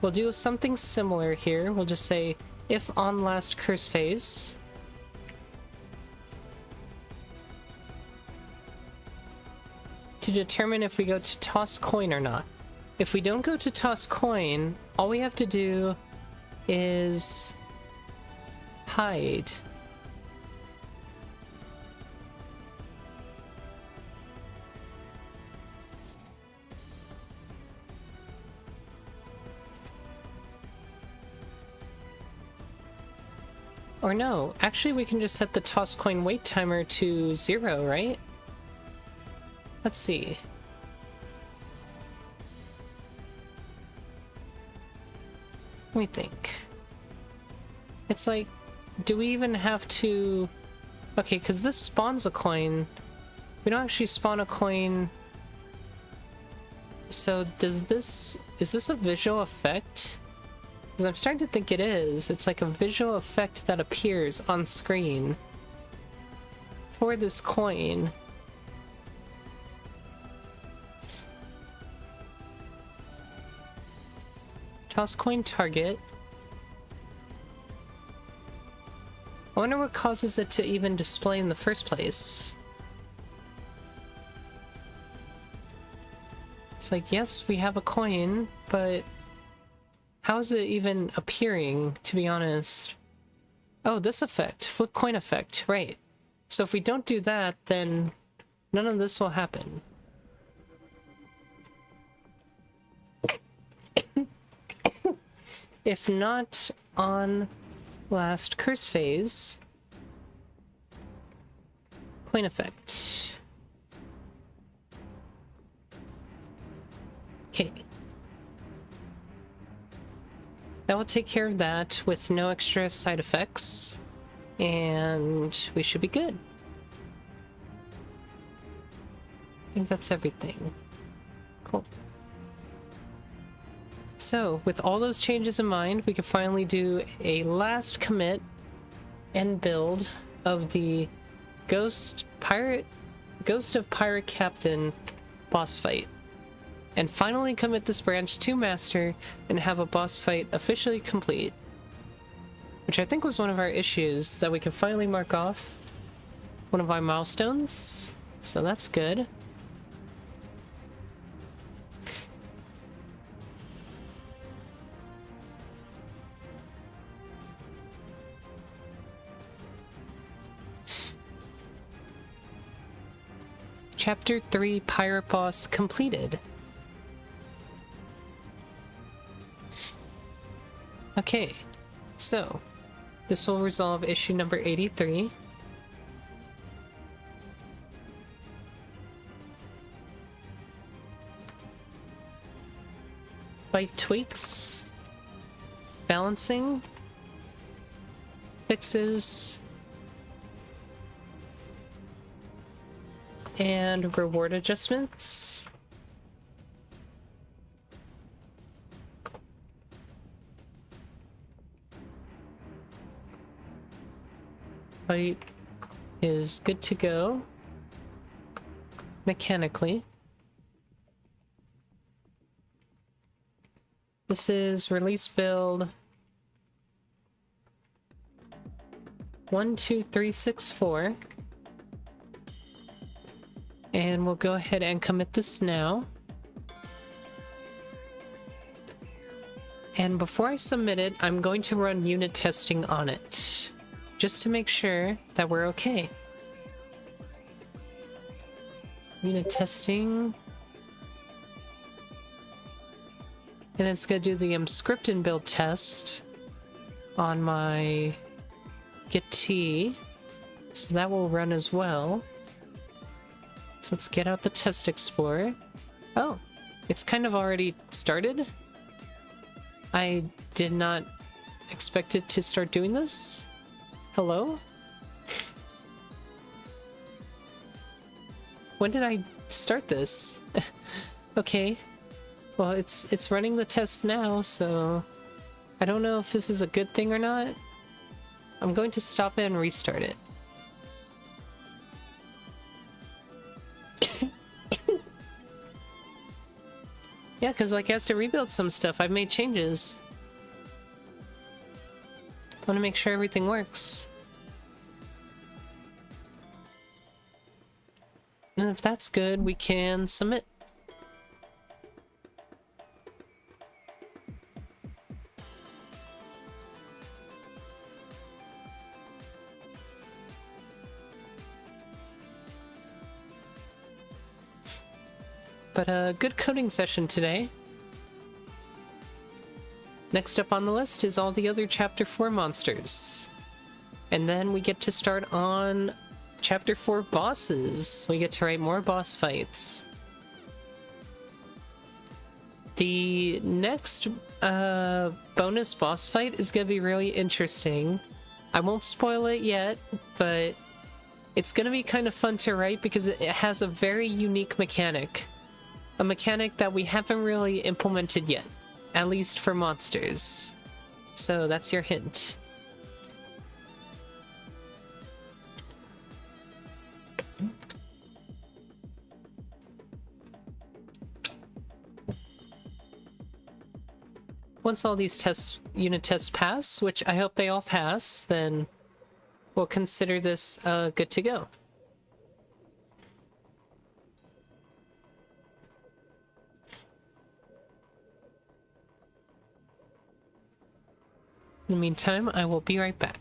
we'll do something similar here. We'll just say if on last curse phase. To determine if we go to toss coin or not. If we don't go to toss coin, all we have to do is hide. Or no, actually we can just set the toss coin wait timer to 0, right? Let's see. Let me think. It's like, do we even have to... Okay, because this spawns a coin. We don't actually spawn a coin. So does this... Is this a visual effect? Because I'm starting to think it is. It's like a visual effect that appears on screen for this coin. Toss coin target. I wonder what causes it to even display in the first place. It's like, yes, we have a coin, but how is it even appearing, to be honest? Oh, this effect. Flip coin effect. Right. So if we don't do that, then none of this will happen. If not on last curse phase, coin effect. Okay. That will take care of that with no extra side effects, and we should be good. I think that's everything. Cool. So, with all those changes in mind, we can finally do a last commit and build of the Ghost of Pirate Captain boss fight. And finally commit this branch to Master and have a boss fight officially complete. Which I think was one of our issues, that we could finally mark off one of our milestones. So that's good. Chapter 3 Pirate Boss completed. Okay, so this will resolve issue number 83. Fight tweaks, balancing, fixes, and reward adjustments. Fight is good to go mechanically. This is release build 12364. And we'll go ahead and commit this now. And before I submit it, I'm going to run unit testing on it, just to make sure that we're okay. Unit testing. And it's going to do the script and build test on my Git, so that will run as well. So let's get out the Test Explorer. Oh, it's kind of already started? I did not expect it to start doing this. Hello? When did I start this? Okay. Well, it's running the tests now, so I don't know if this is a good thing or not. I'm going to stop it and restart it. Yeah, because like it has to rebuild some stuff. I've made changes. I want to make sure everything works. And if that's good, we can submit. But a good coding session today. Next up on the list is all the other Chapter 4 monsters. And then we get to start on Chapter 4 bosses. We get to write more boss fights. The next bonus boss fight is going to be really interesting. I won't spoil it yet, but it's going to be kind of fun to write because it has a very unique mechanic. A mechanic that we haven't really implemented yet, at least for monsters. So that's your hint. Once all these unit tests pass, which I hope they all pass, then we'll consider this good to go. In the meantime, I will be right back.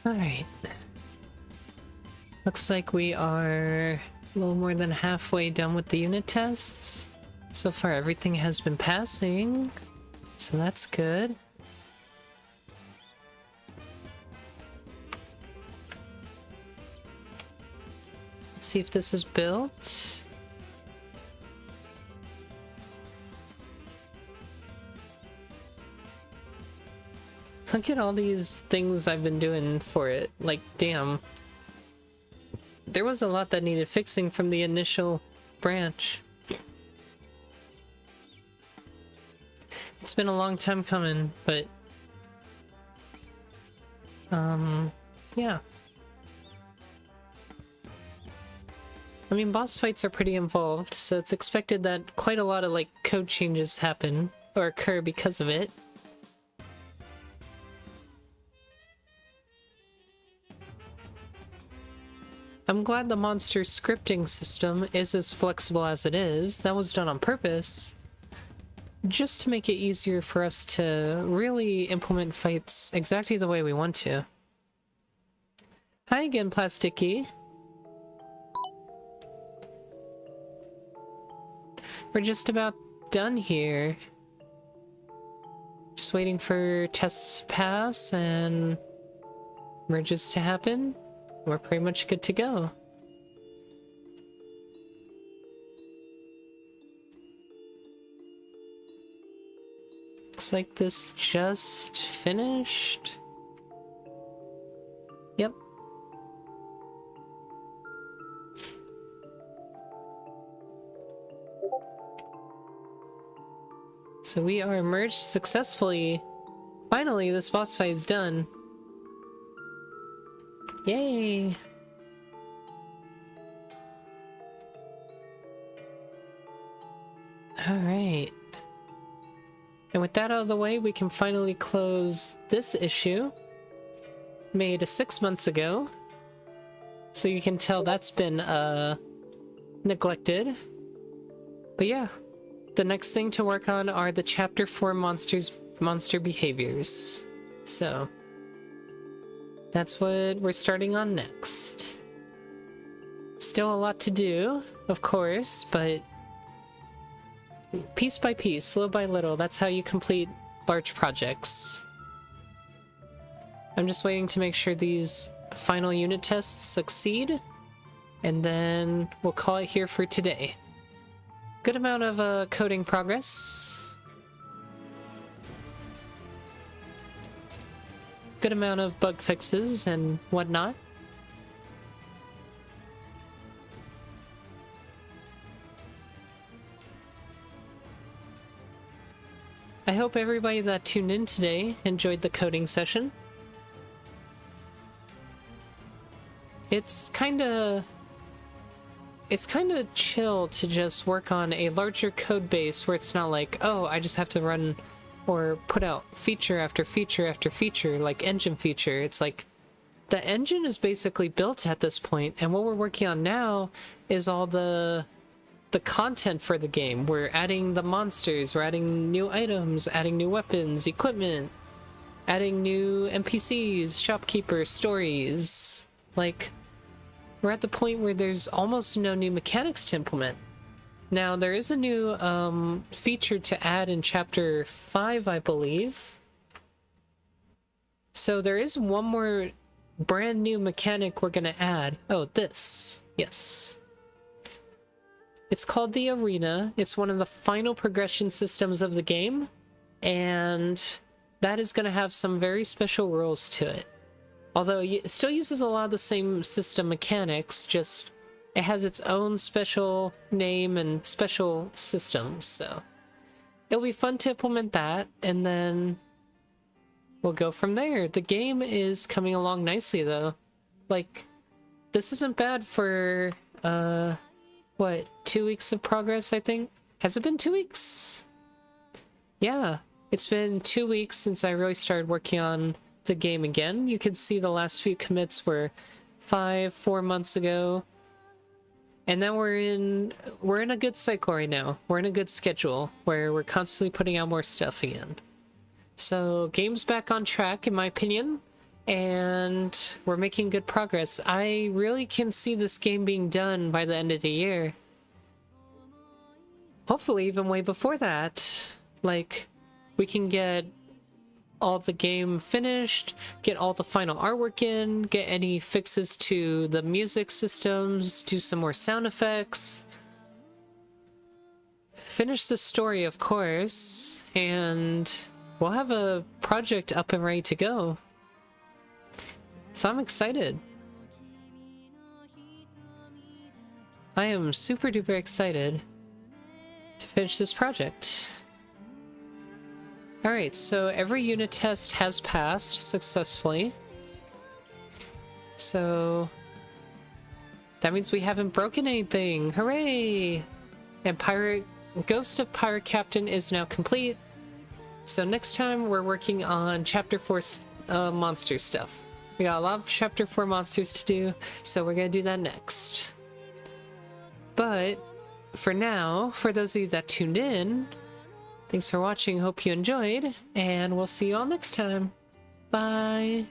Alright. Looks like we are a little more than halfway done with the unit tests. So far everything has been passing, so that's good. Let's see if this is built. Look at all these things I've been doing for it. Like, damn. There was a lot that needed fixing from the initial branch. It's been a long time coming, but... yeah. I mean, boss fights are pretty involved, so it's expected that quite a lot of, like, code changes happen, or occur because of it. I'm glad the monster scripting system is as flexible as it is. That was done on purpose, just to make it easier for us to really implement fights exactly the way we want to. Hi again, Plasticky. We're just about done here. Just waiting for tests to pass and merges to happen. We're pretty much good to go. Looks like this just finished. Yep. So we are merged successfully. Finally, this boss fight is done. Yay! Alright. And with that out of the way, we can finally close this issue. Made 6 months ago. So you can tell that's been, neglected. But yeah. The next thing to work on are the Chapter 4 monster behaviors. So that's what we're starting on next. Still a lot to do, of course, but piece by piece, little by little, that's how you complete large projects. I'm just waiting to make sure these final unit tests succeed, and then we'll call it here for today. Good amount of coding progress. Good amount of bug fixes and whatnot. I hope everybody that tuned in today enjoyed the coding session. It's kinda chill to just work on a larger code base where it's not like, oh, I just have to run or put out feature after feature after feature, like engine feature. It's like the engine is basically built at this point, and what we're working on now is all the content for the game. We're adding the monsters, we're adding new items, adding new weapons, equipment, adding new NPCs, shopkeepers, stories. Like, we're at the point where there's almost no new mechanics to implement. Now, there is a new feature to add in Chapter 5, I believe. So there is one more brand new mechanic we're gonna add. Oh, this. Yes. It's called the Arena. It's one of the final progression systems of the game, and that is gonna have some very special rules to it. Although it still uses a lot of the same system mechanics, just it has its own special name and special systems, so it'll be fun to implement that, and then we'll go from there. The game is coming along nicely, though. Like, this isn't bad for, what, 2 weeks of progress, I think? Has it been 2 weeks? Yeah, it's been 2 weeks since I really started working on the game again. You can see the last few commits were 4 months ago. And now we're in a good cycle right now. We're in a good schedule where we're constantly putting out more stuff again. So, game's back on track, in my opinion, and we're making good progress. I really can see this game being done by the end of the year. Hopefully even way before that. Like, we can get all the game finished, get all the final artwork in, get any fixes to the music systems, do some more sound effects, finish the story, of course, and we'll have a project up and ready to go. So I'm excited. I am super duper excited to finish this project. Alright, so every unit test has passed successfully. So that means we haven't broken anything. Hooray! And Ghost of Pirate Captain is now complete. So next time we're working on Chapter 4 monster stuff. We got a lot of Chapter 4 monsters to do, so we're gonna do that next. But for now, for those of you that tuned in, thanks for watching, hope you enjoyed, and we'll see you all next time. Bye!